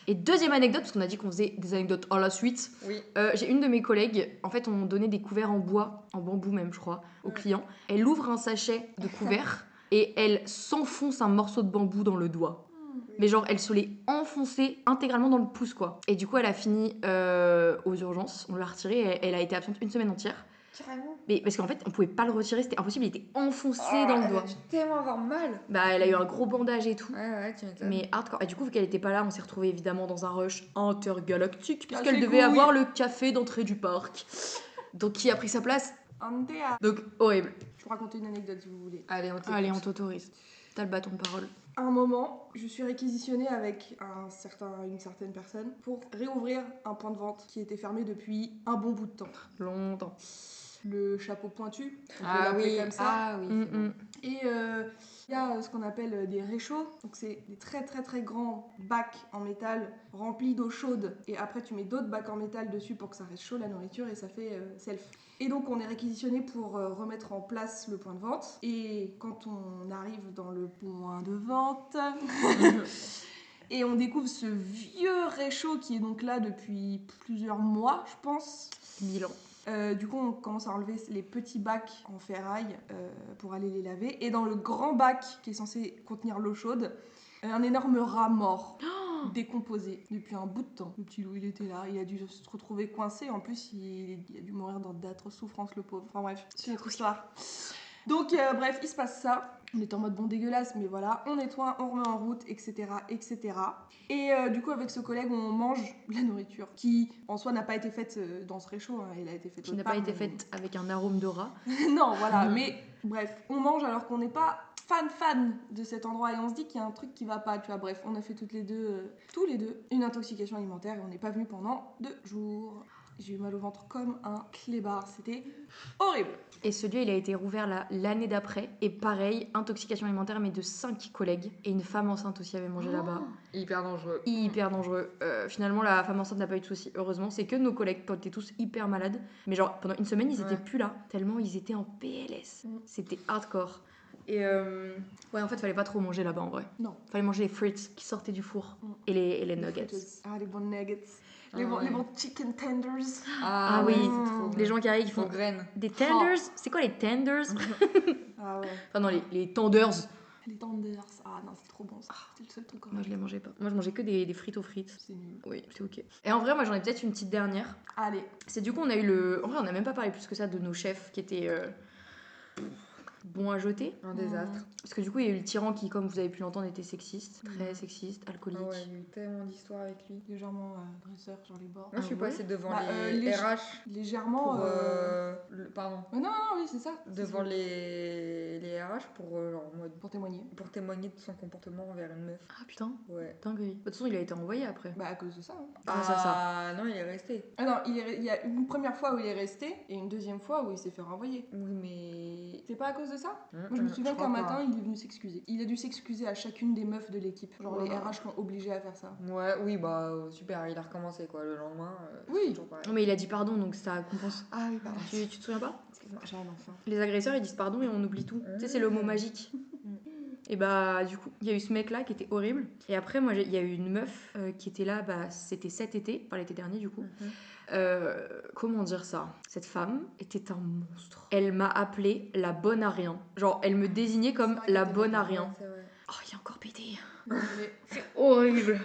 Speaker 1: Et deuxième anecdote, parce qu'on a dit qu'on faisait des anecdotes à la suite.
Speaker 3: Oui.
Speaker 1: J'ai une de mes collègues, en fait, on donnait des couverts en bois, en bambou même, je crois, aux clients. Elle ouvre un sachet de couverts et elle s'enfonce un morceau de bambou dans le doigt. Mais genre, elle se l'est enfoncée intégralement dans le pouce, quoi. Et du coup, elle a fini aux urgences. On l'a retiré. Elle a été absente une semaine entière.
Speaker 3: Carrément.
Speaker 1: Mais parce qu'en fait, on pouvait pas le retirer, c'était impossible. Il était enfoncé dans le
Speaker 3: Elle
Speaker 1: doigt.
Speaker 3: a dû tellement avoir mal.
Speaker 1: Bah, elle a eu un gros bandage et tout.
Speaker 3: Ouais, tu m'étonnes.
Speaker 1: Mais hardcore. Et du coup, vu qu'elle était pas là, on s'est retrouvés évidemment dans un rush intergalactique,
Speaker 2: Casse
Speaker 1: puisqu'elle
Speaker 2: les
Speaker 1: devait
Speaker 2: couilles.
Speaker 1: avoir le café d'entrée du parc. Donc, qui a pris sa place?
Speaker 2: Andrea.
Speaker 1: Donc, horrible.
Speaker 2: Je vais vous raconter une anecdote si vous voulez.
Speaker 3: Allez, on t'écoute.
Speaker 1: Allez, on t'autorise. T'as le bâton de parole.
Speaker 2: À un moment, je suis réquisitionnée avec une certaine personne pour réouvrir un point de vente qui était fermé depuis un bon bout de temps.
Speaker 1: Longtemps.
Speaker 2: Le chapeau pointu, on peut
Speaker 3: Ah
Speaker 2: l'appeler
Speaker 3: oui,
Speaker 2: comme ça.
Speaker 3: ah oui. c'est bon.
Speaker 2: Et il y a ce qu'on appelle des réchauds. Donc c'est des très très très grands bacs en métal remplis d'eau chaude. Et après tu mets d'autres bacs en métal dessus pour que ça reste chaud la nourriture et ça fait self. Et donc on est réquisitionné pour remettre en place le point de vente. Et quand on arrive dans le point de vente... Et on découvre ce vieux réchaud qui est donc là depuis plusieurs mois, je pense.
Speaker 1: 1000 ans.
Speaker 2: Du coup, on commence à enlever les petits bacs en ferraille pour aller les laver. Et dans le grand bac qui est censé contenir l'eau chaude, un énorme rat mort, décomposé depuis un bout de temps. Le petit loup, il était là, il a dû se retrouver coincé. En plus, il a dû mourir dans d'atroces souffrances, le pauvre. Enfin bref, c'est une autre histoire. Donc, bref, il se passe ça. On est en mode bon dégueulasse, mais voilà, on nettoie, on remet en route, etc. etc. Et du coup, avec ce collègue, on mange la nourriture qui, en soi, n'a pas été faite dans ce réchaud. Hein, elle a été faite
Speaker 1: Qui
Speaker 2: autre
Speaker 1: n'a
Speaker 2: part,
Speaker 1: pas été
Speaker 2: mais-
Speaker 1: faite avec un arôme de rat.
Speaker 2: non, voilà, mais bref, on mange alors qu'on n'est pas fan de cet endroit et on se dit qu'il y a un truc qui va pas, tu vois. Bref, on a fait tous les deux, une intoxication alimentaire et on n'est pas venu pendant 2 jours. J'ai eu mal au ventre comme un clébard, c'était horrible.
Speaker 1: Et ce lieu, il a été rouvert l'année d'après. Et pareil, intoxication alimentaire, mais de 5 collègues. Et une femme enceinte aussi avait mangé là-bas.
Speaker 3: Hyper dangereux.
Speaker 1: Hyper dangereux. Finalement, la femme enceinte n'a pas eu de soucis, heureusement. C'est que nos collègues étaient tous hyper malades. Mais genre, pendant une semaine, ils étaient
Speaker 3: Ouais.
Speaker 1: plus là. Tellement ils étaient en PLS. C'était hardcore. Et ouais, en fait, fallait pas trop manger là-bas en vrai.
Speaker 2: Non.
Speaker 1: Fallait manger les frites qui sortaient du four.
Speaker 2: Mm.
Speaker 1: Et les nuggets.
Speaker 2: fritteuses. Ah, les bons nuggets.
Speaker 3: Ah,
Speaker 2: Les
Speaker 3: ouais.
Speaker 2: bons chicken tenders.
Speaker 1: Ah oui,
Speaker 3: c'est trop
Speaker 1: Les
Speaker 3: bon.
Speaker 1: gens qui arrivent, ils
Speaker 3: Aux
Speaker 1: font
Speaker 3: graines.
Speaker 1: des tenders. C'est quoi les tenders?
Speaker 2: Ah ouais.
Speaker 1: Enfin, non, les tenders.
Speaker 2: Les tenders. Ah non, c'est trop bon ça. C'est le seul truc.
Speaker 1: Moi, je les mangeais pas. Moi, je mangeais que des frites aux frites.
Speaker 2: C'est nul.
Speaker 1: Oui, c'est ok. Et en vrai, moi, j'en ai peut-être une petite dernière.
Speaker 2: Allez.
Speaker 1: C'est du coup, on a eu En vrai, on n'a même pas parlé plus que ça de nos chefs qui étaient bons à jeter.
Speaker 3: Un désastre.
Speaker 1: Parce que du coup, il y a eu le tyran qui, comme vous avez pu l'entendre, était sexiste. Très sexiste, alcoolique.
Speaker 3: Ah ouais, il y a eu tellement d'histoires avec lui.
Speaker 2: Légèrement dresseur sur les bords.
Speaker 3: Moi, je suis
Speaker 1: Ah ouais
Speaker 3: passée devant
Speaker 2: Bah,
Speaker 3: les
Speaker 2: les-
Speaker 3: RH
Speaker 2: Légèrement.
Speaker 3: pour... Pardon.
Speaker 2: Non, oui, c'est ça.
Speaker 3: Devant les RH pour, genre, en mode,
Speaker 2: Pour témoigner.
Speaker 3: pour témoigner de son comportement envers une meuf.
Speaker 1: Ah putain,
Speaker 3: Ouais.
Speaker 1: dinguerie. De toute façon, il a été envoyé après.
Speaker 2: Bah, à cause de ça. Hein.
Speaker 1: Grâce à ça.
Speaker 3: Ah non, il est resté.
Speaker 2: Ah non, il y a une première fois où il est resté et une deuxième fois où il s'est fait renvoyer.
Speaker 3: Oui, mais...
Speaker 2: C'est pas à cause de ça? Moi, je me souviens
Speaker 3: crois
Speaker 2: qu'un
Speaker 3: pas.
Speaker 2: matin, il est venu s'excuser. Il a dû s'excuser à chacune des meufs de l'équipe. Genre, les
Speaker 3: Ouais.
Speaker 2: RH l'ont obligé à faire ça.
Speaker 3: Ouais, oui, bah super, il a recommencé quoi le lendemain.
Speaker 2: Oui.
Speaker 3: c'est toujours pareil.
Speaker 1: Non, mais il a dit pardon, donc ça compense.
Speaker 2: Ah oui, pardon.
Speaker 1: Tu te souviens pas?
Speaker 2: Excuse-moi, j'ai un enfant.
Speaker 1: Les agresseurs, ils disent pardon et on oublie tout. Tu sais, c'est le mot magique. Et bah, du coup, il y a eu ce mec-là qui était horrible. Et après, moi, il y a eu une meuf qui était là, bah, c'était cet été, enfin l'été dernier, du coup. Comment dire ça? Cette femme était un monstre. Elle m'a appelée la bonne à rien. Genre, elle me désignait comme
Speaker 2: C'est vrai
Speaker 1: la
Speaker 2: qu'elle
Speaker 1: bonne à
Speaker 3: Ouais,
Speaker 1: rien.
Speaker 3: c'est vrai.
Speaker 1: Oh, il a encore pété.
Speaker 2: Désolée.
Speaker 1: Horrible.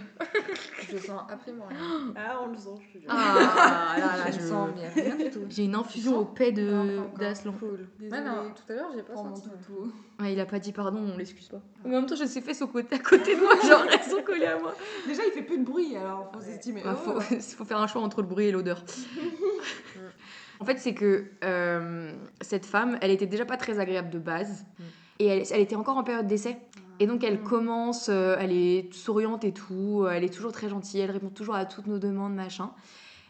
Speaker 3: Je sens absolument rien.
Speaker 4: Ah, on le sent, je te jure.
Speaker 1: Ah là là,
Speaker 3: je
Speaker 1: je...
Speaker 3: sens mais rien du tout.
Speaker 1: J'ai une infusion au paix
Speaker 2: Non, pas encore.
Speaker 1: d'Aslan.
Speaker 3: Cool.
Speaker 2: Désolée.
Speaker 3: Ouais, non, tout à l'heure j'ai pas
Speaker 2: Pour mon
Speaker 3: senti.
Speaker 2: toutou.
Speaker 1: Ouais, il a pas dit pardon, on l'excuse pas. Mais en même temps, je sais fait son côté à côté de moi, genre elles sont collées à moi.
Speaker 2: Déjà, il fait plus de bruit, alors faut s'estimer.
Speaker 1: Bah, faut faire un choix entre le bruit et l'odeur. En fait, c'est que cette femme, elle était déjà pas très agréable de base. Et elle était encore en période d'essai. Et donc, elle commence, elle est souriante et tout. Elle est toujours très gentille. Elle répond toujours à toutes nos demandes, machin.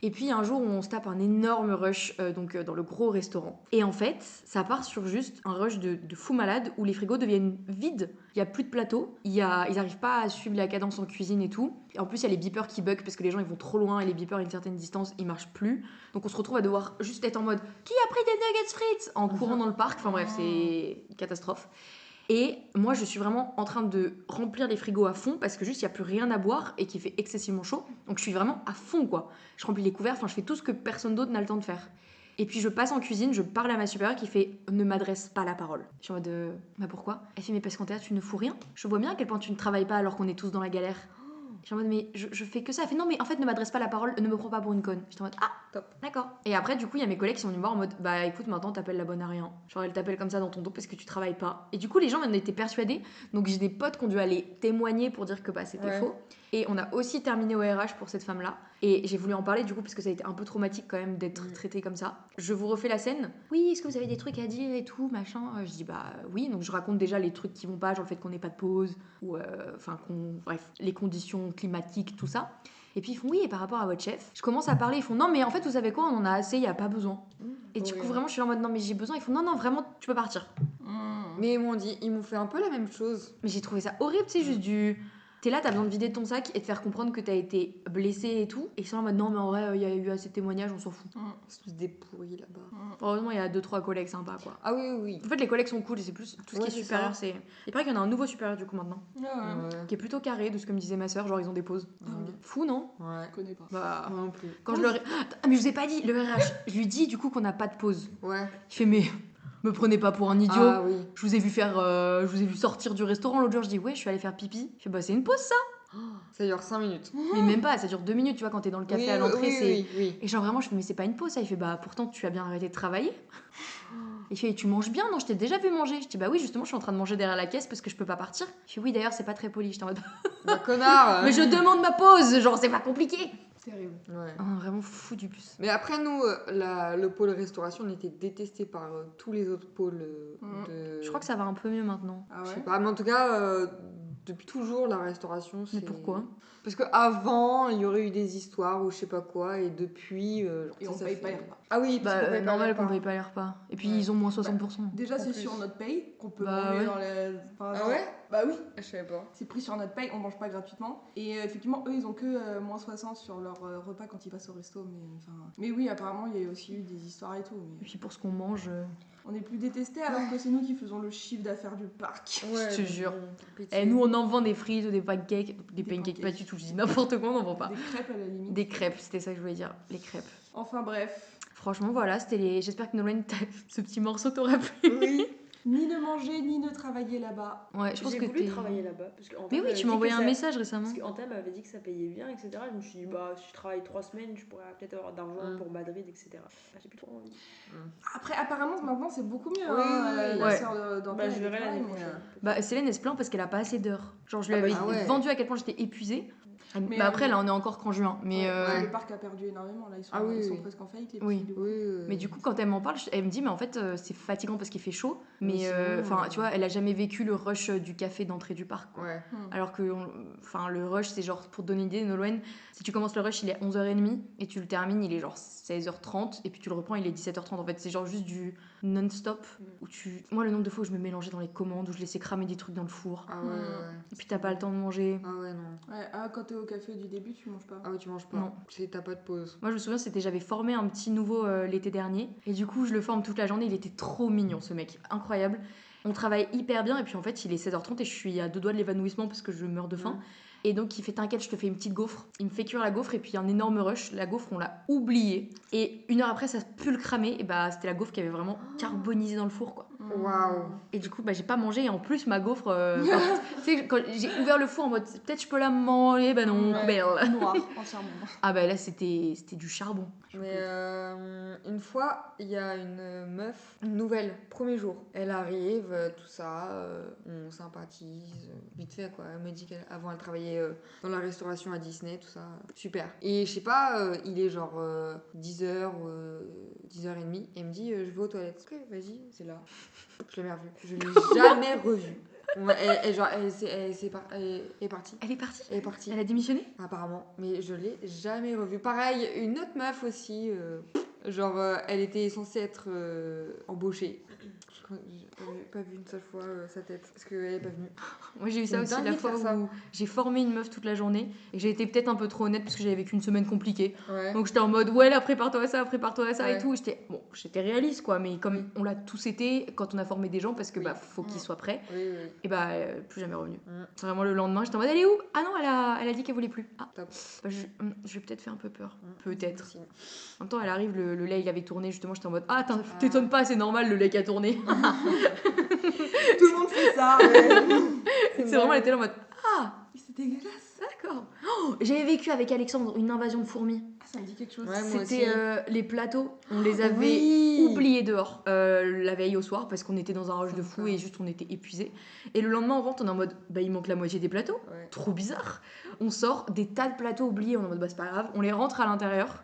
Speaker 1: Et puis, un jour, on se tape un énorme rush dans le gros restaurant. Et en fait, ça part sur juste un rush de fou malade où les frigos deviennent vides. Il n'y a plus de plateau. Ils n'arrivent pas à suivre la cadence en cuisine et tout. Et en plus, il y a les beepers qui bug parce que les gens ils vont trop loin et les beepers à une certaine distance, ils marchent plus. Donc, on se retrouve à devoir juste être en mode qui a pris des nuggets frites en courant dans le parc. Enfin bref, c'est une catastrophe. Et moi, je suis vraiment en train de remplir les frigos à fond parce que juste, il n'y a plus rien à boire et qu'il fait excessivement chaud. Donc, je suis vraiment à fond, quoi. Je remplis les couverts, enfin, je fais tout ce que personne d'autre n'a le temps de faire. Et puis, je passe en cuisine, je parle à ma supérieure qui fait « Ne m'adresse pas la parole ». Je suis en mode bah pourquoi ? Elle fait « Mais parce qu'en théâtre, tu ne fous rien. Je vois bien à quel point tu ne travailles pas alors qu'on est tous dans la galère. » Je suis en mode « Mais je fais que ça. » Elle fait « Non, mais en fait, ne m'adresse pas la parole, ne me prends pas pour une conne. » J'étais en mode « Ah,
Speaker 3: Top.
Speaker 1: D'accord. » Et après, du coup, il y a mes collègues qui sont venus me voir en mode « Bah écoute, maintenant, t'appelles la bonne à rien. » Genre, elle t'appelle comme ça dans ton dos parce que tu travailles pas. Et du coup, les gens en étaient persuadés. Donc, j'ai des potes qui ont dû aller témoigner pour dire que bah, c'était faux. Et on a aussi terminé au RH pour cette femme-là. Et j'ai voulu en parler du coup parce que ça a été un peu traumatique quand même d'être traité comme ça. Je vous refais la scène. Oui, est-ce que vous avez des trucs à dire et tout, machin. Je dis bah oui. Donc je raconte déjà les trucs qui vont pas, genre le fait qu'on n'ait pas de pause ou bref, les conditions climatiques, tout ça. Et puis ils font oui, et par rapport à votre chef, je commence à parler, ils font non, mais en fait, vous savez quoi, on en a assez, il y a pas besoin. Et du coup, vraiment, je suis là en mode non, mais j'ai besoin. Ils font non, non, vraiment, tu peux partir.
Speaker 3: Mais ils m'ont fait un peu la même chose.
Speaker 1: Mais j'ai trouvé ça horrible, tu sais, juste du. T'es là, t'as besoin de vider ton sac et de faire comprendre que t'as été blessé et tout. Et ils sont là en mode non, mais en vrai, il y a eu assez de témoignages, on s'en fout.
Speaker 3: C'est tous des pourris là-bas.
Speaker 1: Heureusement, il y a 2-3 collègues sympas, quoi.
Speaker 3: Ah oui, oui.
Speaker 1: En fait, les collègues sont cool et c'est plus tout ce qui est
Speaker 3: c'est
Speaker 1: supérieur.
Speaker 3: ça.
Speaker 1: Il paraît qu'il y en a un nouveau supérieur du coup maintenant, qui est plutôt carré de ce que me disait ma soeur, genre ils ont des pauses. Fou, non?
Speaker 3: Ouais.
Speaker 2: Je connais pas.
Speaker 1: Bah.
Speaker 3: Moi non plus.
Speaker 1: Quand je leur ai. Ah, mais je vous ai pas dit, le RH, je lui dis du coup qu'on n'a pas de pause.
Speaker 3: Ouais.
Speaker 1: Il fait, mais me prenez pas pour un idiot.
Speaker 3: Ah oui.
Speaker 1: Je vous ai vu sortir du restaurant l'autre jour, je dis ouais, je suis allée faire pipi. Il fait bah c'est une pause ça.
Speaker 3: Ça dure 5 minutes.
Speaker 1: Mais même pas, ça dure 2 minutes, tu vois, quand t'es dans le café à l'entrée, c'est.
Speaker 3: Oui.
Speaker 1: Et genre vraiment, je fais mais c'est pas une pause ça. Il fait bah pourtant tu as bien arrêté de travailler. Il fait tu manges bien, non, je t'ai déjà vu manger. Je dis bah oui, justement, je suis en train de manger derrière la caisse parce que je peux pas partir. Il fait oui, d'ailleurs, c'est pas très poli. J'étais en mode
Speaker 3: Bah connard.
Speaker 1: mais je demande ma pause, genre c'est pas compliqué.
Speaker 2: Terrible.
Speaker 3: Ouais.
Speaker 1: Ah, vraiment fou du puce.
Speaker 3: Mais après, nous, le pôle restauration, on était détesté par tous les autres pôles de...
Speaker 1: Je crois que ça va un peu mieux maintenant.
Speaker 2: Ah
Speaker 3: Je sais
Speaker 2: ouais.
Speaker 3: pas, mais en tout cas, depuis toujours, la restauration, c'est...
Speaker 1: Mais pourquoi?
Speaker 3: Parce qu'avant, il y aurait eu des histoires ou je sais pas quoi, et depuis...
Speaker 2: Et on paye pas les repas.
Speaker 3: Ah oui, parce qu'on
Speaker 1: Bah
Speaker 3: paye pas
Speaker 1: normal
Speaker 3: les
Speaker 1: qu'on
Speaker 3: repas.
Speaker 1: paye pas les repas. Et puis
Speaker 3: Ouais.
Speaker 1: ils ont moins 60%.
Speaker 2: Déjà,
Speaker 3: En
Speaker 2: c'est
Speaker 3: plus.
Speaker 2: sur notre paye qu'on peut
Speaker 1: Bah
Speaker 2: manger
Speaker 1: ouais.
Speaker 2: dans les. Enfin,
Speaker 3: Ah
Speaker 2: genre-
Speaker 3: ouais?
Speaker 2: Bah oui.
Speaker 3: Je savais pas.
Speaker 2: C'est pris sur notre paye, on mange pas gratuitement. Et effectivement, eux, ils ont que moins 60 sur leur repas quand ils passent au resto. Mais oui, apparemment, il y a aussi eu des histoires et tout.
Speaker 1: Et
Speaker 2: Mais
Speaker 1: puis pour ce qu'on mange,
Speaker 2: on est plus détestés alors que c'est nous qui faisons le chiffre d'affaires du parc.
Speaker 1: Je te jure.
Speaker 3: Pitié.
Speaker 1: et nous on en vend des frites ou des pancakes. Des pancakes
Speaker 2: pancakes.
Speaker 1: pas du tout, je dis n'importe quoi, on en vend pas.
Speaker 2: Des crêpes à la limite.
Speaker 1: Des crêpes, c'était ça que je voulais dire, les crêpes.
Speaker 2: Enfin bref.
Speaker 1: Franchement voilà, c'était les. J'espère que Nolwenn, ce petit morceau t'aura plu.
Speaker 3: Oui.
Speaker 2: Ni ne manger, ni ne travailler là-bas.
Speaker 1: Ouais, je pense
Speaker 4: J'ai
Speaker 1: que
Speaker 4: voulu
Speaker 1: t'es.
Speaker 4: travailler là-bas. Parce que Antoine
Speaker 1: Mais oui,
Speaker 4: m'avait
Speaker 1: tu
Speaker 4: dit
Speaker 1: m'as envoyé
Speaker 4: que
Speaker 1: un
Speaker 4: ça-
Speaker 1: message récemment.
Speaker 4: Parce qu'Antoine m'avait dit que ça payait bien, etc. Je me suis dit, bah, si je travaille 3 semaines, je pourrais peut-être avoir d'argent pour Madrid, etc. Bah, j'ai plus trop envie.
Speaker 2: Après, apparemment, maintenant, c'est beaucoup mieux.
Speaker 3: Oui,
Speaker 2: hein,
Speaker 3: oui,
Speaker 2: la
Speaker 1: ouais.
Speaker 2: sœur d'Antoine,
Speaker 4: Bah, je
Speaker 2: elle
Speaker 4: verrai
Speaker 2: travaille,
Speaker 4: l'année
Speaker 2: mais,
Speaker 4: prochaine.
Speaker 1: Bah Célène elle se plaint parce qu'elle a pas assez d'heures. Genre je lui
Speaker 4: Ah bah,
Speaker 1: avais
Speaker 3: ah ouais.
Speaker 1: vendu à quel point j'étais épuisée.
Speaker 2: Mais,
Speaker 1: Mais après là on est encore qu'en juin. Mais
Speaker 2: ouais, le parc a perdu énormément. Là, ils sont presque en faillite, les
Speaker 1: Oui.
Speaker 2: petits loups.
Speaker 3: Oui.
Speaker 1: Mais du coup, quand elle m'en parle, elle me dit, mais en fait, c'est fatigant parce qu'il fait chaud. Mais
Speaker 3: sinon,
Speaker 1: enfin, tu vois, elle a jamais vécu le rush du café d'entrée du parc. Quoi.
Speaker 3: Ouais.
Speaker 1: Alors que, le rush, c'est genre, pour te donner une idée, Nolwenn, si tu commences le rush, il est 11h30 et tu le termines, il est genre 16h30 et puis tu le reprends, il est 17h30. En fait, c'est genre juste du non-stop où tu. Moi, le nombre de fois où je me mélangeais dans les commandes, où je laissais cramer des trucs dans le four.
Speaker 3: Ah ouais.
Speaker 1: Et puis t'as pas le temps de manger.
Speaker 3: Ah ouais, non.
Speaker 2: Ouais, quand t'es au café du début, tu manges pas.
Speaker 3: Ah ouais, tu manges pas.
Speaker 1: Non.
Speaker 3: T'as pas de pause.
Speaker 1: Moi, je me souviens, j'avais formé un petit nouveau l'été dernier. Et du coup, je le forme toute la journée. Il était trop mignon, ce mec. Incroyable. On travaille hyper bien. Et puis, en fait, il est 16h30 et je suis à 2 doigts de l'évanouissement parce que je meurs de faim. Et donc, il fait t'inquiète, je te fais une petite gaufre. Il me fait cuire la gaufre et puis un énorme rush. La gaufre, on l'a oubliée. Et 1 heure après, ça pue le cramer. Et bah, c'était la gaufre qui avait vraiment carbonisé dans le four, quoi.
Speaker 3: Waouh.
Speaker 1: Et du coup, bah, j'ai pas mangé. Et en plus, ma gaufre. Tu sais, quand j'ai ouvert le four en mode peut-être je peux la manger. Bah non,
Speaker 2: Ouais.
Speaker 1: poubelle.
Speaker 2: Noir, entièrement.
Speaker 1: Ah, bah là, c'était du charbon.
Speaker 3: Mais une fois, il y a une meuf, une nouvelle, premier jour. Elle arrive, tout ça, on sympathise, vite fait quoi. Elle me dit qu'avant elle travaillait travaillait dans la restauration à Disney, tout ça. Super. Et je sais pas, il est genre 10h, 10h30, et il me dit je vais aux toilettes. Ok, vas-y, c'est là. Je l'ai jamais revu. Je l'ai jamais revu. Elle est partie.
Speaker 1: Elle est partie.
Speaker 3: Elle est partie.
Speaker 1: Elle a démissionné.
Speaker 3: Apparemment, mais je l'ai jamais revue. Pareil, une autre meuf aussi, elle était censée être embauchée. Je crois que j'ai pas vu une seule fois sa tête, parce qu'elle est pas venue.
Speaker 1: Moi j'ai eu ça
Speaker 3: C'est
Speaker 1: aussi
Speaker 3: dingue
Speaker 1: la
Speaker 3: de
Speaker 1: fois
Speaker 3: faire ça.
Speaker 1: où j'ai formé une meuf toute la journée et j'ai été peut-être un peu trop honnête parce que j'avais vécu une semaine compliquée.
Speaker 3: Ouais.
Speaker 1: Donc j'étais en mode ouais là prépare-toi à ça
Speaker 3: Ouais.
Speaker 1: et tout. J'étais réaliste quoi, mais comme
Speaker 3: Oui.
Speaker 1: on l'a tous été quand on a formé des gens parce que
Speaker 3: Oui.
Speaker 1: bah faut qu'ils soient prêts.
Speaker 3: Oui, oui.
Speaker 1: Et plus jamais revenu.
Speaker 3: Mm.
Speaker 1: Vraiment le lendemain j'étais en mode elle est où? Ah non elle a dit qu'elle voulait plus. Ah
Speaker 3: Top.
Speaker 1: je vais peut-être faire un peu peur.
Speaker 3: Mm.
Speaker 1: Peut-être.
Speaker 3: Si.
Speaker 1: En même temps elle arrive le lait il avait tourné justement j'étais en mode ah t'étonnes pas c'est normal le lait qui a tourné.
Speaker 2: Tout le monde fait ça.
Speaker 1: C'est vraiment elle était là en mode ah
Speaker 2: C'est dégueulasse.
Speaker 1: d'accord. Oh, j'avais vécu avec Alexandre une invasion de fourmis.
Speaker 2: Ah, ça me dit quelque chose.
Speaker 3: Ouais, moi
Speaker 1: C'était
Speaker 3: aussi.
Speaker 1: les plateaux, on les avait
Speaker 3: Oui.
Speaker 1: oubliés dehors la veille au soir parce qu'on était dans un rush de fou et juste on était épuisés. Et le lendemain en vente on est en mode bah il manque la moitié des plateaux,
Speaker 3: Ouais.
Speaker 1: trop bizarre. On sort des tas de plateaux oubliés, on est en mode bah c'est pas grave, on les rentre à l'intérieur.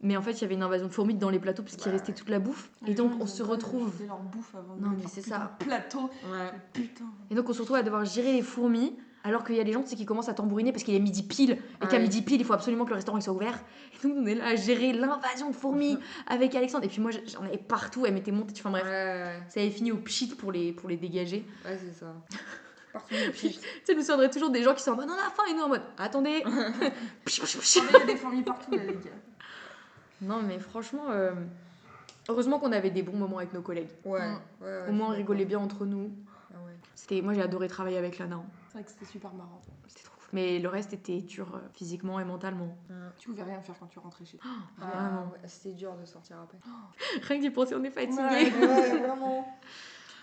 Speaker 1: Mais en fait il y avait une invasion de fourmis dans les plateaux parce qu'il restait toute la bouffe. Et donc on se retrouve.
Speaker 2: Ils leur bouffe avant
Speaker 1: Non,
Speaker 2: de
Speaker 1: mais
Speaker 2: mettre
Speaker 1: c'est
Speaker 2: leur
Speaker 1: ça.
Speaker 2: putain de plateau.
Speaker 3: Ouais.
Speaker 2: Putain.
Speaker 1: Et donc on se retrouve à devoir gérer les fourmis. Alors qu'il y a des gens qui commencent à tambouriner parce qu'il est midi pile et
Speaker 3: Ah
Speaker 1: qu'à
Speaker 3: oui.
Speaker 1: midi pile il faut absolument que le restaurant il soit ouvert. Et nous on est là à gérer l'invasion de fourmis avec Alexandre. Et puis moi j'en avais partout, elle m'était montée. Enfin bref,
Speaker 3: Ouais,
Speaker 1: ça avait fini au pchit pour les dégager.
Speaker 3: ouais, c'est ça. Partout le
Speaker 1: Tu
Speaker 3: pchit.
Speaker 1: sais, je me souviendrai toujours des gens qui sont en mode on a faim et nous en mode attendez.
Speaker 2: Ah, mais il y a des fourmis partout là, les gars.
Speaker 1: Non mais franchement, heureusement qu'on avait des bons moments avec nos collègues.
Speaker 3: Ouais.
Speaker 2: Mm.
Speaker 3: Ouais,
Speaker 1: Au moins on rigolait bien entre nous.
Speaker 3: Ah ouais.
Speaker 1: Moi j'ai adoré travailler avec Lana. Hein.
Speaker 2: C'est vrai que c'était super marrant.
Speaker 1: C'était trop cool. Mais le reste était dur physiquement et mentalement.
Speaker 2: Tu pouvais rien faire quand tu rentrais chez toi.
Speaker 1: Vraiment.
Speaker 3: Ouais, c'était dur de sortir après.
Speaker 1: Rien que d'y penser on est fatigué.
Speaker 3: Ouais, vraiment.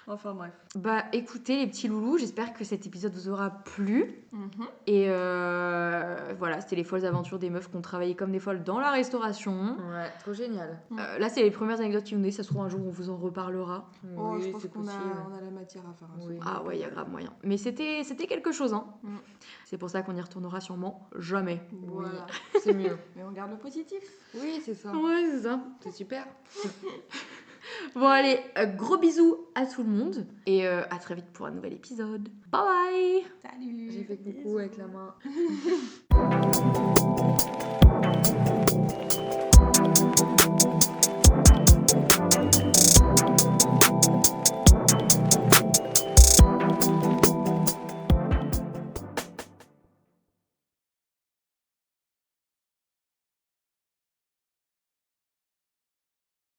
Speaker 2: Enfin bref.
Speaker 1: Bah écoutez les petits loulous, j'espère que cet épisode vous aura plu.
Speaker 2: Mhm.
Speaker 1: Et voilà, c'était les folles aventures des meufs qui ont travaillé comme des folles dans la restauration.
Speaker 3: Ouais, trop génial.
Speaker 1: Là c'est les premières anecdotes qui nous disent, ça se trouve un jour on vous en reparlera.
Speaker 2: Oh,
Speaker 3: Oui,
Speaker 2: je pense
Speaker 3: c'est
Speaker 2: qu'on a,
Speaker 3: possible.
Speaker 2: on a la matière à faire un
Speaker 3: Oui.
Speaker 2: second
Speaker 1: Ah ouais, il y a
Speaker 2: épisode.
Speaker 1: grave moyen. Mais c'était quelque chose hein.
Speaker 2: Mm.
Speaker 1: C'est pour ça qu'on y retournera sûrement jamais.
Speaker 2: Voilà.
Speaker 3: C'est mieux.
Speaker 2: Mais on garde le positif.
Speaker 3: Oui, c'est ça.
Speaker 1: Ouais, c'est ça.
Speaker 3: C'est super.
Speaker 1: Bon allez, gros bisous à tout le monde et à très vite pour un nouvel épisode. Bye bye.
Speaker 2: Salut.
Speaker 3: J'ai fait coucou avec la main.